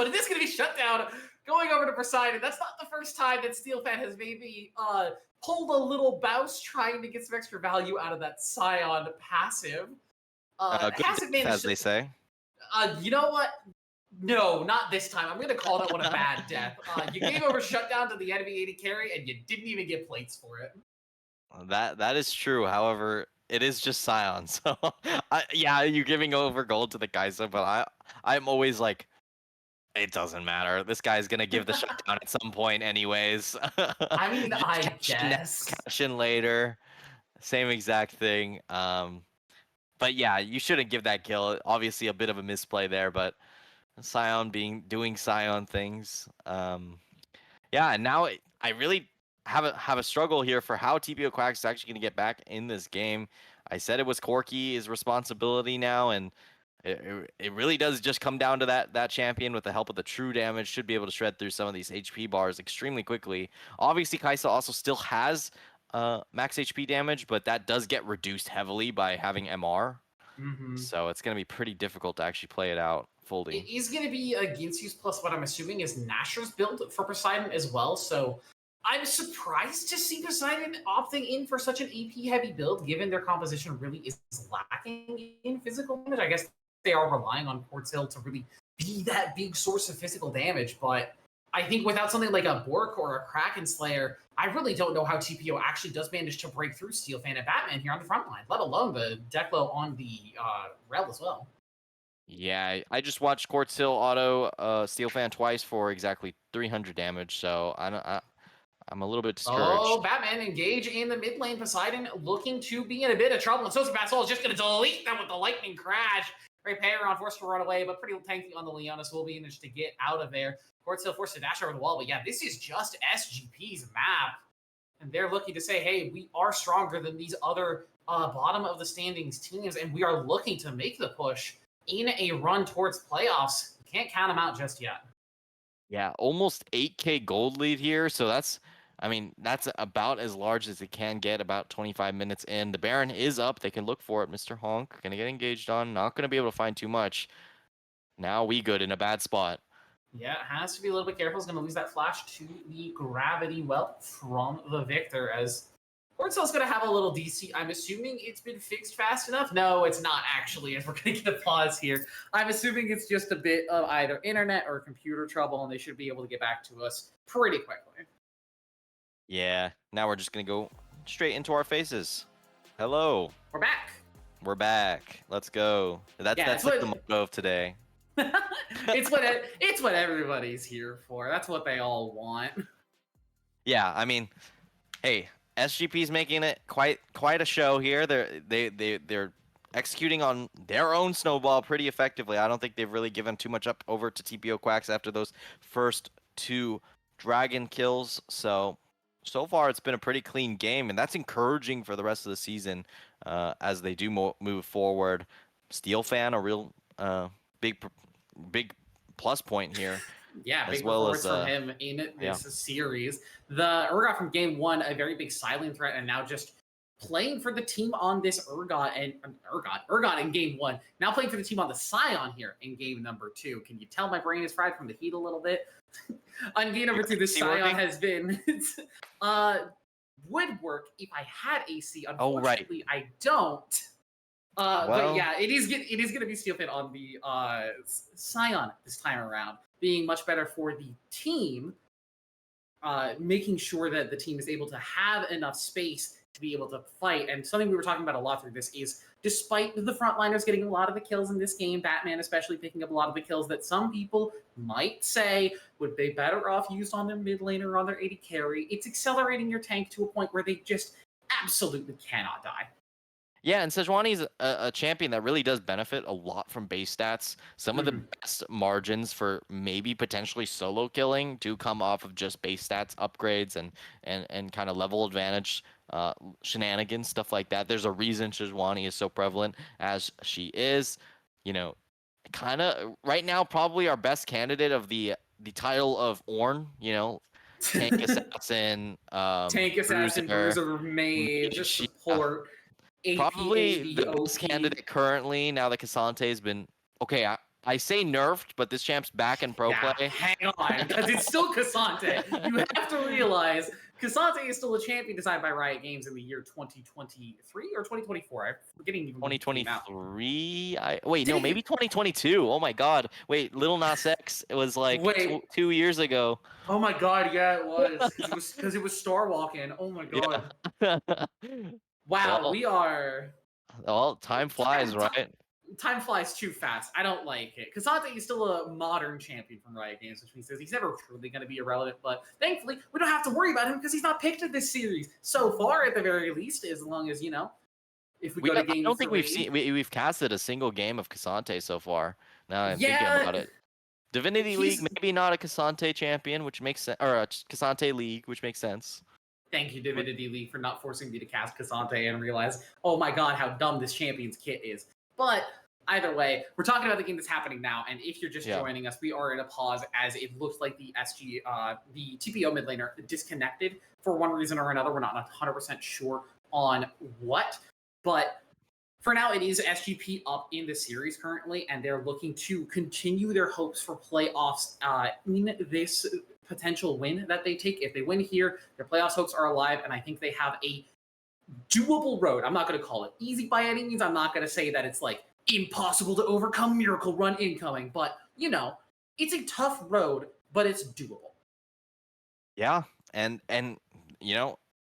Is this going to be shut down? Going over to Poseidon. That's not the first time that Steelfan has maybe pulled a little bounce trying to get some extra value out of that Scion passive. Good death, as they say. You know what? No, not this time. I'm going to call that one a bad death. You gave over shutdown to the enemy AD carry, and you didn't even get plates for it. That is true. However, it is just Scion, so yeah, you're giving over gold to the Kaisa, but I'm always like, it doesn't matter. This guy's gonna give the shutdown at some point, anyways. I mean, I guess cash in later, same exact thing. But yeah, you shouldn't give that kill. Obviously, a bit of a misplay there, but Scion doing Scion things. Yeah, and now I really have a struggle here for how TPO Quacks is actually going to get back in this game. I said it was Corky's responsibility now, and it really does just come down to that champion with the help of the true damage should be able to shred through some of these HP bars extremely quickly. Obviously, Kaisa also still has max HP damage, but that does get reduced heavily by having MR. So it's going to be pretty difficult to actually play it out fully. It is going to be a Ginsu's plus what I'm assuming is Nasher's build for Poseidon as well. So I'm surprised to see Poseidon opting in for such an AP-heavy build, given their composition really is lacking in physical damage. I guess they are relying on Portil to really be that big source of physical damage, but I think without something like a Bork or a Kraken Slayer, I really don't know how TPO actually does manage to break through Steelfan and Batman here on the front line, let alone the Declo on the Rel as well. Yeah, I just watched Cortail auto Steelfan twice for exactly 300 damage, so I'm a little bit discouraged. Oh, Batman engage in the mid lane. Poseidon looking to be in a bit of trouble. And Sociopath Soul is just going to delete them with the lightning crash. Great Payron forced to run away, but pretty tanky on the Leona, so we'll be managed to get out of there. Court still forced to dash over the wall, but yeah, this is just SGP's map. And they're looking to say, hey, we are stronger than these other bottom of the standings teams, and we are looking to make the push in a run towards playoffs. Can't count them out just yet. Yeah, almost 8K gold lead here, so that's about as large as it can get, about 25 minutes in. The Baron is up. They can look for it. Mr. Honk going to get engaged on. Not going to be able to find too much. Now we good in a bad spot. Yeah, it has to be a little bit careful. He's going to lose that flash to the Gravity Whelp from the Victor, as Portsel's going to have a little DC. I'm assuming it's been fixed fast enough. No, it's not actually, as we're going to get a pause here. I'm assuming it's just a bit of either internet or computer trouble, and they should be able to get back to us pretty quickly. Yeah, now we're just going to go straight into our faces. Hello. We're back. We're back. Let's go. That's like the motto of today. It's what everybody's here for. That's what they all want. Yeah, I mean, hey, SGP's making it quite a show here. They're executing on their own snowball pretty effectively. I don't think they've really given too much up over to TPO Quacks after those first 2 dragon kills. So far it's been a pretty clean game, and that's encouraging for the rest of the season as they do move forward. Steelfan, a real big plus point here. Yeah, big performance from him in this series. The Urgot from game 1, a very big silent threat, and now just playing for the team on this Urgot in game 1. Now playing for the team on the Scion here in game number 2. Can you tell my brain is fried from the heat a little bit? On game number 2, the Scion has been would work if I had AC. Unfortunately, I don't. But yeah, it is going to be Steelfan on the Scion this time around, being much better for the team. making sure that the team is able to have enough space to be able to fight. And something we were talking about a lot through this is, despite the frontliners getting a lot of the kills in this game, Batman especially picking up a lot of the kills that some people might say would be better off used on their mid lane or on their AD carry, it's accelerating your tank to a point where they just absolutely cannot die. Yeah, and Sejuani is a champion that really does benefit a lot from base stats. Some of the best margins for maybe potentially solo killing do come off of just base stats upgrades and kind of level advantage shenanigans, stuff like that. There's a reason Sejuani is so prevalent as she is. You know, kind of right now probably our best candidate of the title of Ornn. You know, tank assassin, Tank assassin, bruiser, mage, She, support. AP, probably AD, the OP. best candidate currently now that Cassante has been okay. I say nerfed, but this champ's back in pro play. Hang on, because it's still Cassante. You have to realize Cassante is still a champion designed by Riot Games in the year 2023 or 2024. I'm forgetting even when it came out. 2023. No, maybe 2022. Oh my god. Wait, Lil Nas X. It was like Wait. 2 years ago. Oh my god, yeah, it was because it was Star Walking. Oh my god. Yeah. Wow, Well, we are. time flies, right? Time flies too fast. I don't like it. Cassante is still a modern champion from Riot Games, which means he's never truly going to be irrelevant. But thankfully, we don't have to worry about him because he's not picked in this series so far, at the very least. As long as if we go to game, I don't think we've casted a single game of Cassante so far. Now I'm thinking about it. Divinity League, maybe not a Cassante champion, which makes sense, or a Cassante League, which makes sense. Thank you, Divinity League, for not forcing me to cast Cassante and realize, oh my god, how dumb this champion's kit is. But either way, we're talking about the game that's happening now, and if you're just joining us, we are in a pause as it looks like the the TPO mid laner disconnected for one reason or another. We're not 100% sure on what, but for now, it is SGP up in the series currently, and they're looking to continue their hopes for playoffs in this potential win that they take. If they win here, their playoffs hopes are alive, and I think they have a doable road. I'm not going to call it easy by any means. I'm not going to say that it's like impossible to overcome, miracle run incoming, but it's a tough road, but it's doable. Yeah, and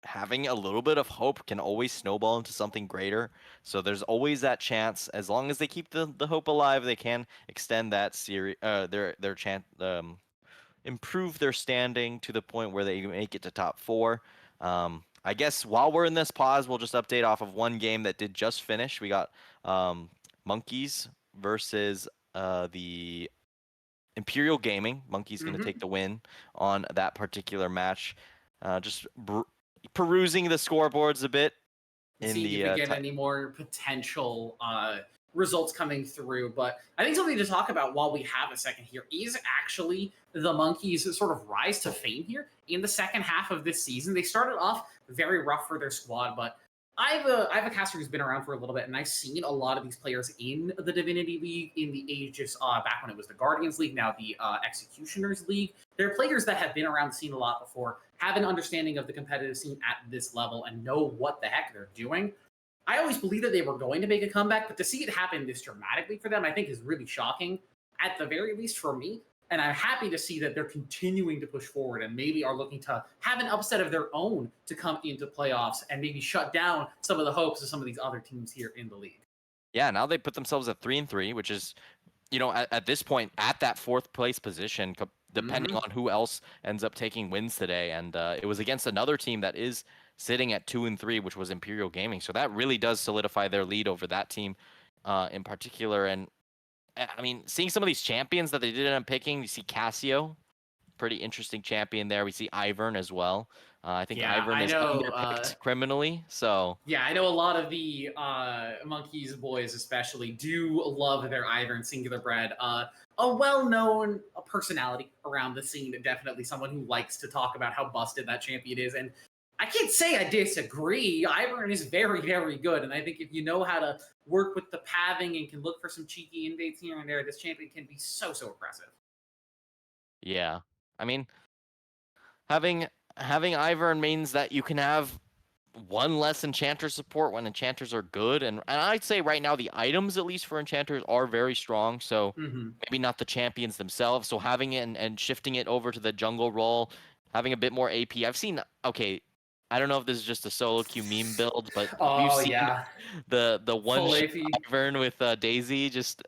having a little bit of hope can always snowball into something greater. So there's always that chance. As long as they keep the hope alive, they can extend that series, their chance, improve their standing to the point where they make it to top 4. I guess while we're in this pause, we'll just update off of one game that did just finish. We got Monkeys versus the Imperial Gaming. Monkeys going to take the win on that particular match. Just perusing the scoreboards a bit. See if we get any more potential results coming through. But I think something to talk about while we have a second here is actually the Monkeys' sort of rise to fame here in the second half of this season. They started off very rough for their squad, but I have a caster who's been around for a little bit, and I've seen a lot of these players in the Divinity League in the ages back when it was the Guardians League, now the Executioners League. They're players that have been around the scene a lot before, have an understanding of the competitive scene at this level, and know what the heck they're doing. I always believed that they were going to make a comeback, but to see it happen this dramatically for them, I think is really shocking, at the very least for me. And I'm happy to see that they're continuing to push forward and maybe are looking to have an upset of their own to come into playoffs and maybe shut down some of the hopes of some of these other teams here in the league. Yeah, now they put themselves at 3-3, which is, at this point, at that 4th place position, depending on who else ends up taking wins today. And it was against another team that is sitting at 2-3, which was Imperial Gaming. So that really does solidify their lead over that team in particular. And I mean, seeing some of these champions that they did end up picking, you see Cassio, pretty interesting champion there. We see Ivern as well. I think Ivern is underpicked criminally. So yeah, I know a lot of the Monkeys boys especially do love their Ivern Singular Bread. A well-known personality around the scene, definitely someone who likes to talk about how busted that champion is. And I can't say I disagree. Ivern is very, very good. And I think if you know how to work with the pathing and can look for some cheeky invades here and there, this champion can be so, so impressive. Yeah. I mean, having Ivern means that you can have one less enchanter support when enchanters are good. And I'd say right now the items, at least for enchanters, are very strong. So maybe not the champions themselves. So having it and shifting it over to the jungle role having a bit more AP. I've seen, okay, I don't know if this is just a solo queue meme build, but have you Oh seen yeah, the one full shot AP. Ivern with Daisy just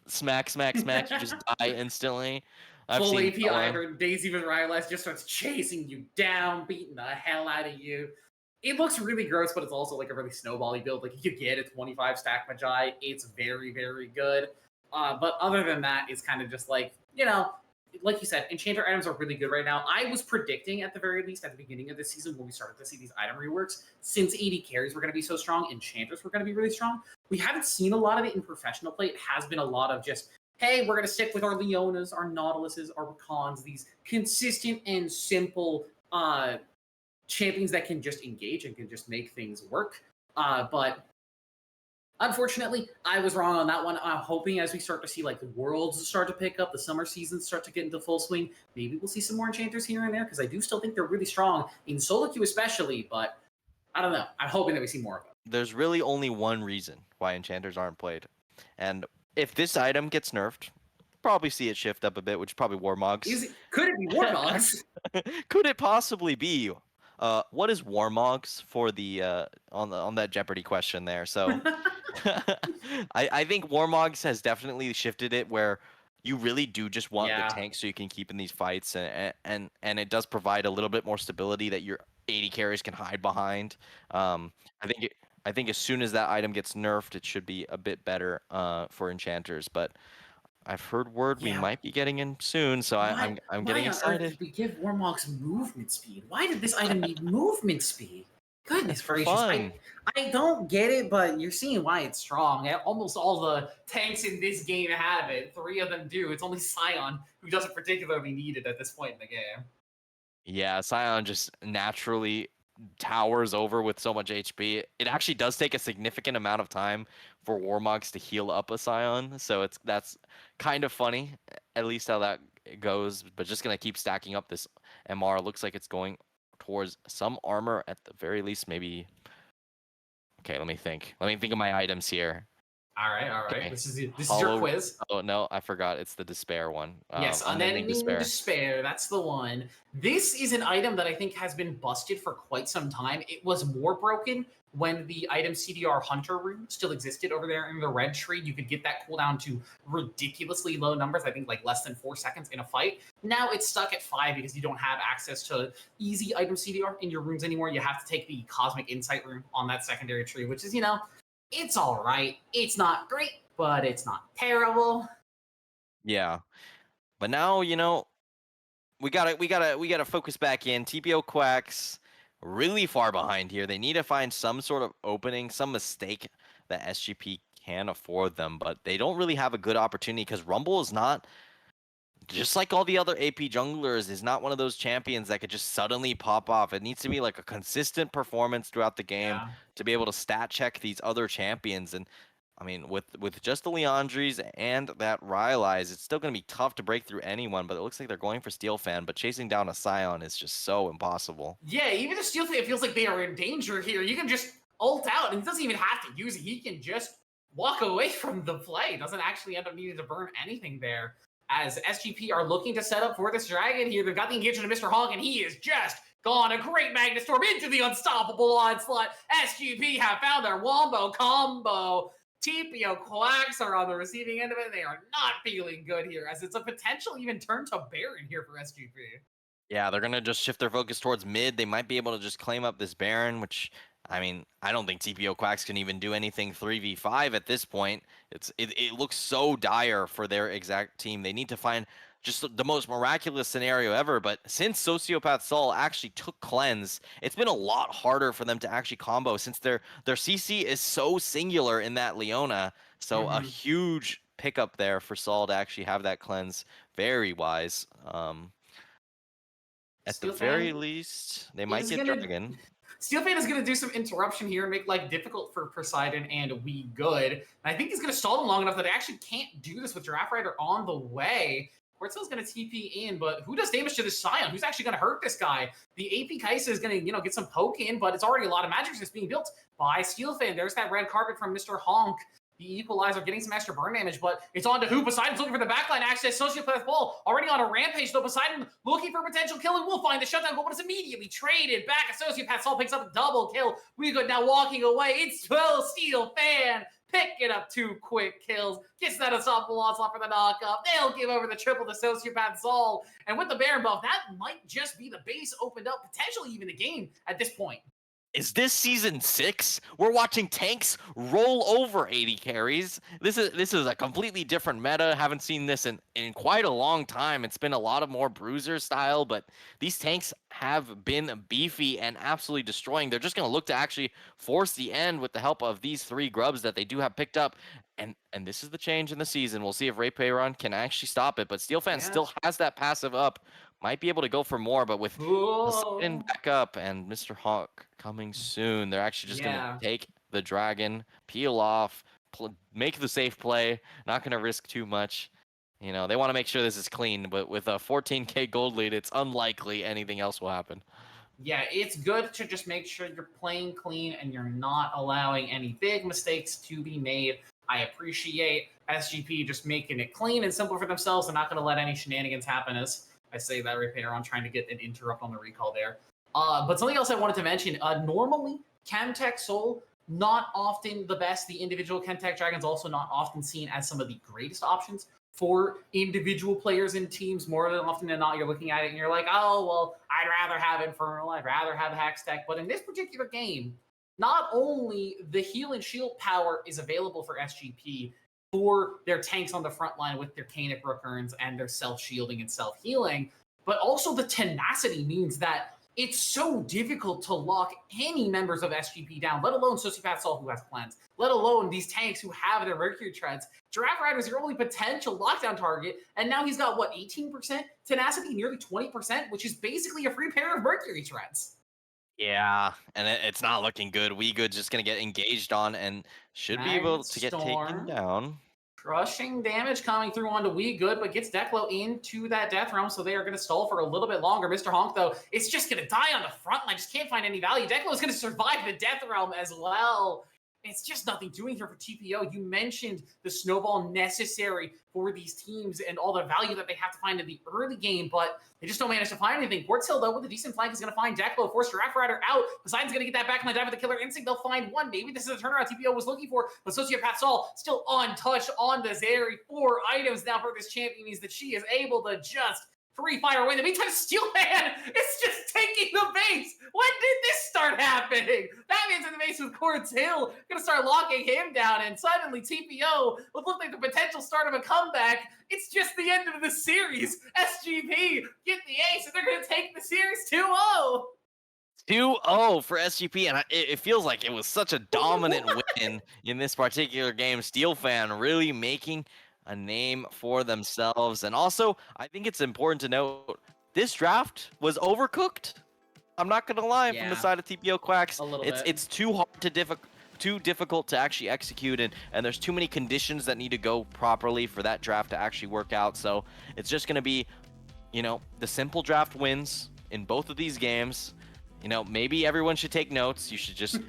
smack, smack, smack, you just die instantly? I've Full seen AP that one. Ivern, Daisy with Rylai's just starts chasing you down, beating the hell out of you. It looks really gross, but it's also like a really snowbally build. Like you get a 25 stack Magi. It's very, very good. But other than that, it's kind of just like, like you said, Enchanter items are really good right now. I was predicting at the very least at the beginning of this season when we started to see these item reworks, since AD carries were going to be so strong, Enchanters were going to be really strong. We haven't seen a lot of it in professional play. It has been a lot of just, hey, we're going to stick with our Leonas, our Nautiluses, our Rakans, these consistent and simple champions that can just engage and can just make things work. But unfortunately, I was wrong on that one. I'm hoping as we start to see like the worlds start to pick up, the summer seasons start to get into full swing, maybe we'll see some more enchanters here and there because I do still think they're really strong in solo queue especially. But I don't know. I'm hoping that we see more of them. There's really only one reason why enchanters aren't played, and if this item gets nerfed, probably see it shift up a bit, which is probably Warmogs. Could it be Warmogs? Could it possibly be? What is Warmogs for the on that Jeopardy question there? So I think Warmogs has definitely shifted it where you really do just want the Yeah. tank so you can keep in these fights, and it does provide a little bit more stability that your 80 carries can hide behind. I think as soon as that item gets nerfed, it should be a bit better for enchanters. But I've heard word we Yeah. might be getting in soon, so I'm getting Why on earth excited. did we give Warmogs movement speed? Why did this item need movement speed? Goodness For gracious. fun. I don't get it, but you're seeing why it's strong. Almost all the tanks in this game have it. 3 of them do. It's only Scion who doesn't particularly need it at this point in the game. Yeah, Scion just naturally towers over with so much HP. It actually does take a significant amount of time for Warmogs to heal up a Scion, so that's kind of funny, at least how that goes. But just gonna keep stacking up this MR. Looks like it's going towards some armor at the very least. Maybe. Okay, let me think. Let me think of my items here. All right. Okay. This is your quiz. Oh no, I forgot. It's the despair one. Yes, Unending despair. That's the one. This is an item that I think has been busted for quite some time. It was more broken when the item CDR Hunter rune still existed over there in the red tree. You could get that cooldown to ridiculously low numbers. I think like less than 4 seconds in a fight. Now it's stuck at 5 because you don't have access to easy item CDR in your runes anymore. You have to take the Cosmic Insight rune on that secondary tree, which is, it's all right. It's not great, but it's not terrible. Yeah. But now, we gotta focus back in. TPO Quacks really far behind here. They need to find some sort of opening, some mistake that SGP can afford them, but they don't really have a good opportunity because Rumble is not, just like all the other AP junglers, is not one of those champions that could just suddenly pop off. It needs to be like a consistent performance throughout the game to be able to stat check these other champions. And I mean, with just the Leandries and that Rylai's, it's still going to be tough to break through anyone, but it looks like they're going for Steel Fan, but chasing down a Scion is just so impossible. Yeah, even if Steel Fan feels like they are in danger here, you can just ult out, and he doesn't even have to use it. He can just walk away from the play. Doesn't actually end up needing to burn anything there. As SGP are looking to set up for this dragon here, they've got the engagement of Mr. Hog, and he is just gone. A great Magnet Storm into the unstoppable onslaught. SGP have found their wombo combo. TPO Quacks are on the receiving end of it. They are not feeling good here, as it's a potential even turn to Baron here for SGP. Yeah, they're going to just shift their focus towards mid. They might be able to just claim up this Baron, which, I mean, I don't think TPO Quacks can even do anything 3v5 at this point. It looks so dire for their exact team. They need to find just the most miraculous scenario ever, but since Sociopath Soul actually took cleanse, it's been a lot harder for them to actually combo since their CC is so singular in that Leona. So a huge pickup there for Saul to actually have that cleanse. Very wise. At the very least, they might get Dragon. Steel Fan is going to do some interruption here and make life difficult for Poseidon and We Good. And I think he's going to stall them long enough that they actually can't do this with Giraffe Rider on the way. Quartzell's going to TP in, but who does damage to this Scion? Who's actually going to hurt this guy? The AP Kaisa is going to, get some poke in, but it's already a lot of magic resist being built by Steel Fan. There's that red carpet from Mr. Honk. the equalizer, getting some extra burn damage, but it's on to who? Poseidon's looking for the backline access. Sociopath Ball already on a rampage, though. Poseidon looking for potential kill, and will find the shutdown goal, but it's immediately traded back. Sociopath Ball picks up a double kill. We go now walking away. It's Steel Fan picking up 2 quick kills. Gets that unstoppable onslaught for the knockup. They'll give over the triple to Sociopath Sol. And with the Baron buff, that might just be the base opened up, potentially even the game at this point. Is this season 6? We're watching tanks roll over 80 carries. This is a completely different meta. Haven't seen this in quite a long time. It's been a lot of more bruiser style, but these tanks have been beefy and absolutely destroying. They're just going to look to actually force the end with the help of these 3 grubs that they do have picked up. And this is the change in the season. We'll see if Ray Payron can actually stop it, but SteelFan still has that passive up. Might be able to go for more, but with Poseidon back up and Mr. Hawk coming soon, they're actually just going to take the dragon, peel off, make the safe play, not going to risk too much. You know, they want to make sure this is clean, but with a 14k gold lead, it's unlikely anything else will happen. Yeah, it's good to just make sure you're playing clean and you're not allowing any big mistakes to be made. I appreciate SGP just making it clean and simple for themselves. They're not going to let any shenanigans happen, as I say that repair on trying to get an interrupt on the recall there. But something else I wanted to mention, normally Chemtech Soul, not often the best. The individual Chemtech Dragon's also not often seen as some of the greatest options for individual players and teams. More than often than not, you're looking at it and you're like, oh, well, I'd rather have Infernal, I'd rather have Hextech. But in this particular game, not only the heal and shield power is available for SGP for their tanks on the front line with their Canic Rookerns and their self-shielding and self-healing, but also the tenacity means that it's so difficult to lock any members of SGP down, let alone Sociopath Sol, who has cleanse, let alone these tanks who have their Mercury Treads. Giraffe Rider is your only potential lockdown target, and now he's got, what, 18% tenacity, nearly 20%, which is basically a free pair of Mercury Treads. Yeah, and it's not looking good. WeGood's just going to get engaged on and should be able to get taken down. Crushing damage coming through onto WeGood, but gets Declo into that death realm, so they are going to stall for a little bit longer. Mr. Honk, though, is just going to die on the front line. Just can't find any value. Declo is going to survive the death realm as well. It's just nothing doing here for TPO. You mentioned the snowball necessary for these teams and all the value that they have to find in the early game, but they just don't manage to find anything. Ports Hill, though, with a decent flank, is going to find Declo, force Giraffe Rider out. Poseidon's going to get that back on the dive with the Killer Instinct. They'll find one. Maybe this is a turnaround TPO was looking for, but Sociopath Sol still untouched on the Zeri. 4 items now for this champion means that she is able to just free fire away. In the meantime, Steelman is just taking the base. When did this start happening? Batman's in the base with Quartz Hill, gonna start locking him down, and suddenly TPO would look like the potential start of a comeback. It's just the end of the series. SGP get the ace, and they're gonna take the series 2-0. 2-0 for SGP, and it feels like it was such a dominant win in this particular game. SteelFan really making a name for themselves. And also, I think it's important to note, this draft was overcooked. I'm not going to lie, from the side of TPO Quacks. It's too hard to too difficult to actually execute, and there's too many conditions that need to go properly for that draft to actually work out. So it's just going to be, you know, the simple draft wins in both of these games. You know, maybe everyone should take notes. You should just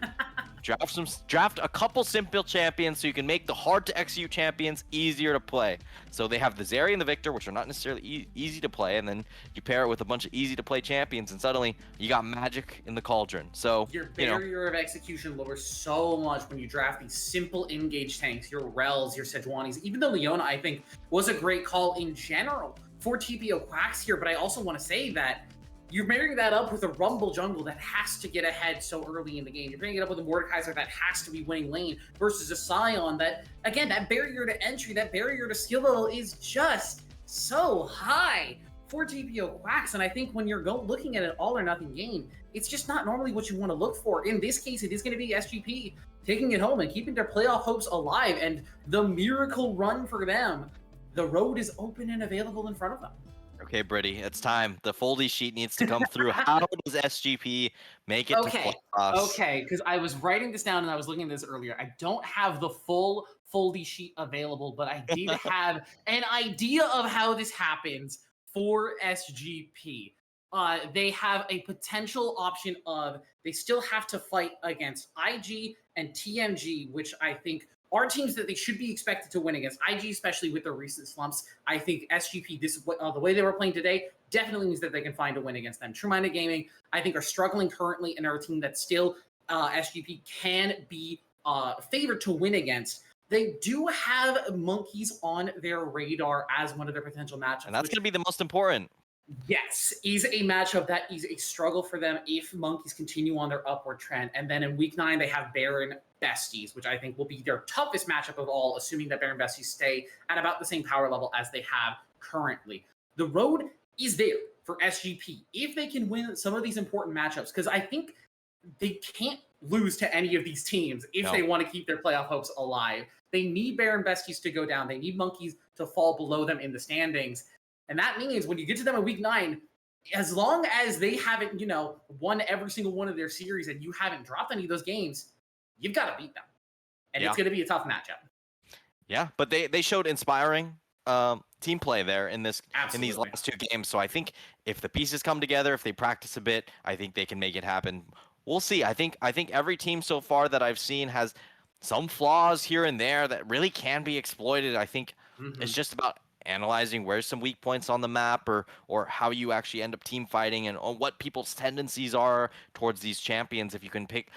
draft a couple simple champions so you can make the hard to execute champions easier to play. So they have the Zeri and the Victor, which are not necessarily easy to play, and then you pair it with a bunch of easy to play champions, and suddenly you got magic in the cauldron. So your barrier of execution lowers so much when you draft these simple engage tanks, your Rels, your Sejuanis. Even though Leona, I think, was a great call in general for TPO Quacks here, but I also want to say that you're marrying that up with a Rumble jungle that has to get ahead so early in the game. You're bringing it up with a Mordekaiser that has to be winning lane versus a Scion that, again, that barrier to entry, that barrier to skill level is just so high for TPO Quacks. And I think when you're looking at an all or nothing game, it's just not normally what you want to look for. In this case, it is going to be SGP taking it home and keeping their playoff hopes alive. And the miracle run for them, the road is open and available in front of them. Okay, Brittany, it's time. The foldy sheet needs to come through. How does SGP make it to playoffs? Okay, because I was writing this down and I was looking at this earlier. I don't have the full foldy sheet available, but I did have an idea of how this happens for SGP. They have a potential option of they still have to fight against IG and TMG, which I think are teams that they should be expected to win against. IG, especially with their recent slumps, I think SGP, the way they were playing today, definitely means that they can find a win against them. True Minded Gaming, I think, are struggling currently and are a team that still SGP can be favored to win against. They do have Monkeys on their radar as one of their potential matchups. And that's going to be the most important. Yes, is a matchup that is a struggle for them if Monkeys continue on their upward trend. And then in week 9, they have Baron Besties, which I think will be their toughest matchup of all, assuming that Baron Besties stay at about the same power level as they have currently. The road is there for SGP if they can win some of these important matchups, because I think they can't lose to any of these teams if they want to keep their playoff hopes alive. They need Baron Besties to go down. They need Monkeys to fall below them in the standings. And that means when you get to them in week 9, as long as they haven't, won every single one of their series and you haven't dropped any of those games, you've got to beat them. And it's going to be a tough matchup. Yeah, but they showed inspiring team play there in these last 2 games. So I think if the pieces come together, if they practice a bit, I think they can make it happen. We'll see. I think every team so far that I've seen has some flaws here and there that really can be exploited. I think it's just about analyzing where's some weak points on the map, or how you actually end up team fighting, and on what people's tendencies are towards these champions. If you can pick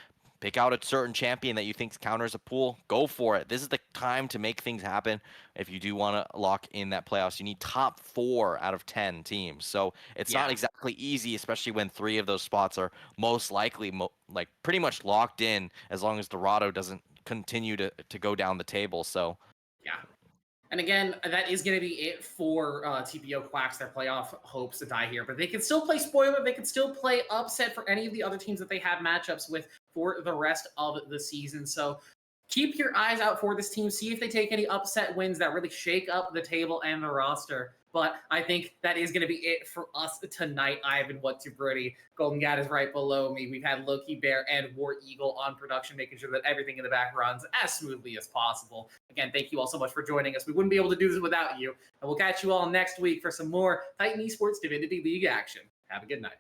out a certain champion that you think counters a pool, go for it. This is the time to make things happen. If you do want to lock in that playoffs, you need top 4 out of 10 teams. So it's not exactly easy, especially when 3 of those spots are most likely like pretty much locked in, as long as Dorado doesn't continue to go down the table. So yeah. And again, that is going to be it for TPO Quacks. Their playoff hopes to die here. But they can still play spoiler. They can still play upset for any of the other teams that they have matchups with for the rest of the season. So keep your eyes out for this team. See if they take any upset wins that really shake up the table and the roster. But I think that is going to be it for us tonight. Ivan, What Too Pretty. Golden Gat is right below me. We've had Loki Bear and War Eagle on production, making sure that everything in the back runs as smoothly as possible. Again, thank you all so much for joining us. We wouldn't be able to do this without you. And we'll catch you all next week for some more Titan Esports Divinity League action. Have a good night.